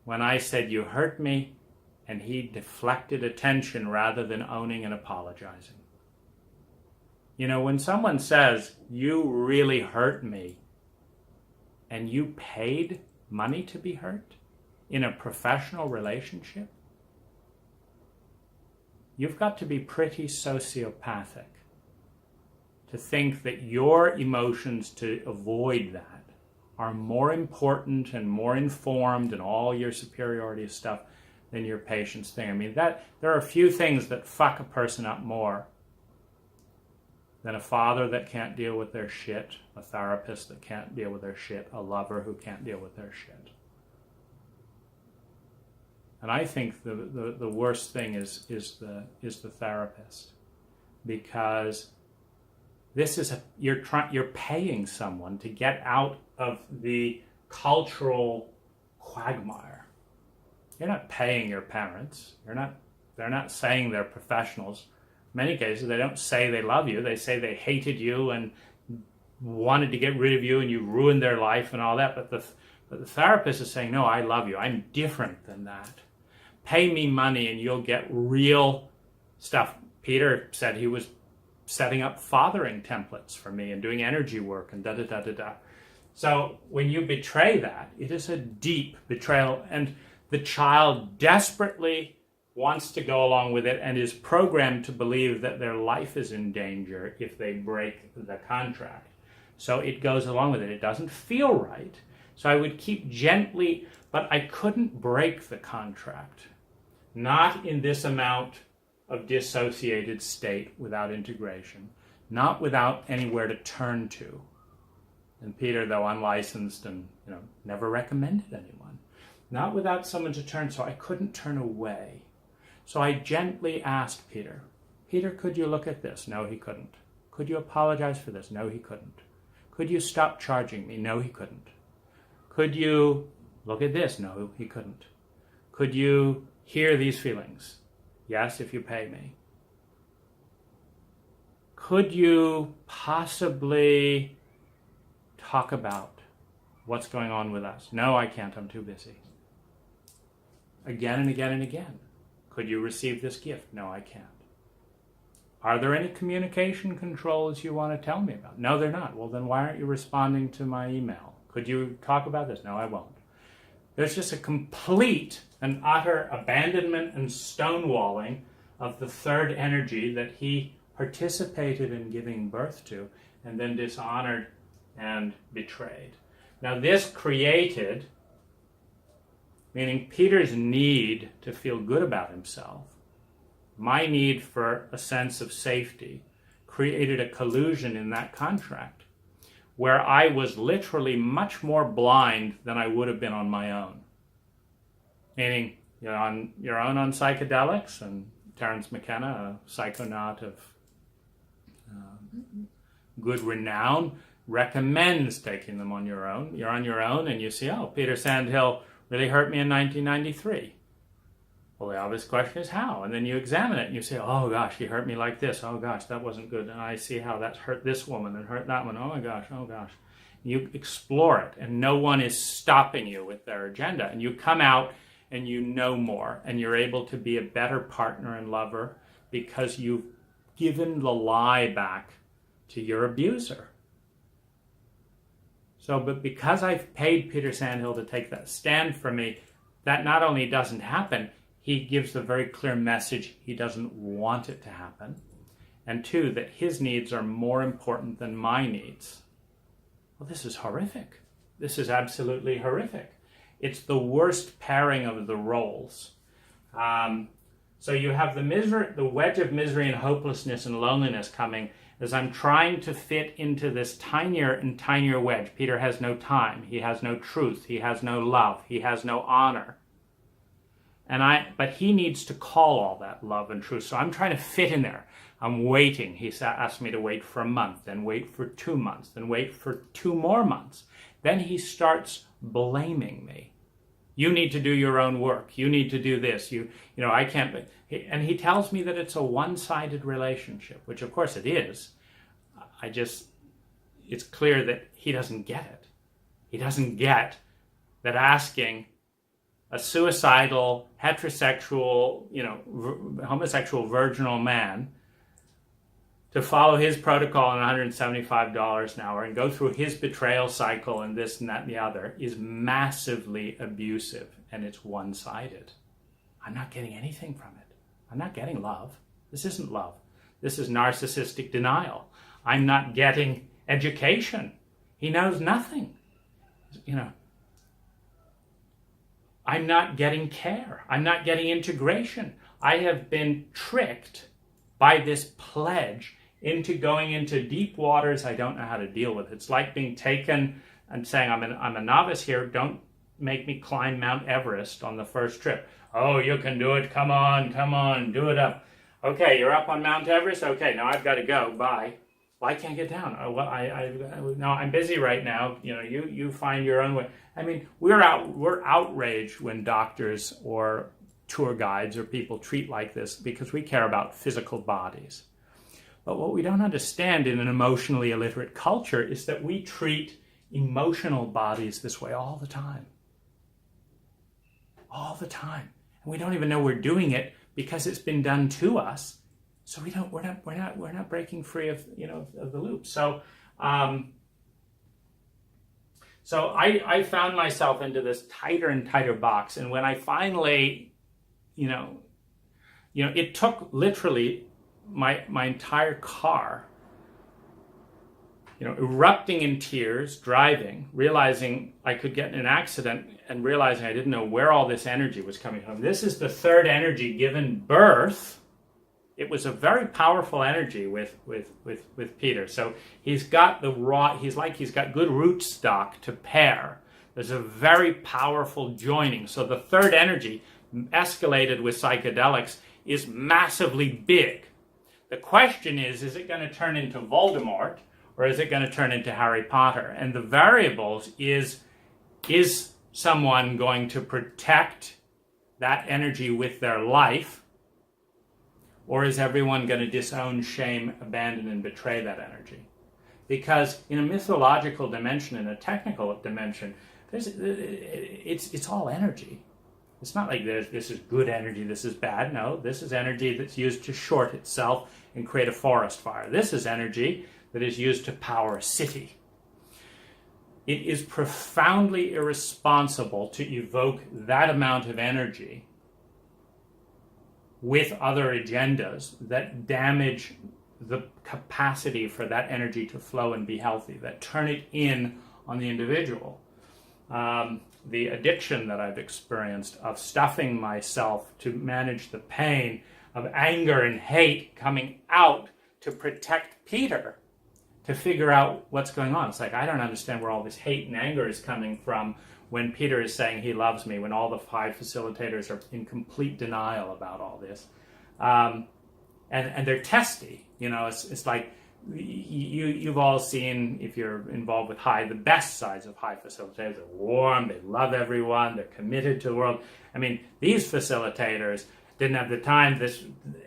when I said, you hurt me, and he deflected attention rather than owning and apologizing. You know, when someone says, you really hurt me, and you paid money to be hurt in a professional relationship, you've got to be pretty sociopathic to think that your emotions to avoid that are more important and more informed and all your superiority stuff than your patient's thing. I mean, that there are a few things that fuck a person up more than a father that can't deal with their shit, a therapist that can't deal with their shit, a lover who can't deal with their shit. And I think the worst thing is the therapist, because this is you're paying someone to get out of the cultural quagmire. You're not paying your parents. They're not saying they're professionals. In many cases, they don't say they love you. They say they hated you and wanted to get rid of you and you ruined their life and all that. But the therapist is saying, no, I love you. I'm different than that. Pay me money and you'll get real stuff. Peter said he was setting up fathering templates for me and doing energy work and da-da-da-da-da. So when you betray that, it is a deep betrayal, and the child desperately wants to go along with it and is programmed to believe that their life is in danger if they break the contract. So it goes along with it. It doesn't feel right. So I would keep gently, but I couldn't break the contract. Not in this amount of dissociated state without integration. Not without anywhere to turn to. And Peter, though unlicensed and never recommended anyone, not without someone to turn, so I couldn't turn away. So I gently asked Peter, could you look at this? No, he couldn't. Could you apologize for this? No, he couldn't. Could you stop charging me? No, he couldn't. Could you look at this? No, he couldn't. Could you hear these feelings? Yes, if you pay me. Could you possibly talk about what's going on with us? No, I can't. I'm too busy. Again and again and again. Could you receive this gift? No, I can't. Are there any communication controls you want to tell me about? No, they're not. Well, then why aren't you responding to my email? Could you talk about this? No, I won't. There's just a complete and utter abandonment and stonewalling of the third energy that he participated in giving birth to and then dishonored and betrayed. Now this created, meaning Peter's need to feel good about himself, my need for a sense of safety, created a collusion in that contract where I was literally much more blind than I would have been on my own. Meaning, you're on your own on psychedelics, and Terence McKenna, a psychonaut of good renown, recommends taking them on your own. You're on your own and you see, oh, Peter Sandhill really hurt me in 1993. Well, the obvious question is how? And then you examine it and you say, oh gosh, he hurt me like this. Oh gosh, that wasn't good. And I see how that's hurt this woman and hurt that one. Oh my gosh, oh gosh. You explore it and no one is stopping you with their agenda. And you come out and you know more and you're able to be a better partner and lover because you've given the lie back to your abuser. So, but because I've paid Peter Sandhill to take that stand for me, that not only doesn't happen, he gives the very clear message he doesn't want it to happen. And two, that his needs are more important than my needs. Well, this is horrific. This is absolutely horrific. It's the worst pairing of the roles. So you have the wedge of misery and hopelessness and loneliness coming as I'm trying to fit into this tinier and tinier wedge. Peter has no time. He has no truth. He has no love. He has no honor. But he needs to call all that love and truth. So I'm trying to fit in there. I'm waiting. He asked me to wait for a month, then wait for 2 months, then wait for 2 more months. Then he starts blaming me. You need to do your own work. You need to do this. I can't. And he tells me that it's a one-sided relationship, which of course it is. It's clear that he doesn't get it. He doesn't get that asking a suicidal, heterosexual, homosexual, virginal man to follow his protocol on $175 an hour and go through his betrayal cycle and this and that and the other is massively abusive, and it's one-sided. I'm not getting anything from it. I'm not getting love. This isn't love. This is narcissistic denial. I'm not getting education. He knows nothing. I'm not getting care. I'm not getting integration. I have been tricked by this pledge into going into deep waters I don't know how to deal with. It's like being taken and saying, I'm a novice here. Don't make me climb Mount Everest on the first trip. Oh, you can do it. Come on, do it up. Okay, you're up on Mount Everest. Okay, now I've got to go. Bye. Well, I can't get down. No, I'm busy right now. You find your own way. I mean, we're outraged when doctors or tour guides or people treat like this because we care about physical bodies. But what we don't understand in an emotionally illiterate culture is that we treat emotional bodies this way all the time. All the time. And we don't even know we're doing it because it's been done to us. So we're not breaking free of the loop. So I found myself into this tighter and tighter box, and when I finally, it took literally my entire car, erupting in tears, driving, realizing I could get in an accident, and realizing I didn't know where all this energy was coming from. This is the third energy given birth. It was a very powerful energy with Peter. So he's got he's got good rootstock to pair. There's a very powerful joining. So the third energy, escalated with psychedelics, is massively big. The question is it going to turn into Voldemort or is it going to turn into Harry Potter? And the variables is someone going to protect that energy with their life? Or is everyone going to disown, shame, abandon, and betray that energy? Because in a mythological dimension, in a technical dimension, it's all energy. It's not like this is good energy, this is bad. No, this is energy that's used to short itself and create a forest fire. This is energy that is used to power a city. It is profoundly irresponsible to evoke that amount of energy with other agendas that damage the capacity for that energy to flow and be healthy, that turn it in on the individual. The addiction that I've experienced of stuffing myself to manage the pain of anger and hate coming out to protect Peter, to figure out what's going on. It's like, I don't understand where all this hate and anger is coming from when Peter is saying he loves me, when all the 5 facilitators are in complete denial about all this. And they're testy. It's like you've all seen, if you're involved with High, the best sides of High facilitators. They're warm, they love everyone, they're committed to the world. I mean, these facilitators didn't have the time.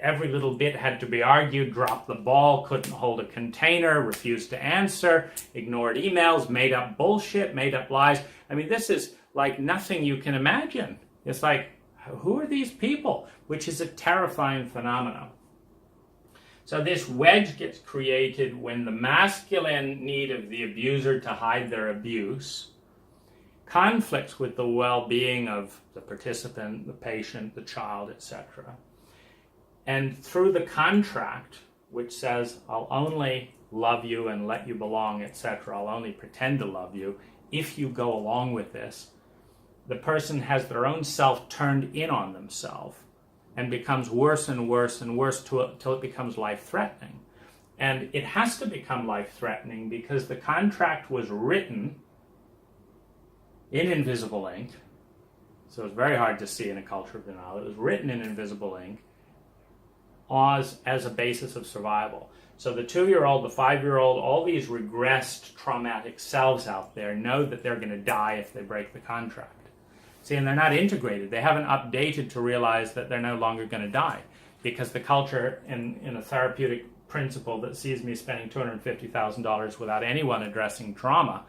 Every little bit had to be argued, dropped the ball, couldn't hold a container, refused to answer, ignored emails, made up bullshit, made up lies. I mean, this is like nothing you can imagine. It's like, who are these people? Which is a terrifying phenomenon. So this wedge gets created when the masculine need of the abuser to hide their abuse conflicts with the well-being of the participant, the patient, the child, etc. And through the contract, which says, I'll only love you and let you belong, etc., I'll only pretend to love you if you go along with this, the person has their own self turned in on themselves and becomes worse and worse and worse till it becomes life-threatening. And it has to become life-threatening because the contract was written in invisible ink, so it's very hard to see in a culture of denial. It was written in invisible ink as a basis of survival. So the 2-year-old, the 5-year-old, all these regressed traumatic selves out there know that they're going to die if they break the contract. See, and they're not integrated. They haven't updated to realize that they're no longer going to die, because the culture in a therapeutic principle that sees me spending $250,000 without anyone addressing trauma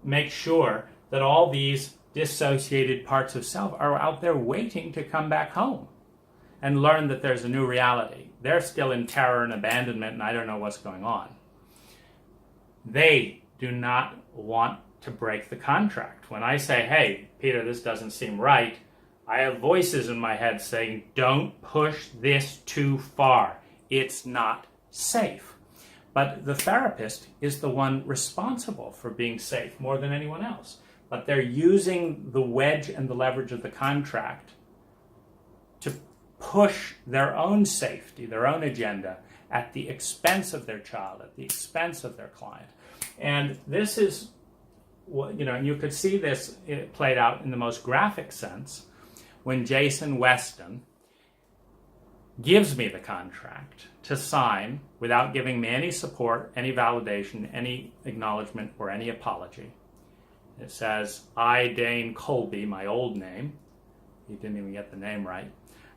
makes sure that all these dissociated parts of self are out there waiting to come back home. and learn that there's a new reality. They're still in terror and abandonment, and I don't know what's going on. They do not want to break the contract. When I say, hey, Peter, this doesn't seem right, I have voices in my head saying, don't push this too far. It's not safe. But the therapist is the one responsible for being safe more than anyone else. But they're using the wedge and the leverage of the contract to push their own safety, their own agenda, at the expense of their child, at the expense of their client. And this is, you could see this played out in the most graphic sense when Jason Weston gives me the contract to sign without giving me any support, any validation, any acknowledgement, or any apology. It says, I, Dane Colby, my old name. He didn't even get the name right.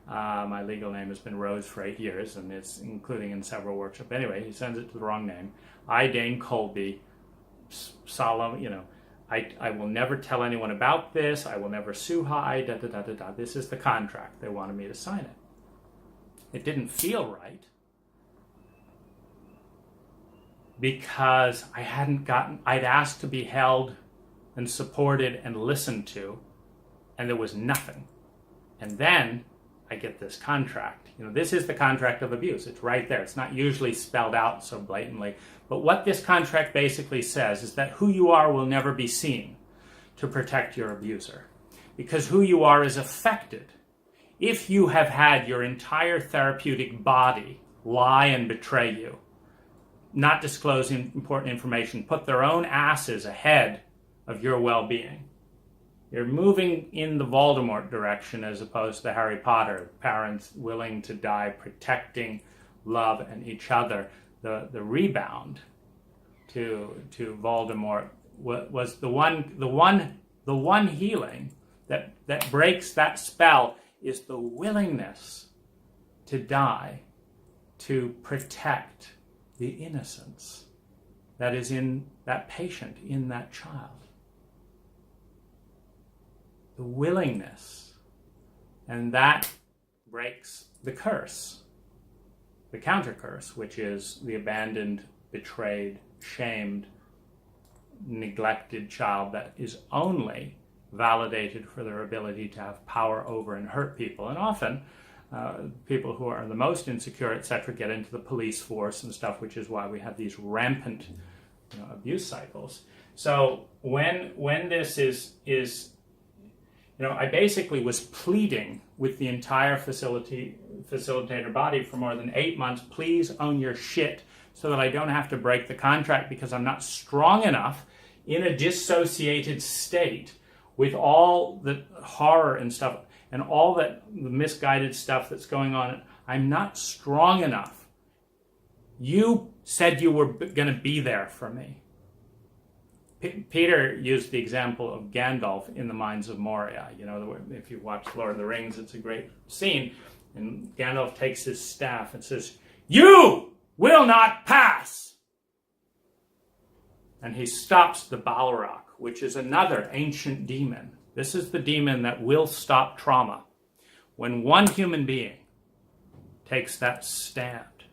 My legal name has been Rose for 8 years, and it's including in several workshops. Anyway, he sends it to the wrong name. I, Dane Colby, solemn, I will never tell anyone about this. I will never sue Hyde, da-da-da-da-da. This is the contract. They wanted me to sign it. It didn't feel right because I'd asked to be held and supported and listened to, and there was nothing. And then I get this contract. This is the contract of abuse. It's right there. It's not usually spelled out so blatantly. But what this contract basically says is that who you are will never be seen to protect your abuser, because who you are is affected. If you have had your entire therapeutic body lie and betray you, not disclose important information, put their own asses ahead of your well-being, you're moving in the Voldemort direction as opposed to Harry Potter, parents willing to die protecting love and each other. The rebound to Voldemort was the one healing that breaks that spell is the willingness to die to protect the innocence that is in that patient, in that child. The willingness. And that breaks the curse, the counter curse, which is the abandoned, betrayed, shamed, neglected child that is only validated for their ability to have power over and hurt people. And often people who are the most insecure, etc., get into the police force and stuff, which is why we have these rampant abuse cycles. So when this is I basically was pleading with the entire facilitator body for more than 8 months, please own your shit so that I don't have to break the contract because I'm not strong enough in a dissociated state with all the horror and stuff and all the misguided stuff that's going on. I'm not strong enough. You said you were going to be there for me. Peter used the example of Gandalf in the Mines of Moria. If you watch Lord of the Rings, it's a great scene. And Gandalf takes his staff and says, "You will not pass!" And he stops the Balrog, which is another ancient demon. This is the demon that will stop trauma. When one human being takes that stand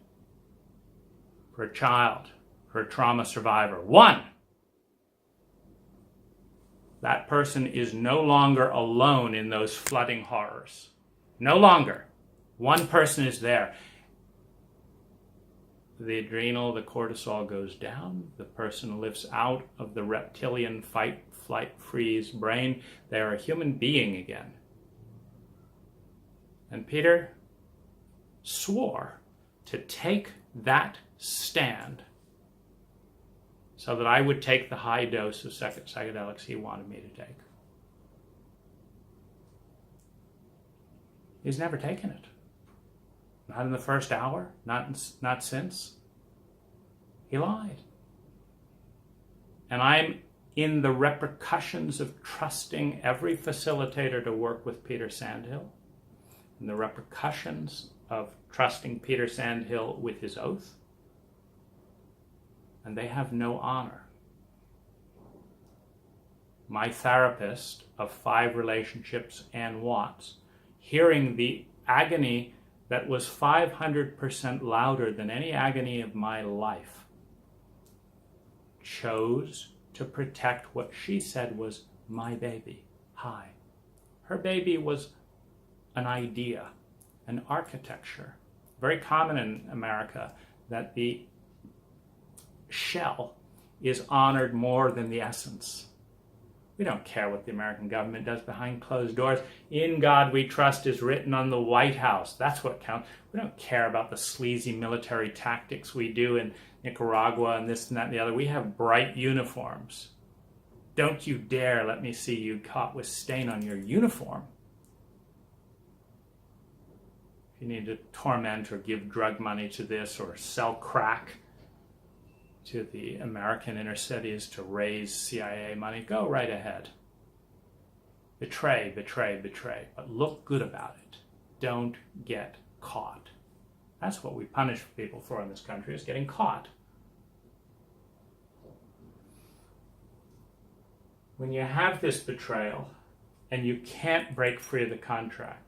for a child, for a trauma survivor, one, that person is no longer alone in those flooding horrors. No longer. One person is there. The adrenal, the cortisol goes down. The person lifts out of the reptilian fight, flight, freeze brain. They are a human being again. And Peter swore to take that stand so that I would take the high dose of psychedelics he wanted me to take. He's never taken it. Not in the first hour, not since. He lied. And I'm in the repercussions of trusting every facilitator to work with Peter Sandhill, and the repercussions of trusting Peter Sandhill with his oath. And they have no honor. My therapist of 5 relationships, Ann Watts, hearing the agony that was 500% louder than any agony of my life chose to protect what she said was my baby. Hi. Her baby was an idea, an architecture. Very common in America that the shell is honored more than the essence. We don't care what the American government does behind closed doors. In God we trust is written on the White House. That's what counts. We don't care about the sleazy military tactics we do in Nicaragua and this and that and the other. We have bright uniforms. Don't you dare let me see you caught with stain on your uniform. If you need to torment or give drug money to this or sell crack to the American inner cities to raise CIA money, go right ahead. Betray, betray, betray, but look good about it. Don't get caught. That's what we punish people for in this country, is getting caught. When you have this betrayal and you can't break free of the contract,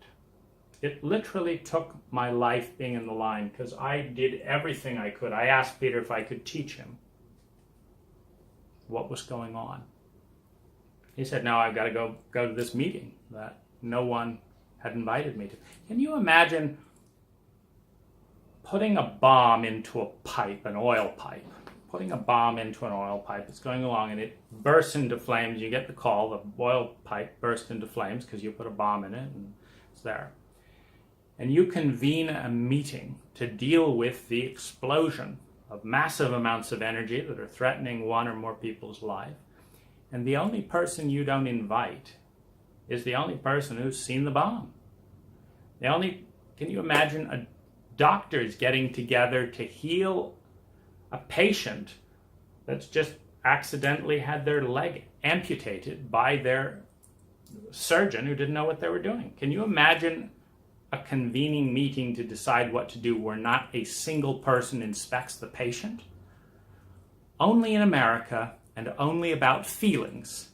it literally took my life being in the line because I did everything I could. I asked Peter if I could teach him what was going on. He said, no, I've got to go to this meeting that no one had invited me to. Can you imagine putting a bomb into a pipe, an oil pipe? Putting a bomb into an oil pipe, it's going along and it bursts into flames. You get the call, the oil pipe burst into flames because you put a bomb in it and it's there. And you convene a meeting to deal with the explosion of massive amounts of energy that are threatening one or more people's life. And the only person you don't invite is the only person who's seen the bomb. Can you imagine doctors getting together to heal a patient that's just accidentally had their leg amputated by their surgeon who didn't know what they were doing? Can you imagine a convening meeting to decide what to do where not a single person inspects the patient? Only in America and only about feelings.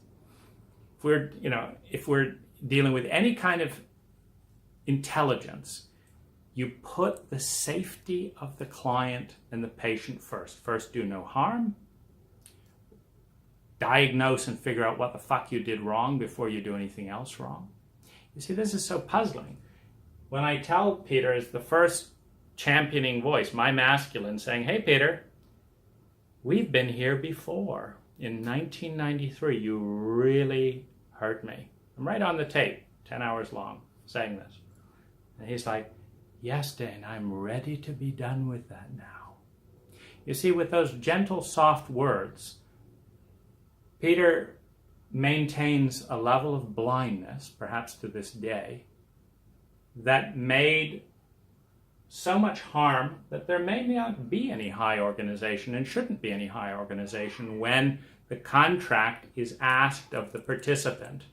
If we're dealing with any kind of intelligence, you put the safety of the client and the patient first. First, do no harm. Diagnose and figure out what the fuck you did wrong before you do anything else wrong. You see, this is so puzzling. When I tell Peter, as the first championing voice, my masculine, saying, hey, Peter, we've been here before. In 1993, you really hurt me. I'm right on the tape, 10 hours long, saying this. And he's like, yes, Dane, I'm ready to be done with that now. You see, with those gentle, soft words, Peter maintains a level of blindness, perhaps to this day, that made so much harm that there may not be any high organization and shouldn't be any high organization when the contract is asked of the participant,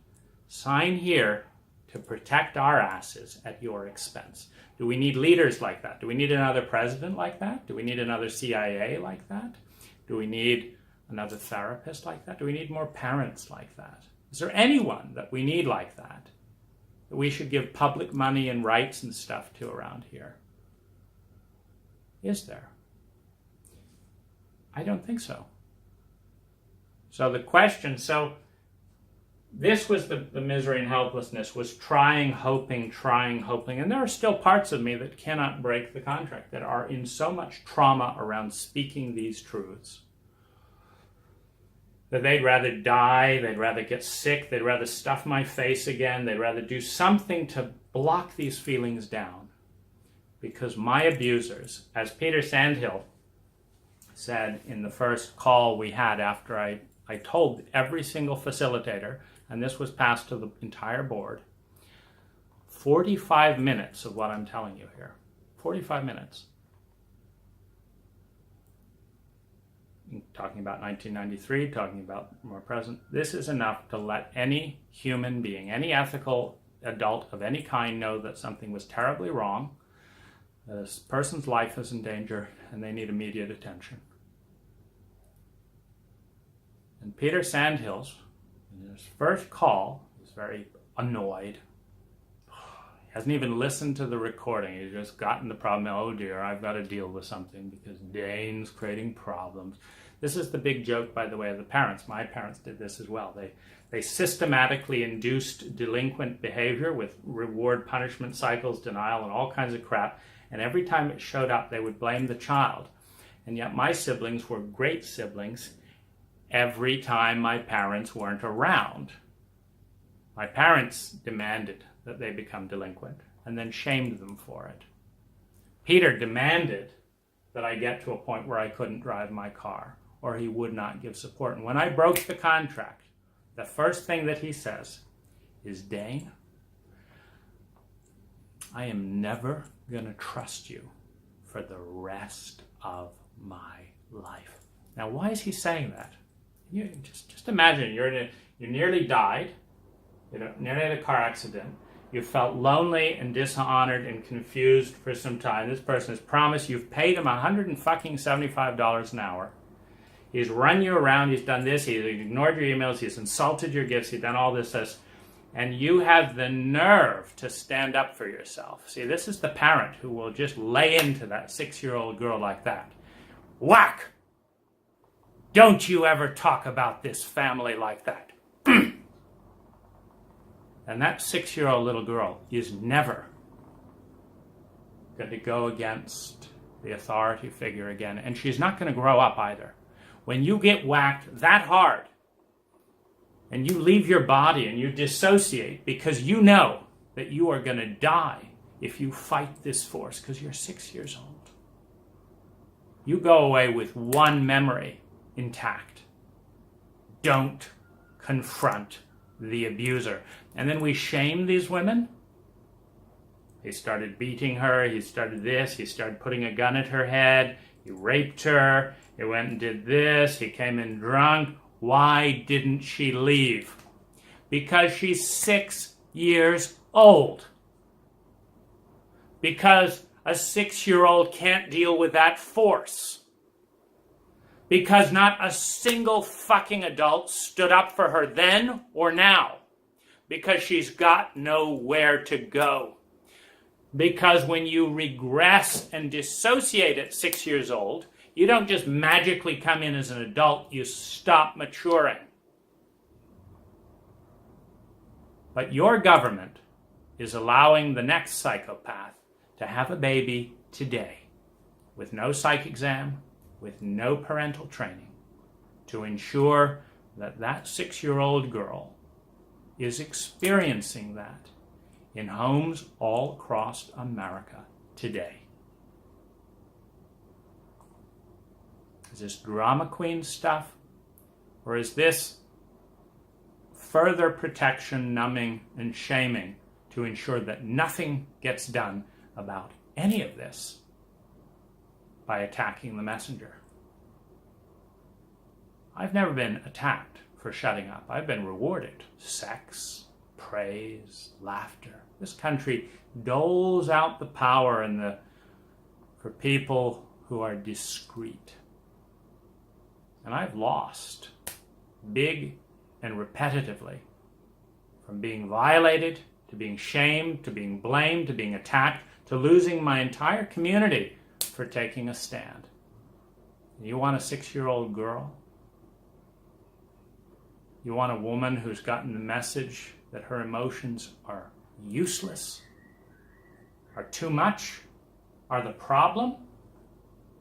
sign here to protect our asses at your expense. Do we need leaders like that? Do we need another president like that? Do we need another CIA like that? Do we need another therapist like that? Do we need more parents like that? Is there anyone that we need like that we should give public money and rights and stuff to around here? Is there? I don't think so. So the question, this was the misery and helplessness, was trying, hoping, and there are still parts of me that cannot break the contract, that are in so much trauma around speaking these truths, that they'd rather die, they'd rather get sick, they'd rather stuff my face again, they'd rather do something to block these feelings down. Because my abusers, as Peter Sandhill said in the first call we had after I told every single facilitator, and this was passed to the entire board, 45 minutes of what I'm telling you here. 45 minutes. Talking about 1993, talking about more present. This is enough to let any human being, any ethical adult of any kind know that something was terribly wrong, that this person's life is in danger, and they need immediate attention. And Peter Sandhills, in his first call, was very annoyed. Hasn't even listened to the recording. He's just gotten the problem. Oh dear, I've got to deal with something because Dane's creating problems. This is the big joke, by the way, of the parents. My parents did this as well. They systematically induced delinquent behavior with reward punishment cycles, denial, and all kinds of crap. And every time it showed up, they would blame the child. And yet my siblings were great siblings every time my parents weren't around. My parents demanded that they become delinquent and then shamed them for it. Peter demanded that I get to a point where I couldn't drive my car, or he would not give support. And when I broke the contract, the first thing that he says is, Dane, I am never going to trust you for the rest of my life. Now, why is he saying that? You just imagine you nearly died, nearly had a car accident. You felt lonely and dishonored and confused for some time. This person has promised you've paid him $175 an hour. He's run you around. He's done this. He's ignored your emails. He's insulted your gifts. He's done all this. And you have the nerve to stand up for yourself. See, this is the parent who will just lay into that 6-year-old girl like that. Whack! Don't you ever talk about this family like that. And that 6-year-old little girl is never going to go against the authority figure again. And she's not going to grow up either. When you get whacked that hard and you leave your body and you dissociate because you know that you are going to die if you fight this force because you're 6 years old, you go away with one memory intact. Don't confront the abuser. And then we shame these women. He started beating her. He started this. He started putting a gun at her head. He raped her. He went and did this. He came in drunk. Why didn't she leave? Because she's 6 years old. Because a 6-year-old can't deal with that force. Because not a single fucking adult stood up for her then or now. Because she's got nowhere to go. Because when you regress and dissociate at 6 years old, you don't just magically come in as an adult, you stop maturing. But your government is allowing the next psychopath to have a baby today with no psych exam, with no parental training, to ensure that that 6-year-old girl is experiencing that in homes all across America today. Is this drama queen stuff? Or is this further protection, numbing, and shaming to ensure that nothing gets done about any of this by attacking the messenger? I've never been attacked for shutting up. I've been rewarded. Sex, praise, laughter. This country doles out the power for people who are discreet. And I've lost big and repetitively, from being violated, to being shamed, to being blamed, to being attacked, to losing my entire community for taking a stand. And you want a 6-year-old girl? You want a woman who's gotten the message that her emotions are useless, are too much, are the problem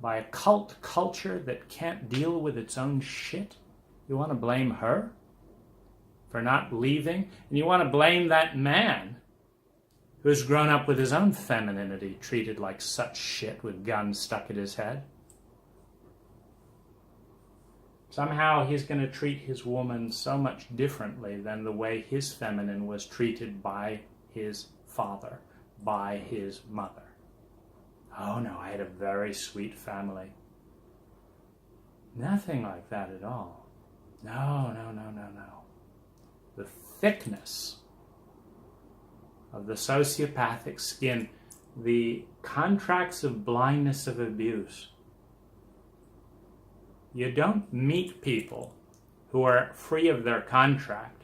by a cult culture that can't deal with its own shit? You want to blame her for not leaving? And you want to blame that man who's grown up with his own femininity treated like such shit with guns stuck at his head? Somehow he's going to treat his woman so much differently than the way his feminine was treated by his father, by his mother. Oh no, I had a very sweet family. Nothing like that at all. No. The thickness of the sociopathic skin, the contracts of blindness of abuse. You don't meet people who are free of their contract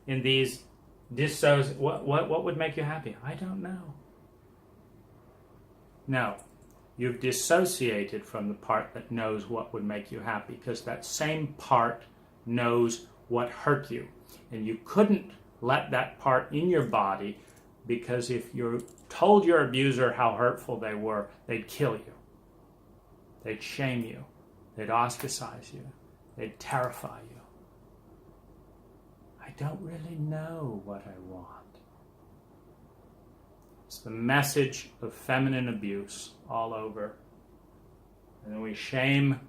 in these What would make you happy? I don't know. No. You've dissociated from the part that knows what would make you happy, because that same part knows what hurt you. And you couldn't let that part in your body, because if you told your abuser how hurtful they were, they'd kill you. They'd shame you. They'd ostracize you. They'd terrify you. I don't really know what I want. It's the message of feminine abuse all over. And then we shame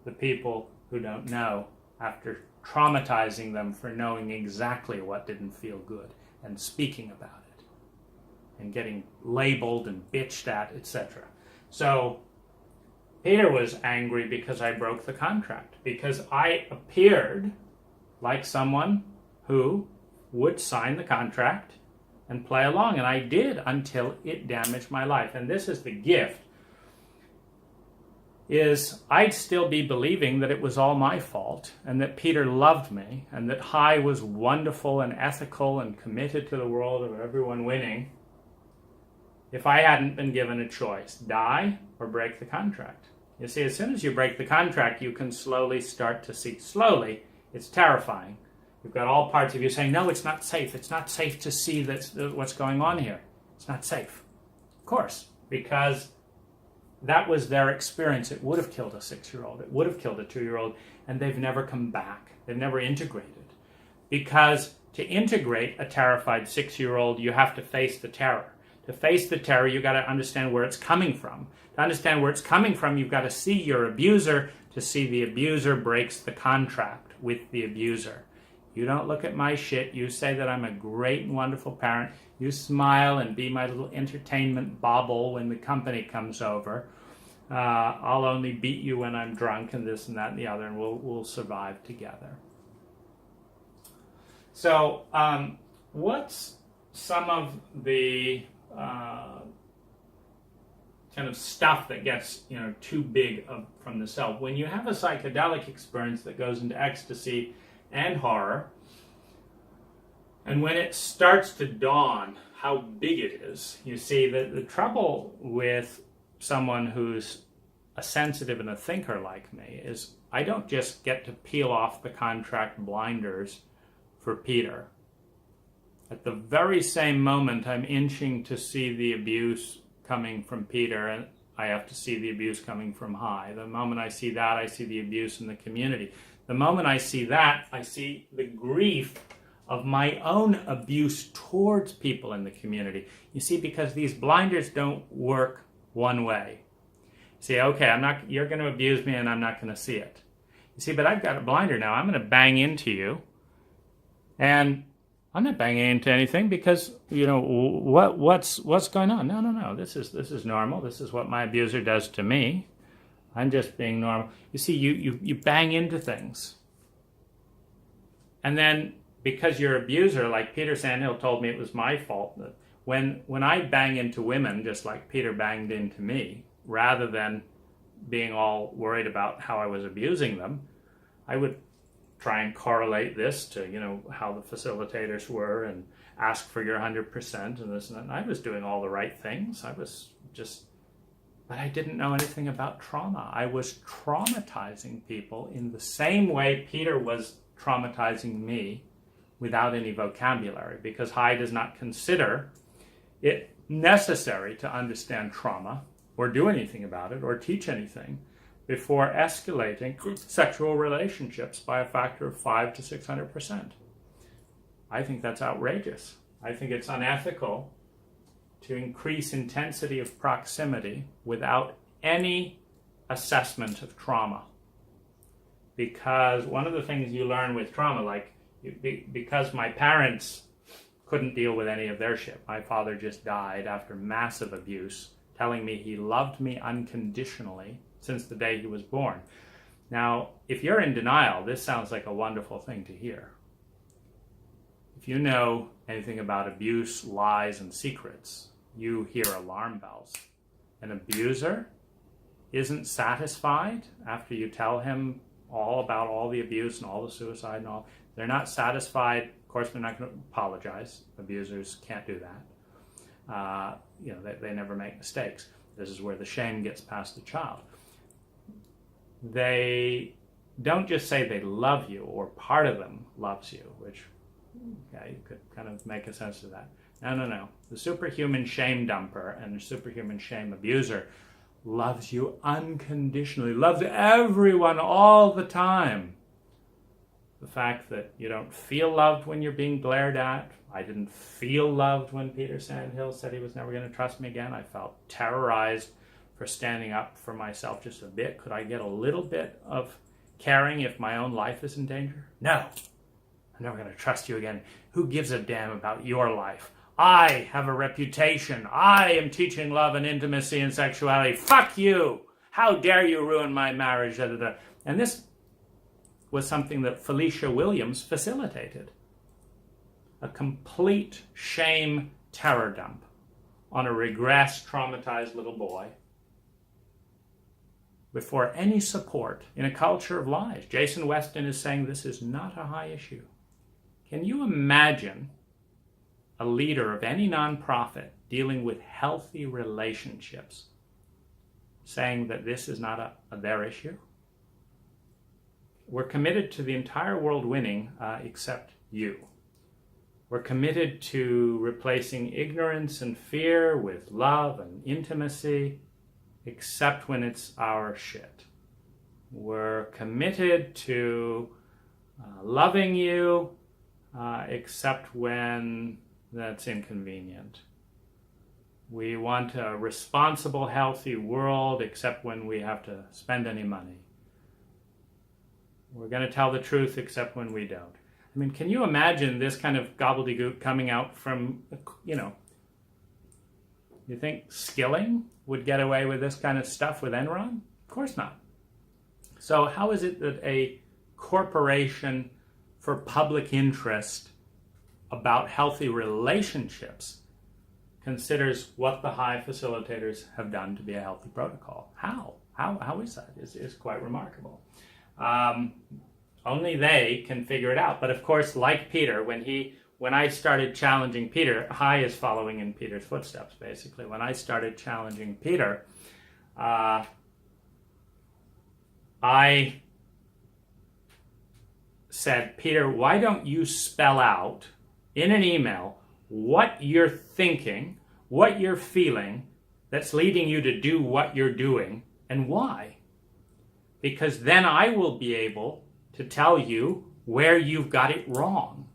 the people who don't know after traumatizing them for knowing exactly what didn't feel good and speaking about it and getting labeled and bitched at, etc. So Peter was angry because I broke the contract, because I appeared like someone who would sign the contract and play along, and I did until it damaged my life. And this is the gift, is I'd still be believing that it was all my fault and that Peter loved me and that Hai was wonderful and ethical and committed to the world of everyone winning, if I hadn't been given a choice, die or break the contract. You see, as soon as you break the contract, you can slowly start to see, slowly, it's terrifying. You've got all parts of you saying, no, it's not safe. It's not safe to see what's going on here. It's not safe. Of course, because that was their experience. It would have killed a 6-year-old. It would have killed a 2-year-old, and they've never come back. They've never integrated. Because to integrate a terrified 6-year-old, you have to face the terror. To face the terror, you've got to understand where it's coming from. To understand where it's coming from, you've got to see your abuser. To see the abuser breaks the contract with the abuser. You don't look at my shit. You say that I'm a great and wonderful parent. You smile and be my little entertainment bauble when the company comes over. I'll only beat you when I'm drunk and this and that and the other, and we'll survive together. So what's some of the kind of stuff that gets too big from the self? When you have a psychedelic experience that goes into ecstasy and horror, and when it starts to dawn how big it is, you see that the trouble with someone who's a sensitive and a thinker like me is I don't just get to peel off the contract blinders for Peter. At the very same moment I'm inching to see the abuse coming from Peter, and I have to see the abuse coming from Hai. The moment I see that, I see the abuse in the community. The moment I see that, I see the grief of my own abuse towards people in the community. You see, because these blinders don't work one way. See, okay, you're going to abuse me and I'm not going to see it. You see, but I've got a blinder now. I'm going to bang into you. And I'm not banging into anything because, what's going on? No. This is normal. This is what my abuser does to me. I'm just being normal. You see, you bang into things. And then, because your abuser, like Peter Sandhill told me it was my fault, that when I bang into women, just like Peter banged into me, rather than being all worried about how I was abusing them, I would try and correlate this to, how the facilitators were and ask for your 100% and this and that. And I was doing all the right things. But I didn't know anything about trauma. I was traumatizing people in the same way Peter was traumatizing me without any vocabulary, because Hai does not consider it necessary to understand trauma or do anything about it or teach anything before escalating sexual relationships by a factor of 500 to 600%. I think that's outrageous. I think it's unethical to increase intensity of proximity without any assessment of trauma. Because one of the things you learn with trauma, because my parents couldn't deal with any of their shit. My father just died after massive abuse, telling me he loved me unconditionally since the day he was born. Now, if you're in denial, this sounds like a wonderful thing to hear. If you know anything about abuse, lies, and secrets, you hear alarm bells. An abuser isn't satisfied after you tell him all about all the abuse and all the suicide and all. They're not satisfied course, they're not going to apologize. Abusers can't do that. They never make mistakes. This is where the shame gets past the child. They don't just say they love you or part of them loves you, which, okay, you could kind of make a sense of that. No. The superhuman shame dumper and the superhuman shame abuser loves you unconditionally, loves everyone all the time. The fact that you don't feel loved when you're being glared at. I didn't feel loved when Peter Sandhill said he was never going to trust me again. I felt terrorized for standing up for myself just a bit. Could I get a little bit of caring if my own life is in danger? No. I'm never going to trust you again. Who gives a damn about your life? I have a reputation. I am teaching love and intimacy and sexuality. Fuck you! How dare you ruin my marriage? And this was something that Felicia Williams facilitated. A complete shame terror dump on a regressed, traumatized little boy before any support in a culture of lies. Jason Weston is saying this is not a high issue. Can you imagine a leader of any nonprofit dealing with healthy relationships saying that this is not their issue? We're committed to the entire world winning except you. We're committed to replacing ignorance and fear with love and intimacy, except when it's our shit. We're committed to loving you, except when that's inconvenient. We want a responsible, healthy world, except when we have to spend any money. We're going to tell the truth, except when we don't. I mean, can you imagine this kind of gobbledygook coming out from, you think Skilling would get away with this kind of stuff with Enron? Of course not. So how is it that a corporation for public interest about healthy relationships considers what the high facilitators have done to be a healthy protocol? How is that? It's quite remarkable. Only they can figure it out. But of course, like Peter, when I started challenging Peter, High is following in Peter's footsteps, basically. When I started challenging Peter, I said, Peter, why don't you spell out in an email what you're thinking, what you're feeling that's leading you to do what you're doing, and why? Because then I will be able to tell you where you've got it wrong.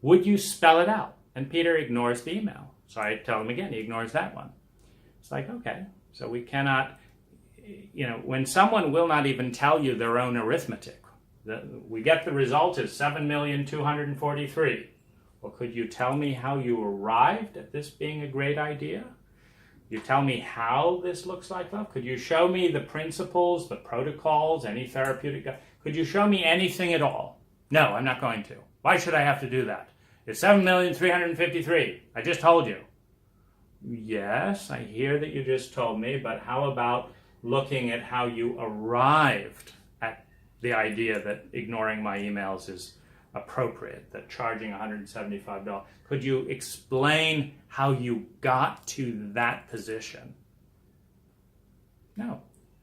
Would you spell it out? And Peter ignores the email. So I tell him again, he ignores that one. It's like, okay, so we cannot, when someone will not even tell you their own arithmetic, we get the result is 7,243,000. Well, could you tell me how you arrived at this being a great idea? You tell me how this looks like love? Could you show me the principles, the protocols, any therapeutic? Could you show me anything at all? No, I'm not going to. Why should I have to do that? It's 7,353,000. I just told you. Yes, I hear that you just told me, but how about looking at how you arrived at the idea that ignoring my emails is appropriate, that charging $175. Could you explain how you got to that position? No,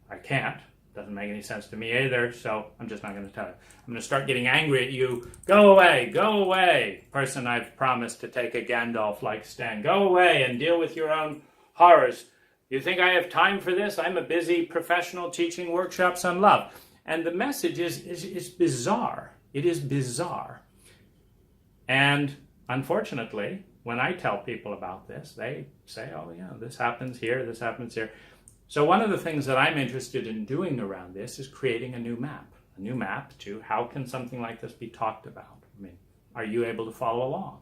I can't. Doesn't make any sense to me either, so I'm just not going to tell you. I'm going to start getting angry at you. Go away, person I've promised to take a Gandalf-like stand. Go away and deal with your own horrors. You think I have time for this? I'm a busy professional teaching workshops on love. And the message is bizarre. It is bizarre. And unfortunately, when I tell people about this, they say, oh yeah, this happens here, this happens here. So one of the things that I'm interested in doing around this is creating a new map to how can something like this be talked about. I mean, are you able to follow along?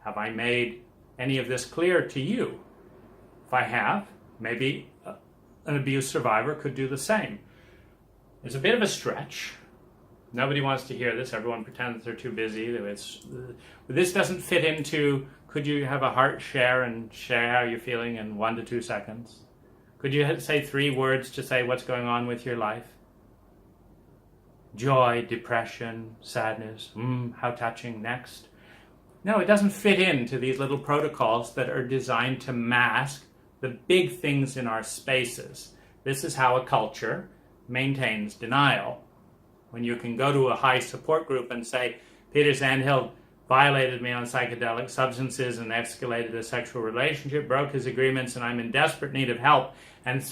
Have I made any of this clear to you? If I have, maybe an abuse survivor could do the same. It's a bit of a stretch. Nobody wants to hear this. Everyone pretends they're too busy. This doesn't fit into, could you have a heart share and share how you're feeling in 1 to 2 seconds? Could you say 3 words to say what's going on with your life? joy, depression, sadness, how touching, next. No, it doesn't fit into these little protocols that are designed to mask the big things in our spaces. This is how a culture maintains denial. When you can go to a high support group and say, Peter Sandhill violated me on psychedelic substances and escalated a sexual relationship, broke his agreements, and I'm in desperate need of help. And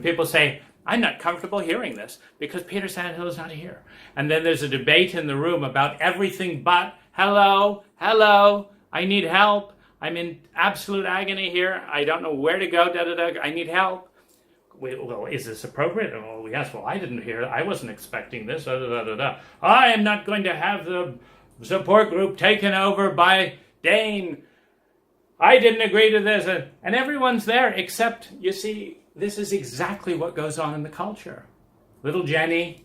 people say, I'm not comfortable hearing this because Peter Sandhill is not here. And then there's a debate in the room about everything but, hello, I need help. I'm in absolute agony here. I don't know where to go, I need help. Well, is this appropriate? Oh, yes, well, I didn't hear it. I wasn't expecting this. I am not going to have the support group taken over by Dane. I didn't agree to this. And everyone's there except, you see, this is exactly what goes on in the culture. Little Jenny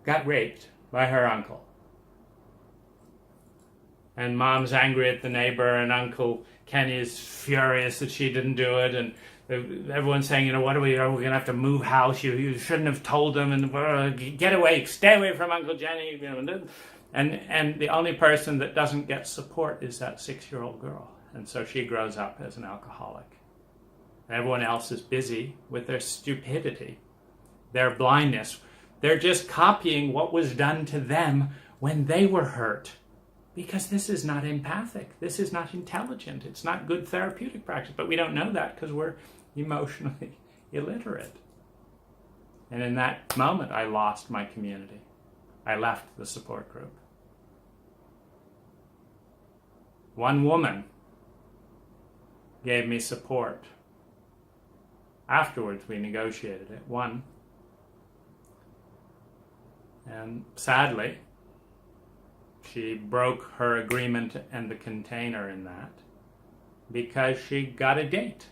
got raped by her uncle. And mom's angry at the neighbor, and Uncle Kenny is furious that she didn't do it. And everyone's saying, what are we going to have to move house? You shouldn't have told them. And get away, stay away from Uncle Jenny. And the only person that doesn't get support is that 6-year-old girl. And so she grows up as an alcoholic. Everyone else is busy with their stupidity, their blindness. They're just copying what was done to them when they were hurt. Because this is not empathic. This is not intelligent. It's not good therapeutic practice. But we don't know that because we're emotionally illiterate. And in that moment, I lost my community. I left the support group. One woman gave me support. Afterwards, we negotiated it. One. And sadly, she broke her agreement and the container in that because she got a date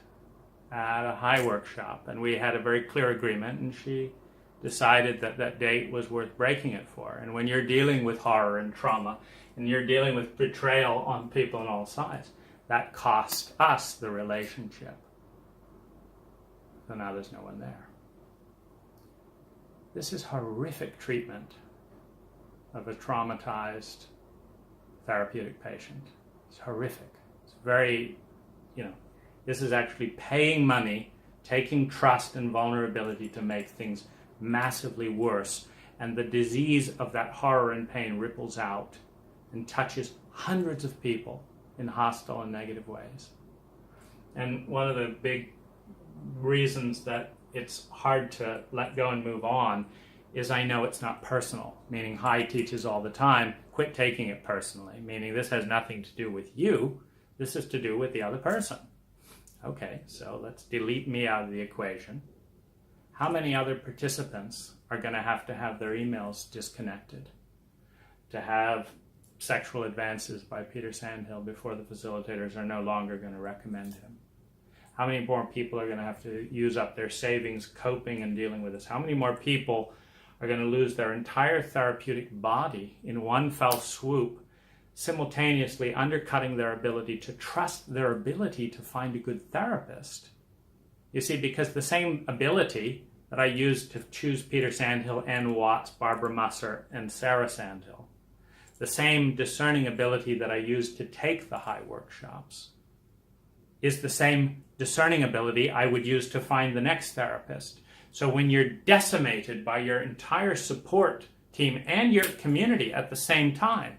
at a high workshop, and we had a very clear agreement, and she decided that that date was worth breaking it for. And when you're dealing with horror and trauma, and you're dealing with betrayal on people on all sides, that cost us the relationship. So now there's no one there. This is horrific treatment of a traumatized therapeutic patient. It's horrific. It's very, this is actually paying money, taking trust and vulnerability to make things massively worse. And the disease of that horror and pain ripples out and touches hundreds of people in hostile and negative ways. And one of the big reasons that it's hard to let go and move on is I know it's not personal, meaning Hai teaches all the time, quit taking it personally, meaning this has nothing to do with you, this is to do with the other person. Okay, so let's delete me out of the equation. How many other participants are going to have their emails disconnected to have sexual advances by Peter Sandhill before the facilitators are no longer going to recommend him? How many more people are going to have to use up their savings coping and dealing with this? How many more people are going to lose their entire therapeutic body in one fell swoop, simultaneously undercutting their ability to trust their ability to find a good therapist? You see, because the same ability that I used to choose Peter Sandhill, Ann Watts, Barbara Musser, and Sarah Sandhill, the same discerning ability that I used to take the high workshops, is the same discerning ability I would use to find the next therapist. So when you're decimated by your entire support team and your community at the same time,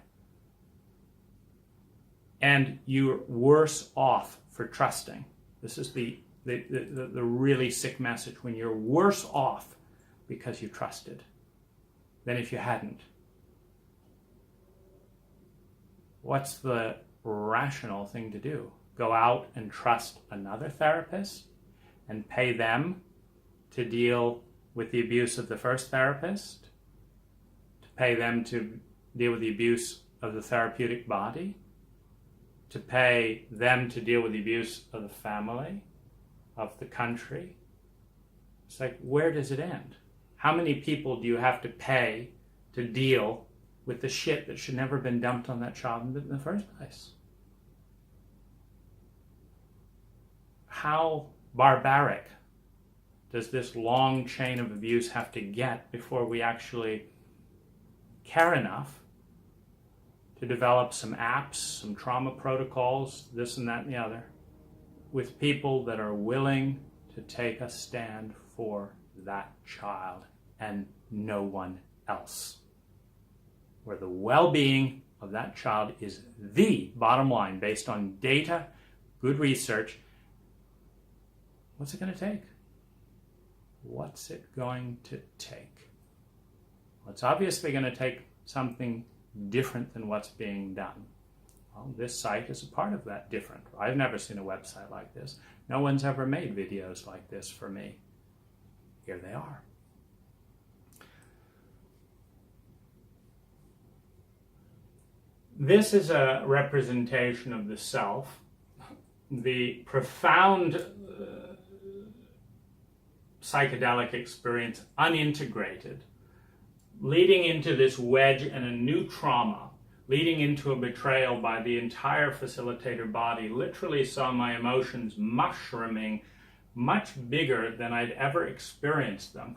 and you're worse off for trusting, this is the really sick message, when you're worse off because you trusted than if you hadn't. What's the rational thing to do? Go out and trust another therapist and pay them to deal with the abuse of the first therapist, to pay them to deal with the abuse of the therapeutic body, to pay them to deal with the abuse of the family, of the country? It's like, where does it end? How many people do you have to pay to deal with the shit that should never have been dumped on that child in the first place? How barbaric does this long chain of abuse have to get before we actually care enough to develop some apps, some trauma protocols, this and that and the other, with people that are willing to take a stand for that child and no one else, where the well-being of that child is the bottom line based on data, good research. What's it going to take? What's it going to take? Well, it's obviously going to take something different than what's being done. Well, this site is a part of that different. I've never seen a website like this. No one's ever made videos like this for me. Here they are. This is a representation of the self, the profound psychedelic experience unintegrated, leading into this wedge and a new trauma, leading into a betrayal by the entire facilitator body. Literally saw my emotions mushrooming much bigger than I'd ever experienced them.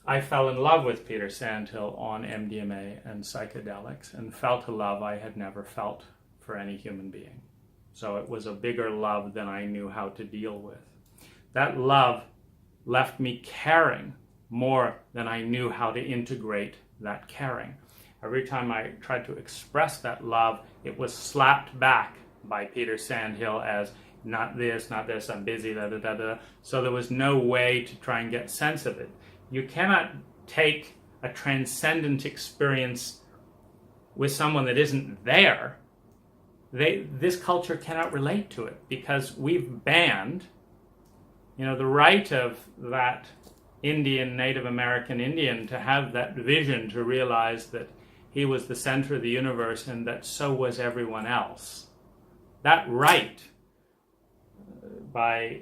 I fell in love with Peter Sandhill on MDMA and psychedelics and felt a love I had never felt for any human being. So it was a bigger love than I knew how to deal with. That love left me caring more than I knew how to integrate that caring. Every time I tried to express that love, it was slapped back by Peter Sandhill as not this, I'm busy, da da da da. So there was no way to try and get sense of it. You cannot take a transcendent experience with someone that isn't there. This culture cannot relate to it because we've banned, the right of that Indian, Native American Indian to have that vision, to realize that he was the center of the universe and that so was everyone else. That right, by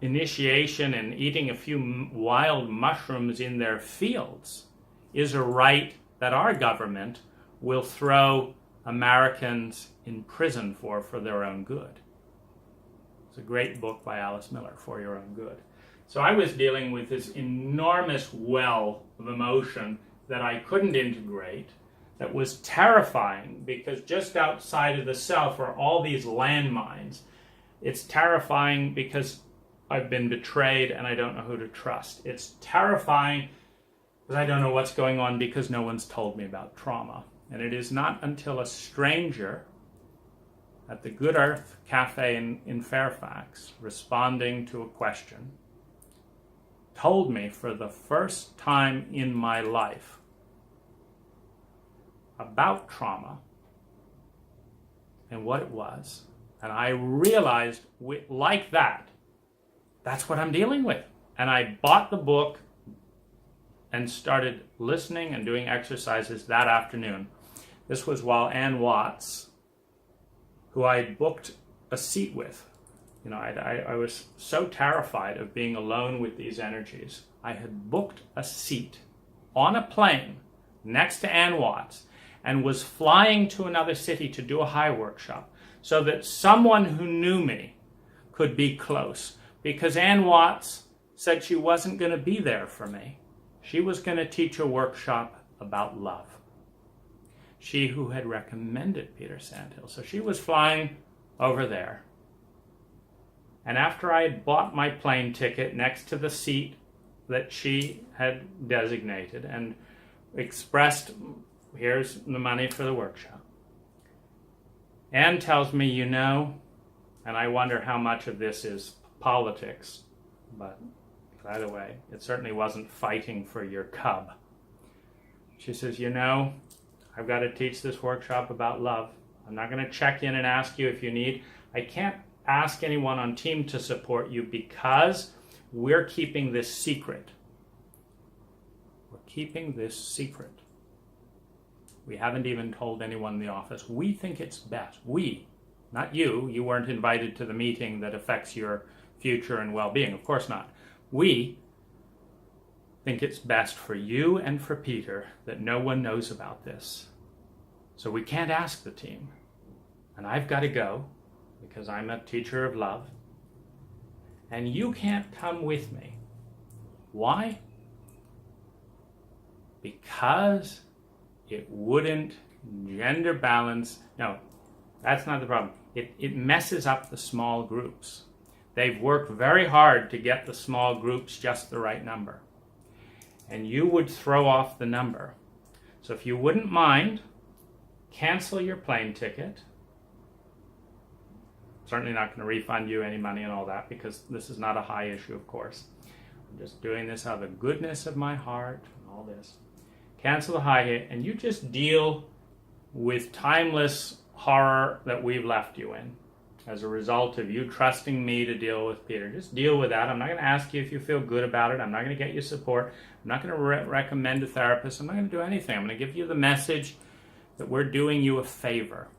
initiation and eating a few wild mushrooms in their fields, is a right that our government will throw Americans in prison for their own good. It's a great book by Alice Miller, For Your Own Good. So I was dealing with this enormous well of emotion that I couldn't integrate, that was terrifying, because just outside of the self are all these landmines. It's terrifying because I've been betrayed and I don't know who to trust. It's terrifying because I don't know what's going on because no one's told me about trauma. And it is not until a stranger at the Good Earth Cafe in Fairfax, responding to a question, told me for the first time in my life about trauma and what it was. And I realized, like that, that's what I'm dealing with. And I bought the book and started listening and doing exercises that afternoon. This was while Ann Watts, who I had booked a seat with, I was so terrified of being alone with these energies. I had booked a seat on a plane next to Ann Watts and was flying to another city to do a high workshop so that someone who knew me could be close, because Ann Watts said she wasn't going to be there for me. She was going to teach a workshop about love. She who had recommended Peter Sandhill. So she was flying over there. And after I had bought my plane ticket next to the seat that she had designated and expressed, here's the money for the workshop, Anne tells me, and I wonder how much of this is politics, but by the way, it certainly wasn't fighting for your cub. She says, I've got to teach this workshop about love. I'm not going to check in and ask you if you need. I can't ask anyone on team to support you because we're keeping this secret. We're keeping this secret. We haven't even told anyone in the office. We think it's best. We, not you. You weren't invited to the meeting that affects your future and well-being. Of course not. We think it's best for you and for Peter that no one knows about this. So we can't ask the team. And I've got to go because I'm a teacher of love. and you can't come with me. Why? Because it wouldn't gender balance. No, that's not the problem. It messes up the small groups. They've worked very hard to get the small groups just the right number. And you would throw off the number. So if you wouldn't mind, cancel your plane ticket. Certainly not going to refund you any money and all that, because this is not a high issue, of course. I'm just doing this out of the goodness of my heart and all this. Cancel the high hit, and you just deal with timeless horror that we've left you in as a result of you trusting me to deal with Peter. Just deal with that. I'm not going to ask you if you feel good about it. I'm not going to get you support. I'm not going to recommend a therapist. I'm not going to do anything. I'm going to give you the message that we're doing you a favor.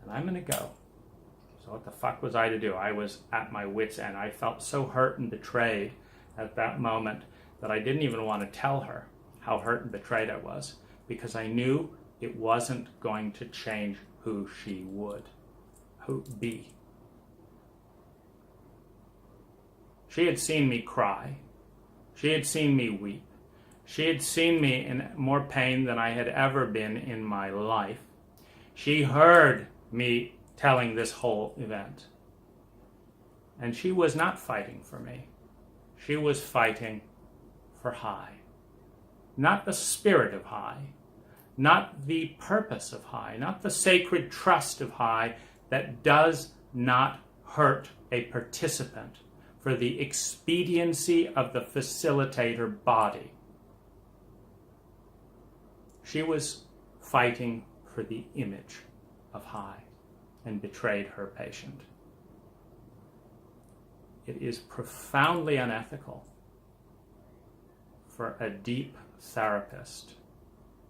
And I'm going to go. So what the fuck was I to do? I was at my wit's end. I felt so hurt and betrayed at that moment that I didn't even want to tell her how hurt and betrayed I was, because I knew it wasn't going to change who she would be. She had seen me cry. She had seen me weep. She had seen me in more pain than I had ever been in my life. She heard me telling this whole event. And she was not fighting for me. She was fighting for High. Not the spirit of High, not the purpose of High, not the sacred trust of High that does not hurt a participant for the expediency of the facilitator body. She was fighting for the image of High and betrayed her patient. It is profoundly unethical for a deep therapist.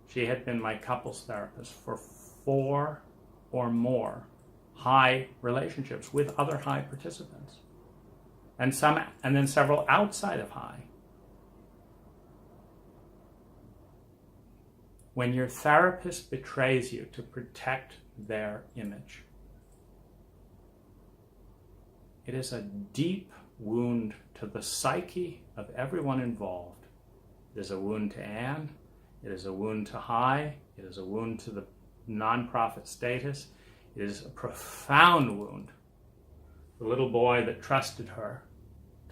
She had been my couples therapist for 4 or more High relationships with other High participants, and then several outside of High. When your therapist betrays you to protect their image, it is a deep wound to the psyche of everyone involved. It is a wound to Anne. It is a wound to High. It is a wound to the nonprofit status. It is a profound wound. The little boy that trusted her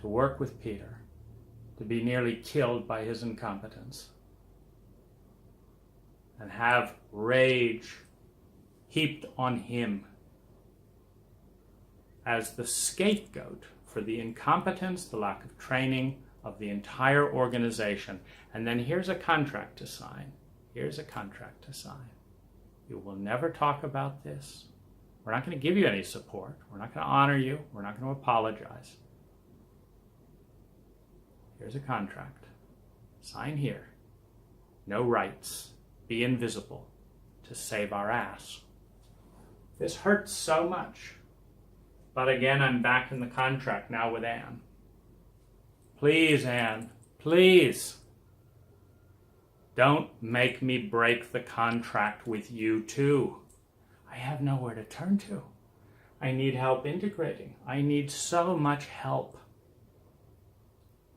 to work with Peter, to be nearly killed by his incompetence, and have rage heaped on him as the scapegoat for the incompetence, the lack of training of the entire organization. And then here's a contract to sign. Here's a contract to sign. You will never talk about this. We're not going to give you any support. We're not going to honor you. We're not going to apologize. Here's a contract. Sign here. No rights. Be invisible to save our ass. This hurts so much. But again, I'm back in the contract now with Anne. Please, Anne, please. Don't make me break the contract with you too. I have nowhere to turn to. I need help integrating. I need so much help.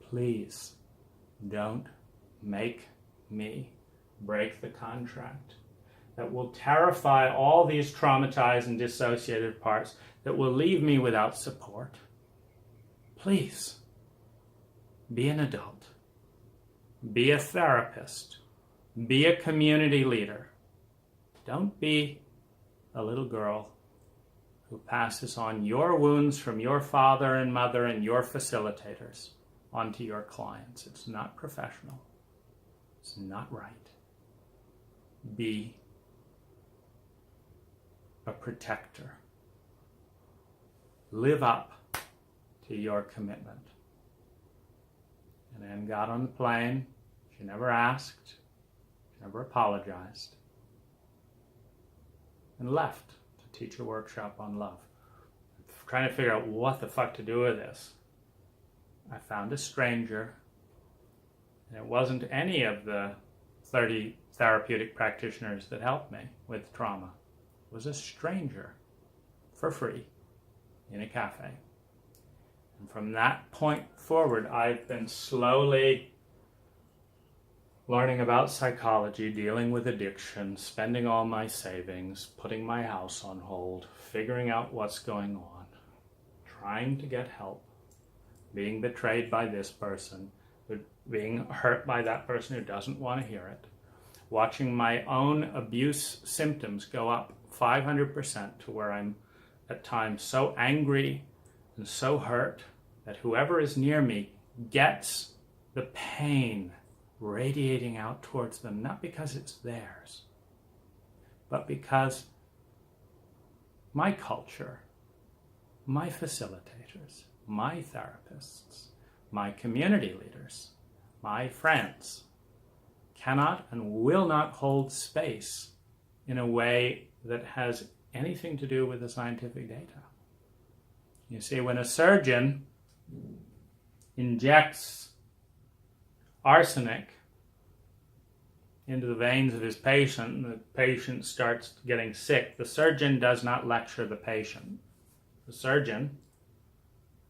Please, don't make me break the contract. That will terrify all these traumatized and dissociated parts, that will leave me without support. Please, be an adult. Be a therapist. Be a community leader. Don't be a little girl who passes on your wounds from your father and mother and your facilitators onto your clients. It's not professional. It's not right. Be a protector. Live up to your commitment. And Anne got on the plane. She never asked. She never apologized. And left to teach a workshop on love. Trying to figure out what the fuck to do with this. I found a stranger. And it wasn't any of the 30 therapeutic practitioners that helped me with trauma. It was a stranger for free in a cafe. And from that point forward, I've been slowly learning about psychology, dealing with addiction, spending all my savings, putting my house on hold, figuring out what's going on, trying to get help, being betrayed by this person, being hurt by that person who doesn't want to hear it, watching my own abuse symptoms go up 500% to where I'm at times so angry and so hurt that whoever is near me gets the pain radiating out towards them, not because it's theirs, but because my culture, my facilitators, my therapists, my community leaders, my friends cannot and will not hold space in a way that has anything to do with the scientific data. You see, when a surgeon injects arsenic into the veins of his patient and the patient starts getting sick, the surgeon does not lecture the patient. The surgeon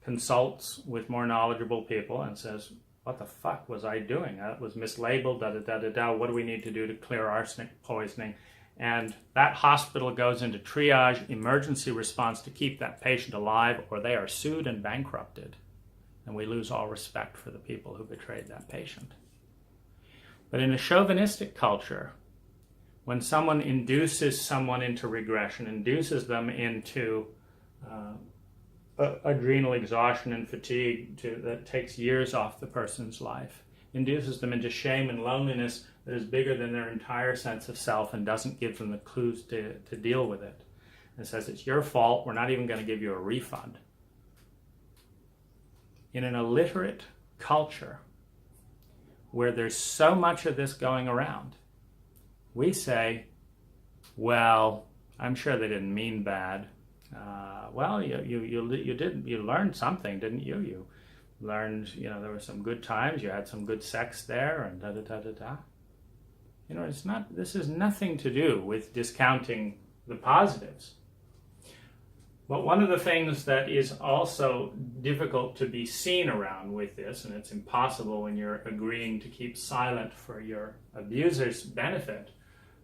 consults with more knowledgeable people and says, what the fuck was I doing? That was mislabeled, da-da-da-da-da. What do we need to do to clear arsenic poisoning? And that hospital goes into triage, emergency response to keep that patient alive, or they are sued and bankrupted. And we lose all respect for the people who betrayed that patient. But in a chauvinistic culture, when someone induces someone into regression, induces them into adrenal exhaustion and fatigue that takes years off the person's life, induces them into shame and loneliness that is bigger than their entire sense of self and doesn't give them the clues to deal with it, and says, it's your fault, we're not even going to give you a refund. In an illiterate culture where there's so much of this going around, we say, well, I'm sure they didn't mean bad. Well, you learned something, didn't you? You learned, there were some good times, you had some good sex there, and da-da-da-da-da. This has nothing to do with discounting the positives. But one of the things that is also difficult to be seen around with this, and it's impossible when you're agreeing to keep silent for your abuser's benefit,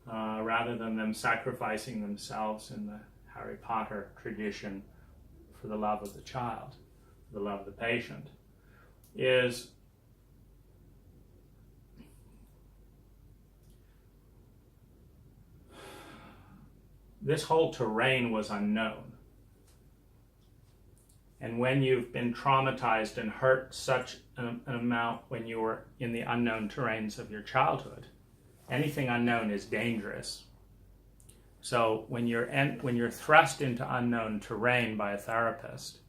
rather than them sacrificing themselves in the Harry Potter tradition for the love of the child, the love of the patient, is this whole terrain was unknown. And when you've been traumatized and hurt such an amount when you were in the unknown terrains of your childhood, anything unknown is dangerous. So when you're thrust into unknown terrain by a therapist,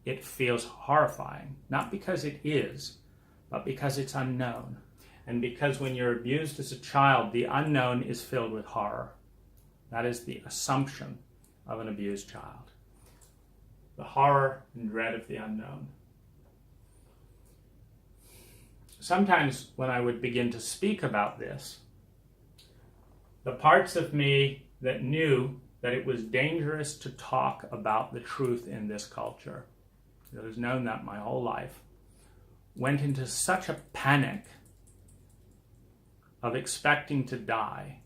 it feels horrifying. Not because it is, but because it's unknown. And because when you're abused as a child, the unknown is filled with horror. That is the assumption of an abused child. The horror and dread of the unknown. Sometimes when I would begin to speak about this, the parts of me that knew that it was dangerous to talk about the truth in this culture, that has known that my whole life, went into such a panic of expecting to die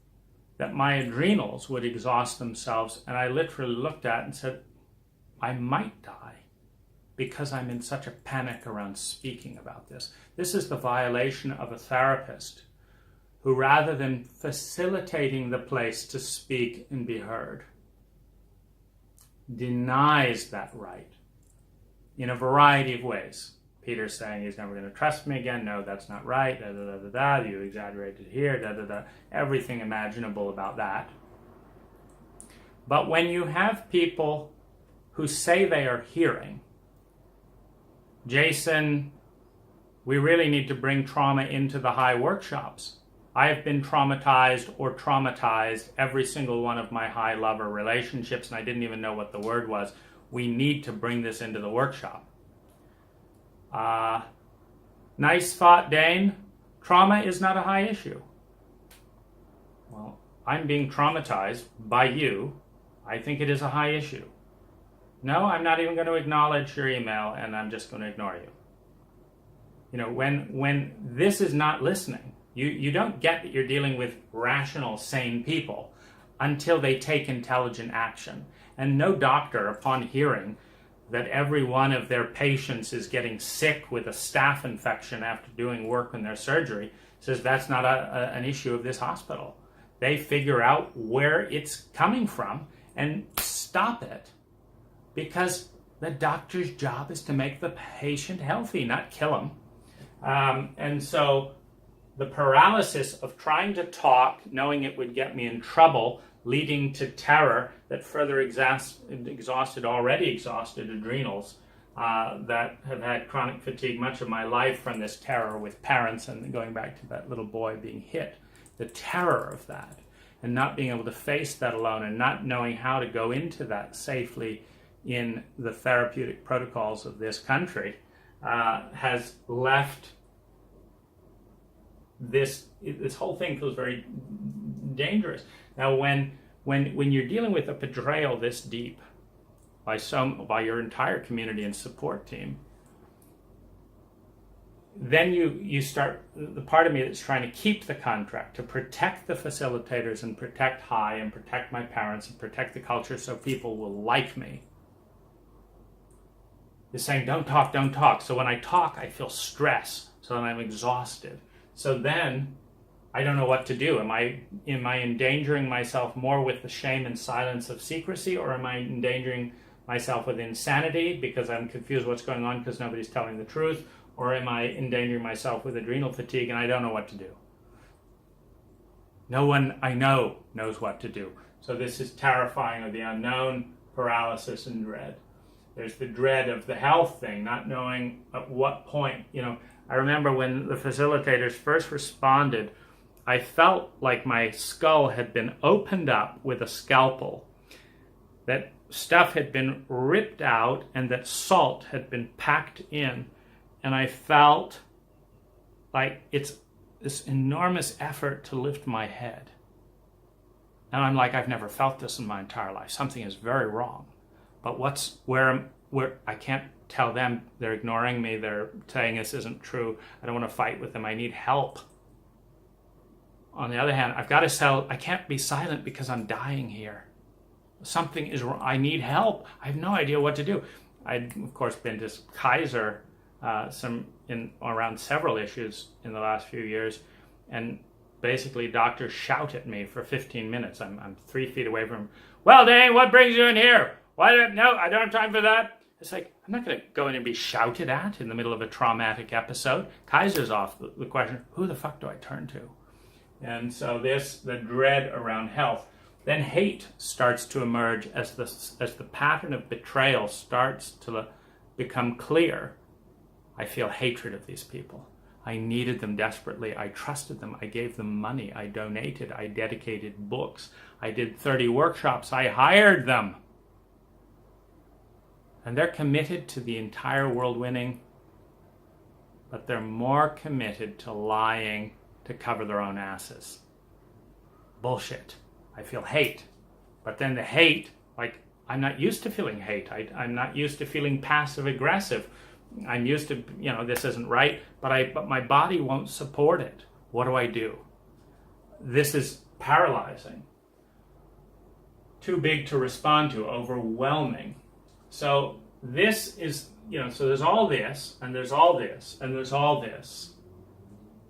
that my adrenals would exhaust themselves, and I literally looked at it and said, I might die because I'm in such a panic around speaking about this. This is the violation of a therapist who, rather than facilitating the place to speak and be heard, denies that right in a variety of ways. Peter's saying he's never going to trust me again. No, that's not right. Da, da, da, da, da. You exaggerated here. Da, da, da. Everything imaginable about that. But when you have people who say they are hearing, Jason, we really need to bring trauma into the high workshops. I have been traumatized or traumatized every single one of my high lover relationships, and I didn't even know what the word was. We need to bring this into the workshop. Nice thought, Dane. Trauma is not a high issue. Well, I'm being traumatized by you. I think it is a high issue. No, I'm not even going to acknowledge your email, and I'm just going to ignore you. You know, when this is not listening, you don't get that you're dealing with rational, sane people until they take intelligent action. And no doctor, upon hearing that every one of their patients is getting sick with a staph infection after doing work in their surgery, says that's not an issue of this hospital. They figure out where it's coming from and stop it, because the doctor's job is to make the patient healthy, not kill him. And so the paralysis of trying to talk, knowing it would get me in trouble, leading to terror that further already exhausted adrenals that have had chronic fatigue much of my life from this terror with parents, and going back to that little boy being hit. The terror of that, and not being able to face that alone, and not knowing how to go into that safely in the therapeutic protocols of this country, has left this whole thing feels very dangerous. Now, when you're dealing with a betrayal this deep by your entire community and support team, then you start, the part of me that's trying to keep the contract, to protect the facilitators and protect High and protect my parents and protect the culture so people will like me, is saying, don't talk, don't talk. So when I talk, I feel stress. So then I'm exhausted. So then I don't know what to do. Am I endangering myself more with the shame and silence of secrecy, or am I endangering myself with insanity because I'm confused what's going on because nobody's telling the truth, or am I endangering myself with adrenal fatigue and I don't know what to do? No one I know knows what to do. So this is terrifying of the unknown, paralysis and dread. There's the dread of the health thing, not knowing at what point, I remember when the facilitators first responded, I felt like my skull had been opened up with a scalpel, that stuff had been ripped out and that salt had been packed in. And I felt like it's this enormous effort to lift my head. And I'm like, I've never felt this in my entire life. Something is very wrong. But where I can't tell them, they're ignoring me, they're saying this isn't true, I don't want to fight with them, I need help. On the other hand, I can't be silent because I'm dying here. Something is wrong, I need help, I have no idea what to do. I'd, of course, been to Kaiser around several issues in the last few years, and basically doctors shout at me for 15 minutes. I'm 3 feet away from them. Well, Dane, what brings you in here? No, I don't have time for that. It's like, I'm not going to go in and be shouted at in the middle of a traumatic episode. Kaiser's off the question, who the fuck do I turn to? And so the dread around health. Then hate starts to emerge as the pattern of betrayal starts to become clear. I feel hatred of these people. I needed them desperately. I trusted them. I gave them money. I donated. I dedicated books. I did 30 workshops. I hired them. And they're committed to the entire world winning, but they're more committed to lying to cover their own asses. Bullshit. I feel hate. But then the hate, like, I'm not used to feeling hate. I'm not used to feeling passive aggressive. I'm used to, this isn't right, but my body won't support it. What do I do? This is paralyzing. Too big to respond to, overwhelming. So this is, so there's all this, and there's all this, and there's all this.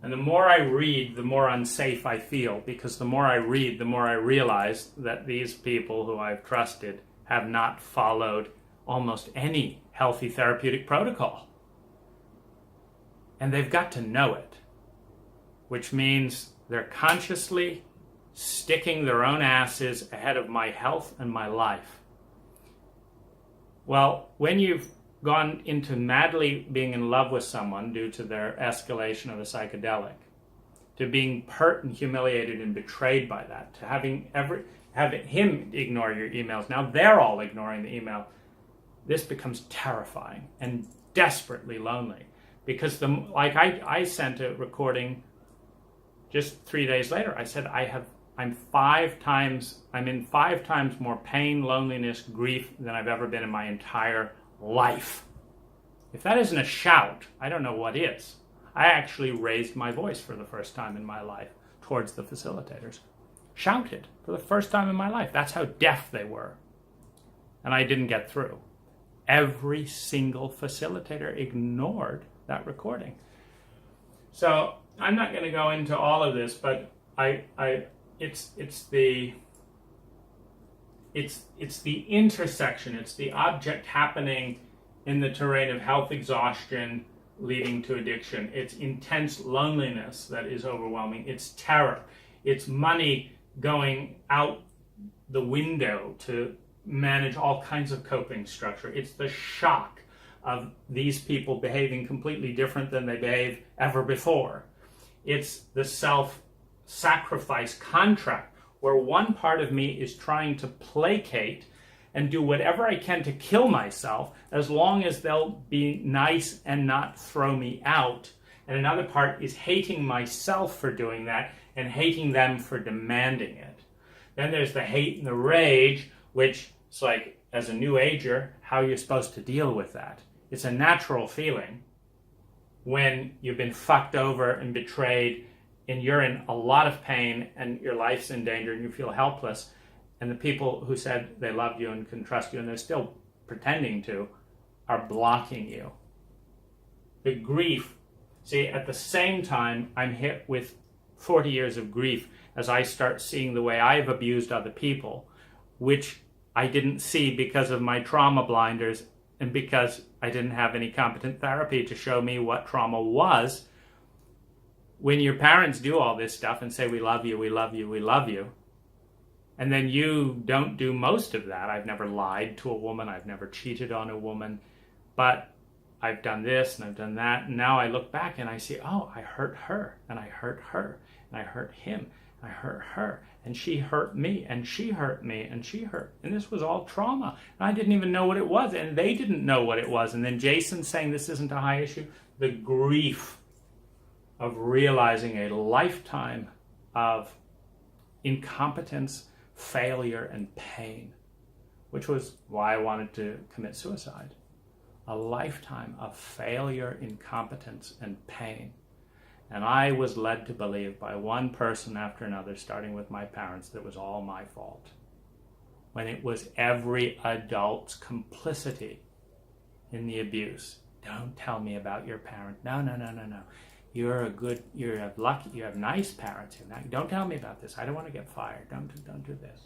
And the more I read, the more unsafe I feel, because the more I read, the more I realize that these people who I've trusted have not followed almost any healthy therapeutic protocol. And they've got to know it, which means they're consciously sticking their own asses ahead of my health and my life. Well, when you've gone into madly being in love with someone due to their escalation of a psychedelic, to being hurt and humiliated and betrayed by that, to having him ignore your emails, now they're all ignoring the email, this becomes terrifying and desperately lonely. Because I sent a recording just 3 days later. I said, I I'm in 5 times more pain, loneliness, grief than I've ever been in my entire life. If that isn't a shout, I don't know what is. I actually raised my voice for the first time in my life towards the facilitators. Shouted for the first time in my life. That's how deaf they were. And I didn't get through. Every single facilitator ignored that recording. So I'm not going to go into all of this, but it's the intersection. It's the object happening in the terrain of health exhaustion leading to addiction. It's intense loneliness that is overwhelming. It's terror. It's money going out the window to manage all kinds of coping structure. It's the shock of these people behaving completely different than they behaved ever before. It's the self-sacrifice contract where one part of me is trying to placate and do whatever I can to kill myself as long as they'll be nice and not throw me out. And another part is hating myself for doing that and hating them for demanding it. Then there's the hate and the rage, which is like, as a new ager, how you're supposed to deal with that. It's a natural feeling when you've been fucked over and betrayed and you're in a lot of pain and your life's in danger and you feel helpless, and the people who said they loved you and can trust you and they're still pretending to are blocking you. The grief, see, at the same time I'm hit with 40 years of grief as I start seeing the way I've abused other people, which I didn't see because of my trauma blinders and because I didn't have any competent therapy to show me what trauma was. When your parents do all this stuff and say, we love you, we love you, we love you, and then you don't do most of that. I've never lied to a woman. I've never cheated on a woman. But I've done this and I've done that. And now I look back and I see, oh, I hurt her and I hurt her and I hurt him and I hurt her and she hurt me and she hurt me and she hurt. And this was all trauma. And I didn't even know what it was and they didn't know what it was. And then Jason saying this isn't a high issue. The grief of realizing a lifetime of incompetence, failure, and pain, which was why I wanted to commit suicide. A lifetime of failure, incompetence, and pain. And I was led to believe by one person after another, starting with my parents, that it was all my fault. When it was every adult's complicity in the abuse. Don't tell me about your parent. No. You have nice parents. Don't tell me about this. I don't want to get fired. Don't do this.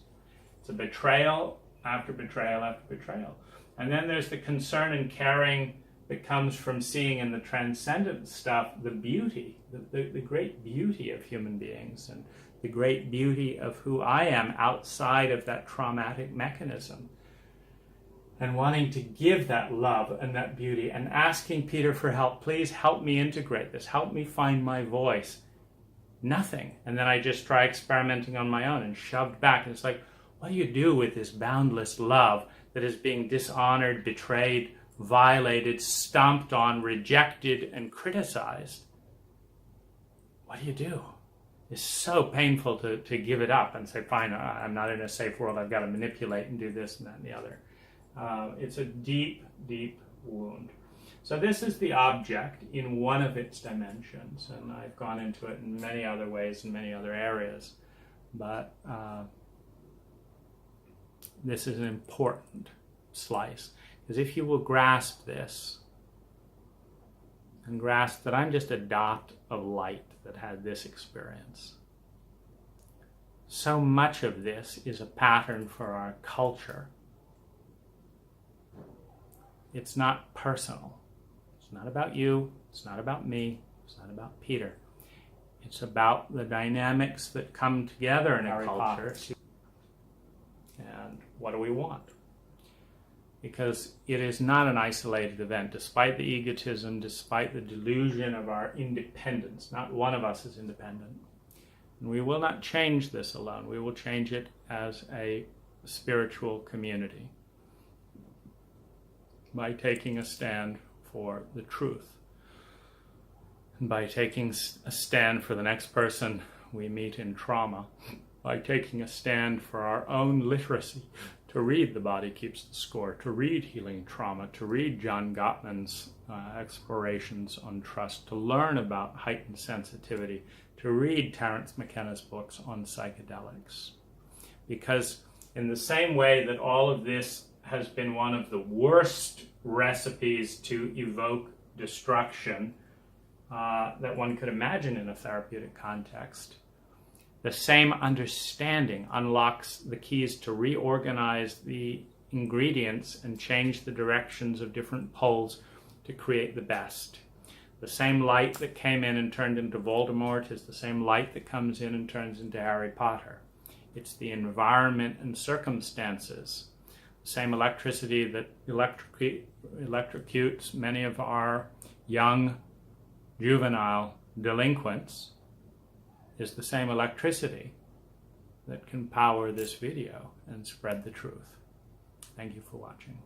It's a betrayal after betrayal after betrayal. And then there's the concern and caring that comes from seeing in the transcendent stuff the beauty, the great beauty of human beings and the great beauty of who I am outside of that traumatic mechanism. And wanting to give that love and that beauty and asking Peter for help. Please help me integrate this. Help me find my voice. Nothing. And then I just try experimenting on my own and shoved back. And it's like, what do you do with this boundless love that is being dishonored, betrayed, violated, stomped on, rejected, and criticized? What do you do? It's so painful to give it up and say, fine, I'm not in a safe world. I've got to manipulate and do this and that and the other. It's a deep, deep wound. So this is the object in one of its dimensions, and I've gone into it in many other ways in many other areas. But this is an important slice, because if you will grasp this, and grasp that I'm just a dot of light that had this experience, so much of this is a pattern for our culture. It's not personal. It's not about you. It's not about me. It's not about Peter. It's about the dynamics that come together in a culture. And what do we want? Because it is not an isolated event, despite the egotism, despite the delusion of our independence. Not one of us is independent. And we will not change this alone. We will change it as a spiritual community, by taking a stand for the truth, and by taking a stand for the next person we meet in trauma, by taking a stand for our own literacy, to read The Body Keeps the Score, to read Healing Trauma, to read John Gottman's explorations on trust, to learn about heightened sensitivity, to read Terence McKenna's books on psychedelics. Because in the same way that all of this has been one of the worst recipes to evoke destruction that one could imagine in a therapeutic context, the same understanding unlocks the keys to reorganize the ingredients and change the directions of different poles to create the best. The same light that came in and turned into Voldemort is the same light that comes in and turns into Harry Potter. It's the environment and circumstances, the same electricity that electrocutes many of our young juvenile delinquents, is the same electricity that can power this video and spread the truth. Thank you for watching.